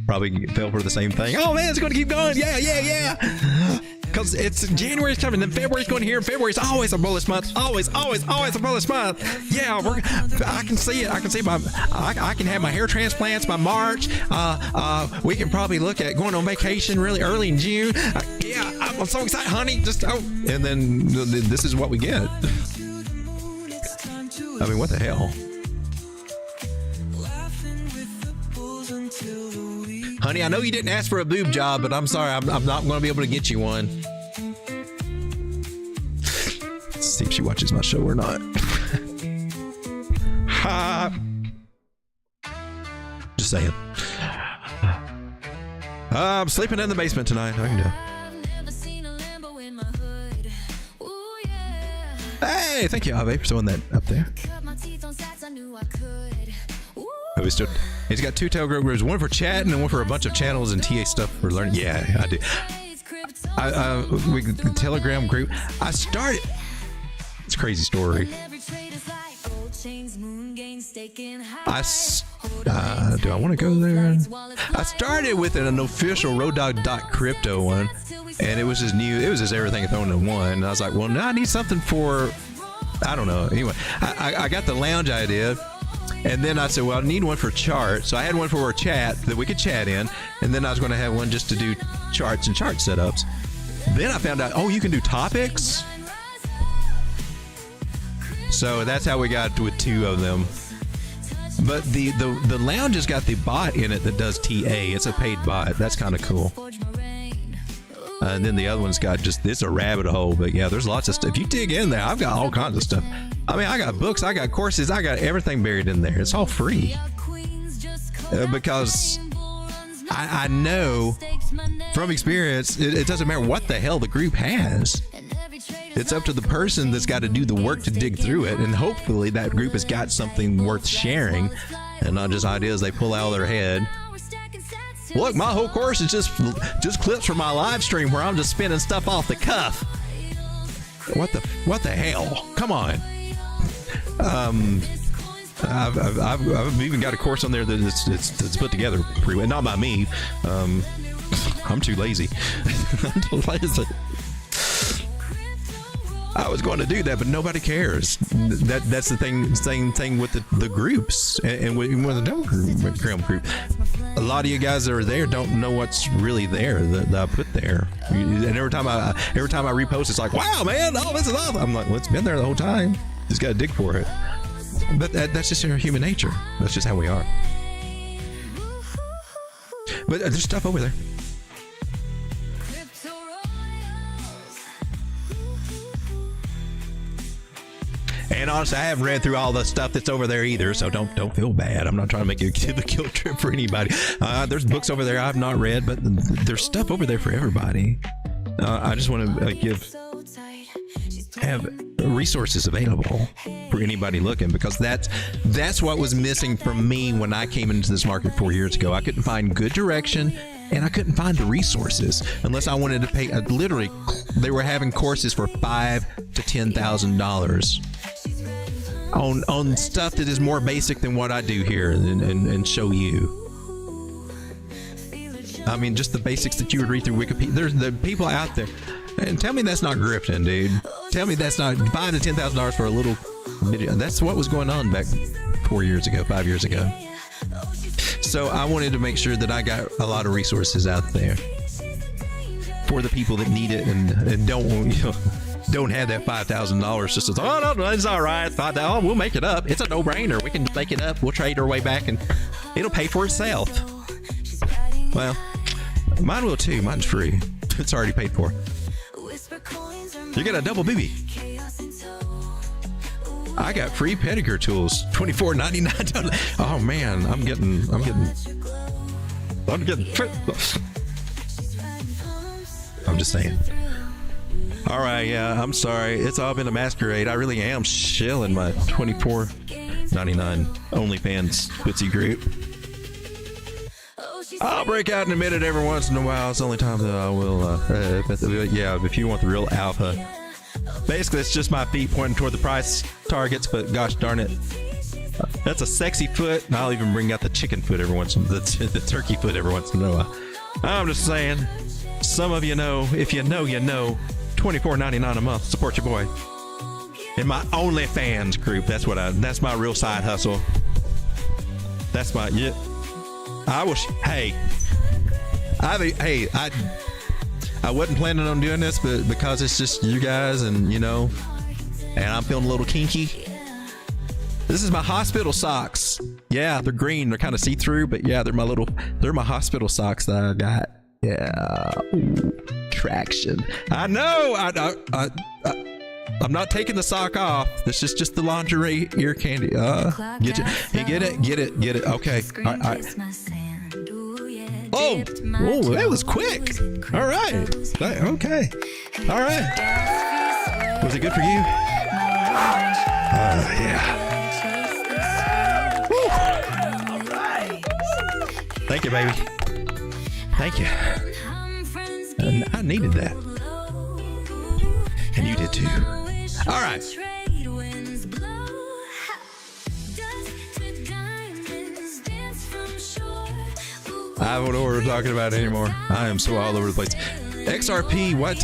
probably fell for the same thing. Oh man, it's going to keep going. Yeah. Because it's January's coming, then February's going here. February's always a bullish month. Always a bullish month. Yeah, I can see it. I can see I can have my hair transplants by March. We can probably look at going on vacation really early in June. I'm so excited, honey. And then this is what we get. I mean, what the hell? Honey, I know you didn't ask for a boob job, but I'm sorry, I'm not going to be able to get you one. Let's see if she watches my show or not. Ha! Just saying. I'm sleeping in the basement tonight. I can do. Hey, thank you, Ave, for throwing that up there. Oh, he's got 2 Telegram groups, one for chatting and one for a bunch of channels and TA stuff for learning. Yeah, I do. Telegram group. I started. It's a crazy story. Do I want to go there? I started with an official roaddog.crypto one, and it was just new. It was just everything thrown in one. And I was like, well, now I need something for, I don't know. Anyway, I got the lounge idea. And then I said, well, I need one for chart. So I had one for a chat that we could chat in. And then I was going to have one just to do charts and chart setups. Then I found out, you can do topics. So that's how we got with 2 of them. But the lounge has got the bot in it that does TA. It's a paid bot. That's kind of cool. And then the other one's got it's a rabbit hole. But yeah, there's lots of stuff. If you dig in there, I've got all kinds of stuff. I mean, I got books, I got courses, I got everything buried in there. It's all free. Because I know from experience, it doesn't matter what the hell the group has. It's up to the person that's got to do the work to dig through it. And hopefully that group has got something worth sharing and not just ideas they pull out of their head. Look, my whole course is just clips from my live stream where I'm just spinning stuff off the cuff. What the hell? Come on. I've even got a course on there that's put together pretty well. Not by me. I'm too lazy. I'm too lazy. I was going to do that, but nobody cares. That's the thing. Same thing with the groups and with the Telegram group. A lot of you guys that are there don't know what's really there that I put there. And every time I repost, it's like, wow, man, this is awesome. I'm like, well, it's been there the whole time. Just got to dig for it. But that's just our human nature. That's just how we are. But there's stuff over there. And honestly, I haven't read through all the stuff that's over there either, so don't feel bad. I'm not trying to make it the guilt trip for anybody. There's books over there I've not read, but there's stuff over there for everybody. I just want to have resources available for anybody looking, because that's what was missing from me when I came into this market 4 years ago. I couldn't find good direction, and I couldn't find the resources unless I wanted to pay. Literally, they were having courses for $5,000 to $10,000 on stuff that is more basic than what I do here and show you. I mean, just the basics that you would read through Wikipedia. There's the people out there. And tell me that's not grifting, dude. Tell me that's not $5,000 to $10,000 for a little video. That's what was going on back 5 years ago. So I wanted to make sure that I got a lot of resources out there for the people that need it and don't, don't have that $5,000 just as, oh, no, it's all right. Oh, we'll make it up. It's a no-brainer. We can make it up. We'll trade our way back, and it'll pay for itself. Well, mine will too. Mine's free. It's already paid for. You get a double BB. I got free pedicure tools, $24.99. Oh man, I'm getting. I'm just saying. All right, yeah, I'm sorry. It's all been a masquerade. I really am shilling my $24.99 OnlyFans Footsie group. I'll break out in a minute every once in a while. It's the only time that I will. If you want the real alpha. Basically, it's just my feet pointing toward the price targets, but gosh darn it. That's a sexy foot, and I'll even bring out the chicken foot every once in a while, the turkey foot every once in a while. I'm just saying, some of you know, if you know, you know, $24.99 a month. Support your boy. In my OnlyFans group, that's my real side hustle. That's my, yeah. I wasn't planning on doing this, but because it's just you guys and, you know, and I'm feeling a little kinky. This is my hospital socks. Yeah, they're green. They're kind of see-through, but yeah, they're my hospital socks that I got. Yeah. Ooh, traction. I know. I'm not taking the sock off. This is just the lingerie ear candy. Get it. Okay. Oh, that was quick. All right. Okay. All right. Was it good for you? Yeah. Woo. Thank you, baby. Thank you. And I needed that. And you did too. All right. I don't know what we're talking about anymore. I am so all over the place. XRP, what?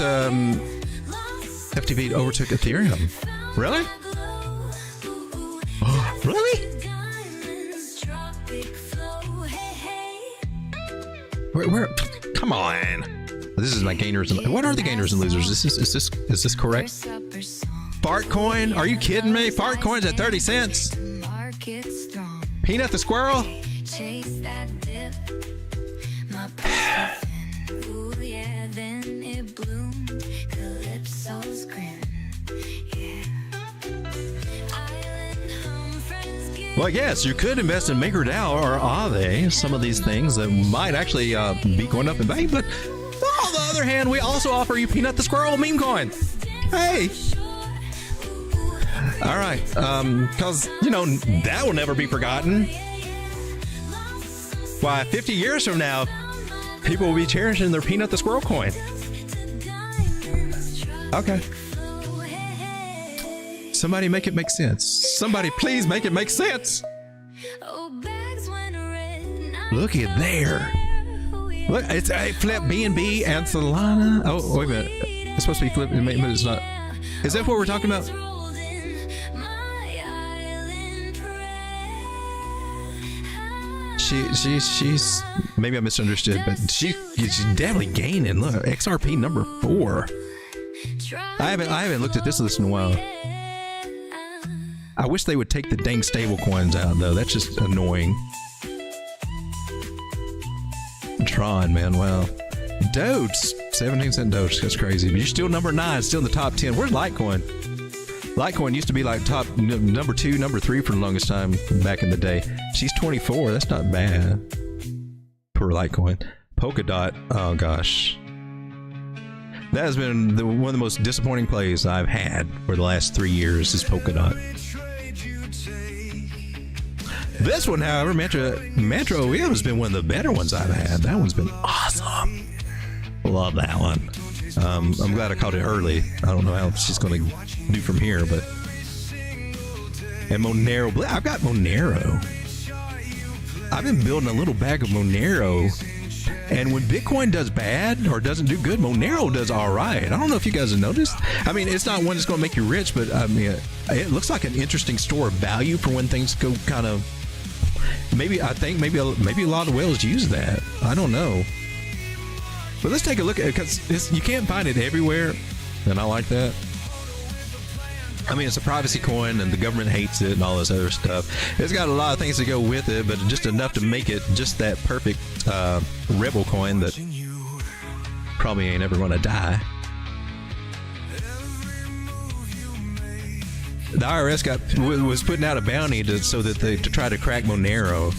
FTP overtook Ethereum. Really? Oh, really? Where? Come on. This is my gainers. What are the gainers and losers? Is this correct? Fartcoin? Are you kidding me? Fartcoin's at 30 cents. Peanut the squirrel? Well, yes, you could invest in MakerDAO or Aave, some of these things that might actually be going up in value. But on the other hand, we also offer you Peanut the Squirrel meme coin. Hey. All right. Because, you know, that will never be forgotten. Why, 50 years from now, people will be cherishing their Peanut the Squirrel coin. Okay. Somebody make it make sense. Somebody please make it make sense. Look at there. Look, it's a flip BNB and Solana. Oh, wait a minute. It's supposed to be flip, but it's not. Is that what we're talking about? She's maybe I misunderstood, but she's definitely gaining. Look, XRP number 4. I haven't looked at this list in a while. I wish they would take the dang stable coins out, though. That's just annoying. Tron, man, wow. Doge, 17 cent Doge. That's crazy. But you're still number 9, still in the top 10. Where's Litecoin? Litecoin used to be like top number 2, number 3 for the longest time back in the day. She's 24. That's not bad for Litecoin. Polkadot. Oh gosh. That has been one of the most disappointing plays I've had for the last 3 years is Polkadot. This one, however, Metro OEM has been one of the better ones I've had. That one's been awesome. Love that one. I'm glad I caught it early. I don't know how she's going to do from here, but... And Monero. I've got Monero. I've been building a little bag of Monero. And when Bitcoin does bad or doesn't do good, Monero does all right. I don't know if you guys have noticed. I mean, it's not one that's going to make you rich, but I mean, it looks like an interesting store of value for when things go kind of... Maybe a lot of whales use that. I don't know. But let's take a look at it because you can't find it everywhere, and I like that. I mean, it's a privacy coin, and the government hates it and all this other stuff. It's got a lot of things to go with it, but just enough to make it just that perfect rebel coin that probably ain't ever going to die. The IRS was putting out a bounty to try to crack Monero.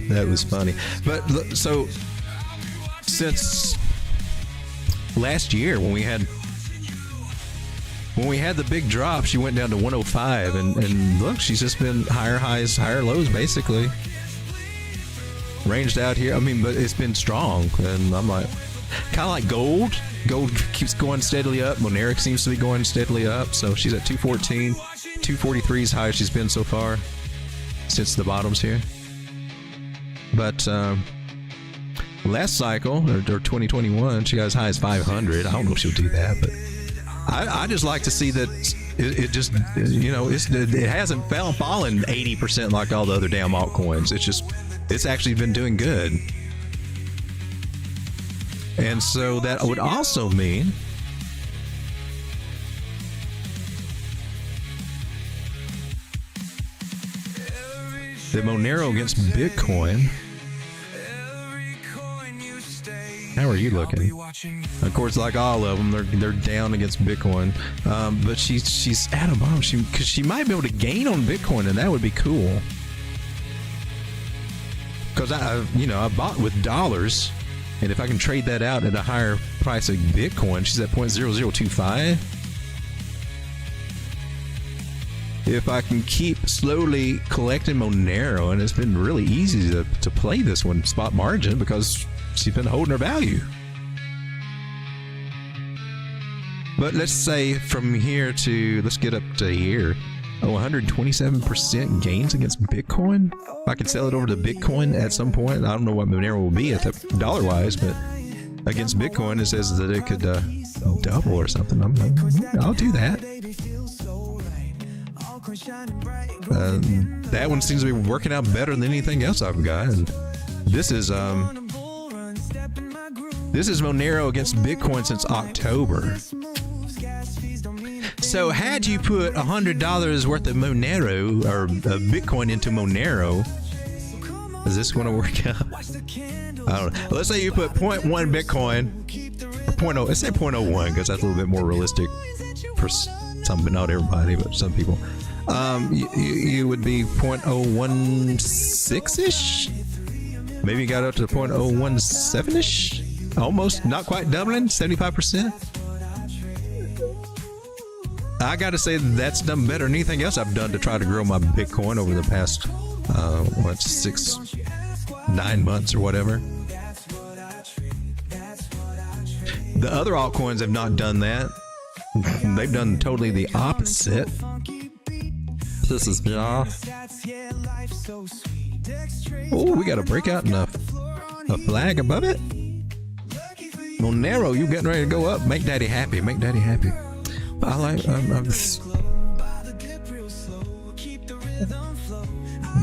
That was funny. But so since last year when we had the big drop, she went down to 105, and look, she's just been higher highs, higher lows, basically ranged out here. I mean, but it's been strong, and I'm like, kind of like gold. Gold keeps going steadily up. Monero seems to be going steadily up. So she's at 214, 243 is high she's been so far since the bottoms here. But last cycle or 2021, she got as high as 500. I don't know if she'll do that, but I just like to see that it just, you know, it hasn't fallen 80% like all the other damn altcoins. It's actually been doing good. And so that would also mean that Monero against Bitcoin. How are you looking? Of course, like all of them, they're down against Bitcoin. But she's at a bottom. Because she might be able to gain on Bitcoin, and that would be cool. Because I bought with dollars. And if I can trade that out at a higher price of Bitcoin, she's at 0.0025. If I can keep slowly collecting Monero, and it's been really easy to play this one spot margin because she's been holding her value. But let's say from here to, let's get up to here. 127% gains against Bitcoin. If I could sell it over to Bitcoin at some point, I don't know what Monero will be at the dollar-wise, but against Bitcoin, it says that it could double or something. I'm like, I'll do that. That one seems to be working out better than anything else I've got. And this is Monero against Bitcoin since October. So had you put $100 worth of Monero or Bitcoin into Monero, is this going to work out? I don't know. Let's say you put 0.1 Bitcoin, or 0.0. Let's say 0.01 because that's a little bit more realistic for some, but not everybody, but some people. You would be 0.016-ish. Maybe you got up to 0.017-ish. Almost, not quite doubling, 75%. I got to say that's done better than anything else I've done to try to grow my Bitcoin over the past 9 months or whatever. The other altcoins have not done that. They've done totally the opposite. This is off. Oh, we got a breakout and a flag above it. Monero, you getting ready to go up? Make daddy happy. Make daddy happy. I like.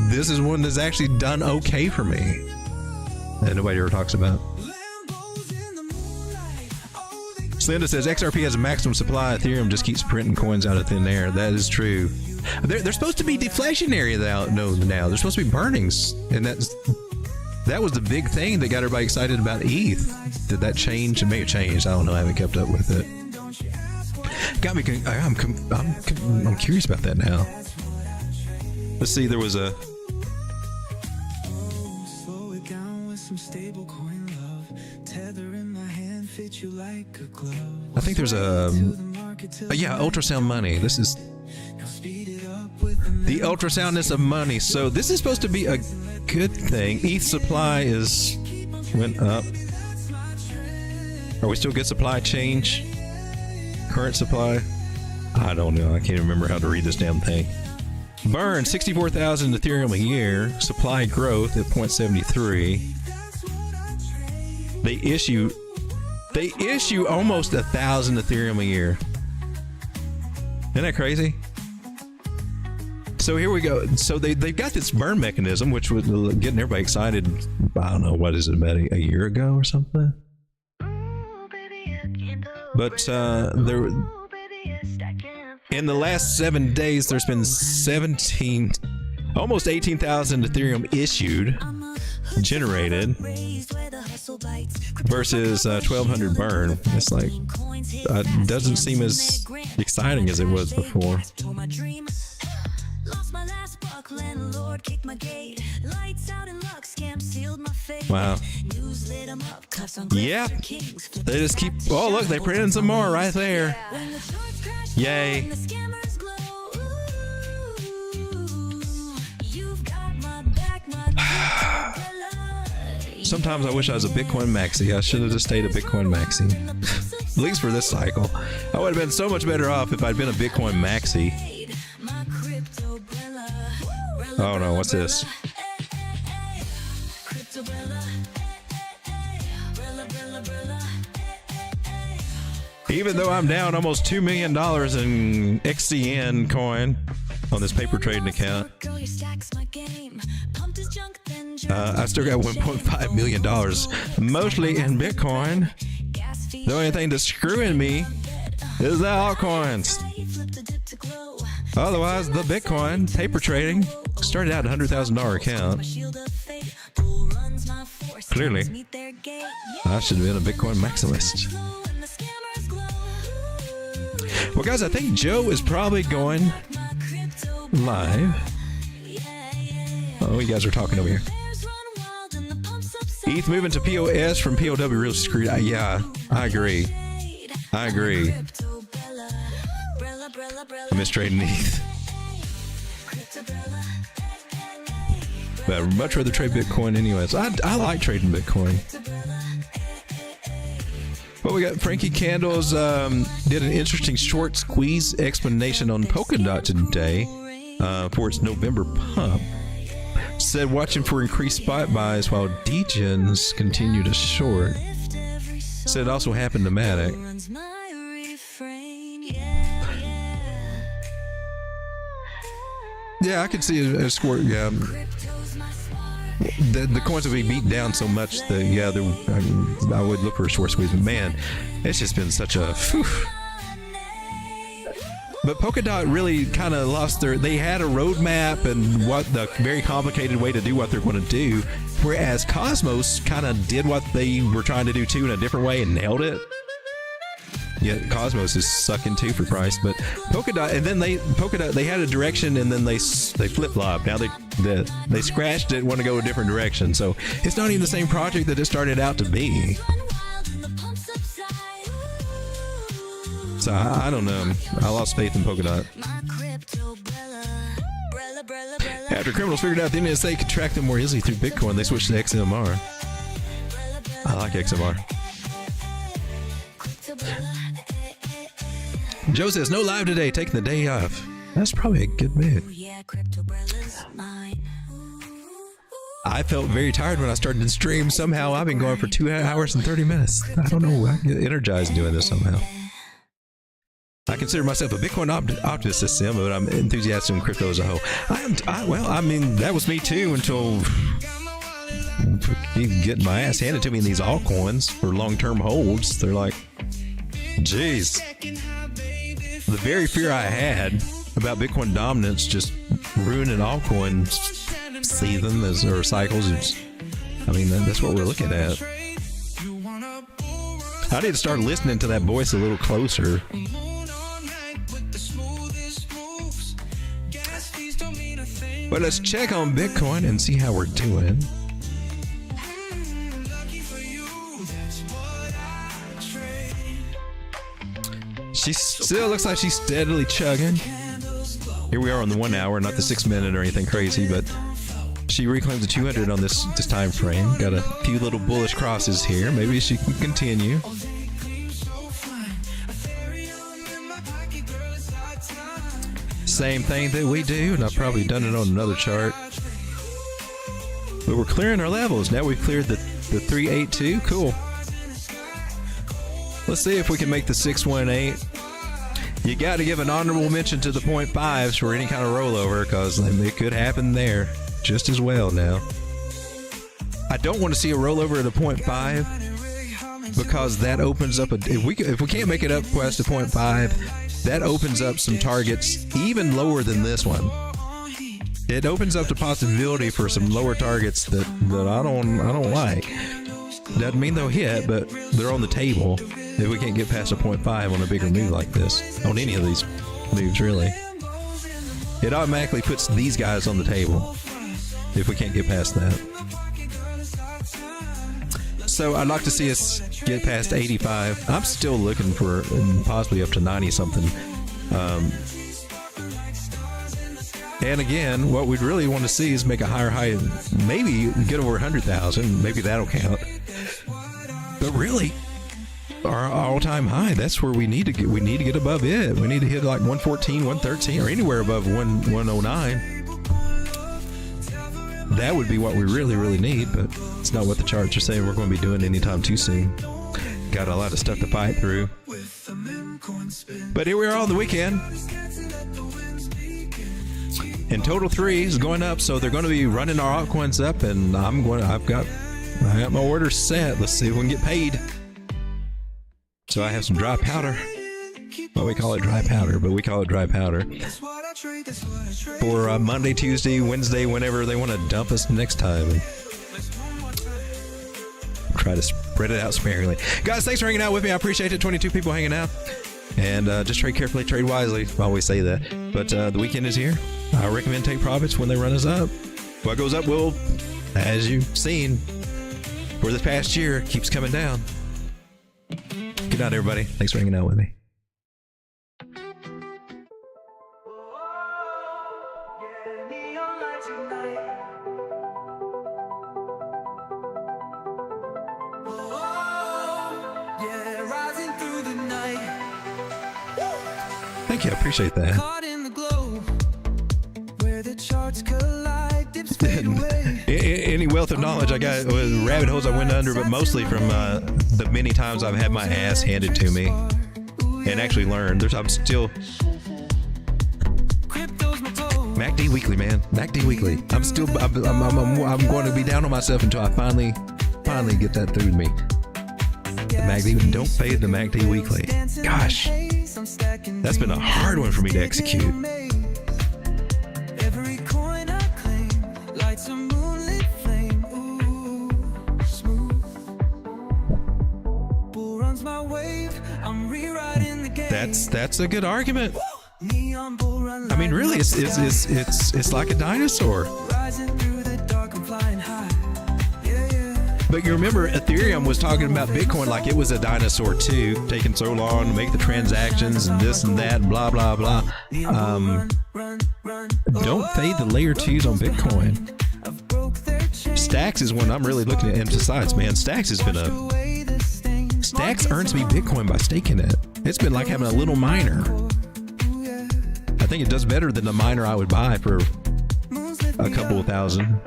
This is one that's actually done okay for me, and nobody ever talks about. Slinda says XRP has a maximum supply. Ethereum just keeps printing coins out of thin air. That is true. They're supposed to be deflationary now. They're supposed to be burnings, and that was the big thing that got everybody excited about ETH. Did that change? It may have changed. I don't know. I haven't kept up with it. Got me. I'm curious about that now. Let's see. There was a. I think there's a. Yeah, ultrasound money. This is the ultrasoundness of money. So this is supposed to be a good thing. ETH supply went up. Are we still good supply change? Current supply? I don't know. I can't remember how to read this damn thing. Burn 64,000 Ethereum a year. Supply growth at 0.73. They issue almost 1,000 Ethereum a year. Isn't that crazy? So here we go. So they've got this burn mechanism, which was getting everybody excited. I don't know, what is it, about a year ago or something? But there, in the last 7 days, there's been almost 18,000 Ethereum issued, generated, versus 1,200 burn. It's like, doesn't seem as exciting as it was before. Wow. Yeah. They just keep. Oh, look, they printed some more right there. Yay. Sometimes I wish I was a Bitcoin maxi. I should have just stayed a Bitcoin maxi. At least for this cycle. I would have been so much better off if I'd been a Bitcoin maxi. Oh no, what's this? Even though I'm down almost $2 million in XCN coin on this paper trading account, I still got $1.5 million, mostly in Bitcoin. The only thing that's screwing me is the altcoins. Otherwise, the Bitcoin paper trading started out a $100,000 account. Clearly, I should have been a Bitcoin maximalist. Well, guys, I think Joe is probably going live. Oh, you guys are talking over here. ETH moving to POS from POW real screwed. Yeah, I agree. I miss trading ETH. But I'd much rather trade Bitcoin anyways. I like trading Bitcoin. Well, we got Frankie Candles did an interesting short squeeze explanation on Polkadot today for its November pump. Said watching for increased spot buys while degens continue to short. Said it also happened to Matic. Yeah, I could see a squirt. Yeah, the coins would be beat down so much that I would look for a short squeeze. But man, it's just been such a. Whew. But Polkadot really kind of lost they had a roadmap and what the very complicated way to do what they're going to do, whereas Cosmos kind of did what they were trying to do too in a different way and nailed it. Yeah, Cosmos is sucking too for price, but Polkadot, and then Polkadot they had a direction and then they flip-flopped. Now they scratched it, want to go a different direction. So it's not even the same project that it started out to be. So I don't know. I lost faith in Polkadot. After criminals figured out the NSA could track them more easily through Bitcoin, they switched to XMR. I like XMR. Joe says, no live today, taking the day off. That's probably a good move. I felt very tired when I started to stream. Somehow I've been going for 2 hours and 30 minutes. I don't know. I get energized doing this somehow. I consider myself a Bitcoin optimist this sim, but I'm enthusiastic in crypto as a whole. I mean, that was me too until getting my ass handed to me in these altcoins for long-term holds. They're like, geez. The very fear I had about Bitcoin dominance just ruining altcoin seasons or cycles. I mean, that's what we're looking at. I need to start listening to that voice a little closer. But let's check on Bitcoin and see how we're doing. She still looks like she's steadily chugging. Here we are on the 1 hour, not the 6 minute or anything crazy, but she reclaims the 200 on this time frame. Got a few little bullish crosses here. Maybe she can continue. Same thing that we do, and I've probably done it on another chart. But we're clearing our levels. Now we've cleared the 382. Cool. Let's see if we can make the 618. You got to give an honorable mention to the 0.5s for any kind of rollover, because it could happen there just as well now. I don't want to see a rollover at a 0.5 because that opens up if we can't make it up past to 0.5, that opens up some targets even lower than this one. It opens up the possibility for some lower targets that I don't like. Doesn't mean they'll hit, but they're on the table if we can't get past a 0.5 on a bigger move like this, on any of these moves really. It automatically puts these guys on the table if we can't get past that. So I'd like to see us get past 85. I'm still looking for possibly up to 90 something. And again, what we'd really want to see is make a higher high, maybe get over 100,000. Maybe that'll count. But really, our all-time high, that's where we need to get. We need to get above it. We need to hit like 114, 113, or anywhere above 109. That would be what we really, really need, but it's not what the charts are saying we're going to be doing anytime too soon. Got a lot of stuff to fight through. But here we are on the weekend. And total 3 is going up, so they're going to be running our altcoins up, and I got my orders set. Let's see if we can get paid. So I have some dry powder. Well, we call it dry powder, but we call it dry powder. For Monday, Tuesday, Wednesday, whenever they want to dump us next time. And try to spread it out sparingly. Guys, thanks for hanging out with me. I appreciate it. 22 people hanging out. And just trade carefully, trade wisely. I always say that. But the weekend is here. I recommend take profits when they run us up. What goes up will, as you've seen, for this past year, keeps coming down. Good night, everybody. Thanks for hanging out with me. Thank you. I appreciate that. Any wealth of knowledge I got was rabbit holes I went under, but mostly from the many times I've had my ass handed to me and actually learned. I'm still MACD Weekly, man. MACD Weekly. I'm going to be down on myself until I finally get that through to me. MACD, don't fade the MACD Weekly. Gosh, that's been a hard one for me to execute. That's a good argument. I mean, really, it's like a dinosaur. But you remember, Ethereum was talking about Bitcoin like it was a dinosaur too, taking so long to make the transactions and this and that, blah blah blah. Don't fade the layer 2s on Bitcoin. Stacks is one I'm really looking at. And besides, man, Stacks has been Stacks earns me Bitcoin by staking it. It's been like having a little miner. I think it does better than the miner I would buy for a couple of thousand.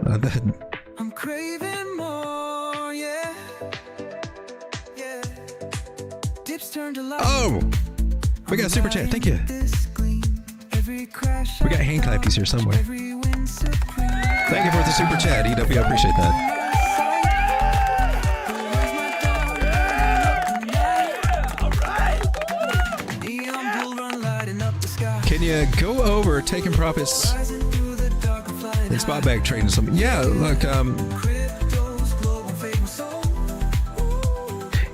I'm craving more, yeah. Dips turn to light. Oh, we got a super chat. Thank you. We got hand clappies here somewhere. Thank you for the super chat, EW. I appreciate that. Can you go over taking profits in spot bag trading or something? Yeah, look,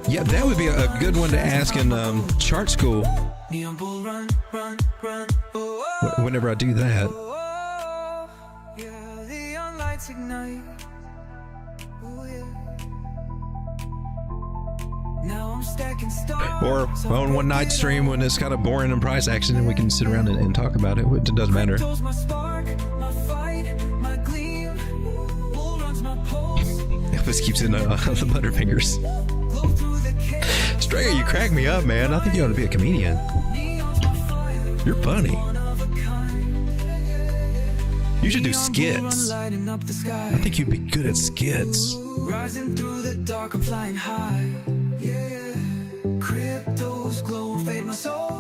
yeah, that would be a good one to ask in chart school. Whenever I do that. Or on one night stream when it's kind of boring and price action and we can sit around and talk about it. It doesn't matter. Elvis keeps in the butterfingers. Strayer, you crack me up, man. I think you ought to be a comedian. You're funny. You should do skits. I think you'd be good at skits. Rising through the dark, I'm flying high. Yeah, cryptos glow, fade my soul.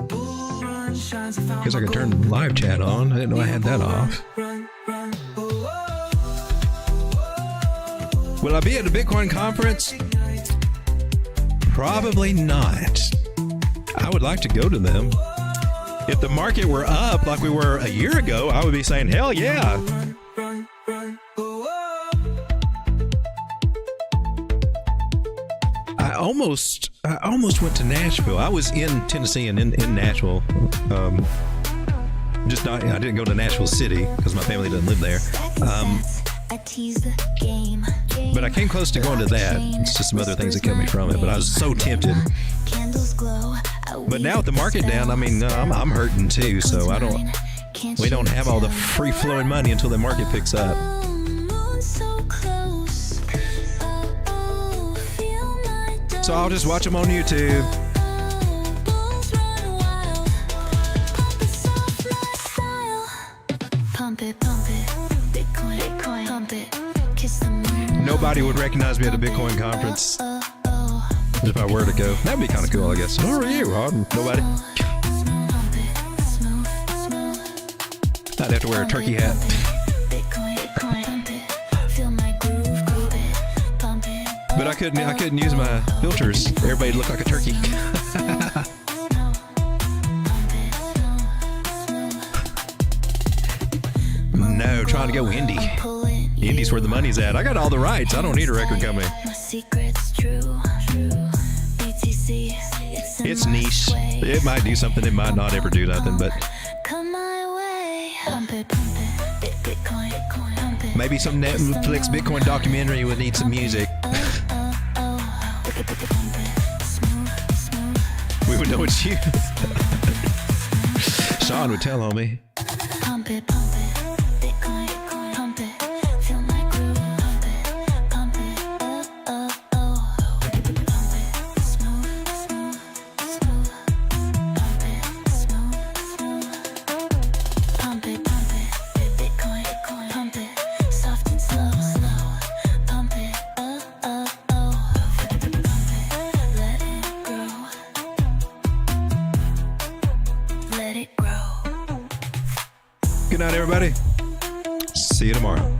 Bull run shines. Guess I could turn live chat on. I didn't know I had that off. Will I be at the Bitcoin conference? Probably not. I would like to go to them. If the market were up like we were a year ago, I would be saying, hell yeah. I almost went to Nashville. I was in Tennessee and in Nashville. I didn't go to Nashville City because my family doesn't live there. But I came close to going to that. It's just some other things that kept me from it. But I was so tempted. But now with the market down, I mean, I'm hurting too. So we don't have all the free flowing money until the market picks up. So I'll just watch them on YouTube. Nobody would recognize me at a Bitcoin conference if I were to go. That'd be kind of cool, I guess. Who are you? Nobody. I'd have to wear a turkey hat. But I couldn't use my filters. Everybody looked like a turkey. No, trying to go Indy. Indy's where the money's at. I got all the rights. I don't need a record company. It's niche. It might do something. It might not ever do nothing, but maybe some Netflix Bitcoin documentary would need some music. We would know it's you. Sean would tell on me. Pump it, Bitcoin, pump it, feel my groove, pump it, oh, oh, pump it, smooth, pump it, smooth, pump it, Bitcoin, pump it, soft and slow, pump it, oh, pump it, let it grow, let it grow. Good night, everybody. See you tomorrow.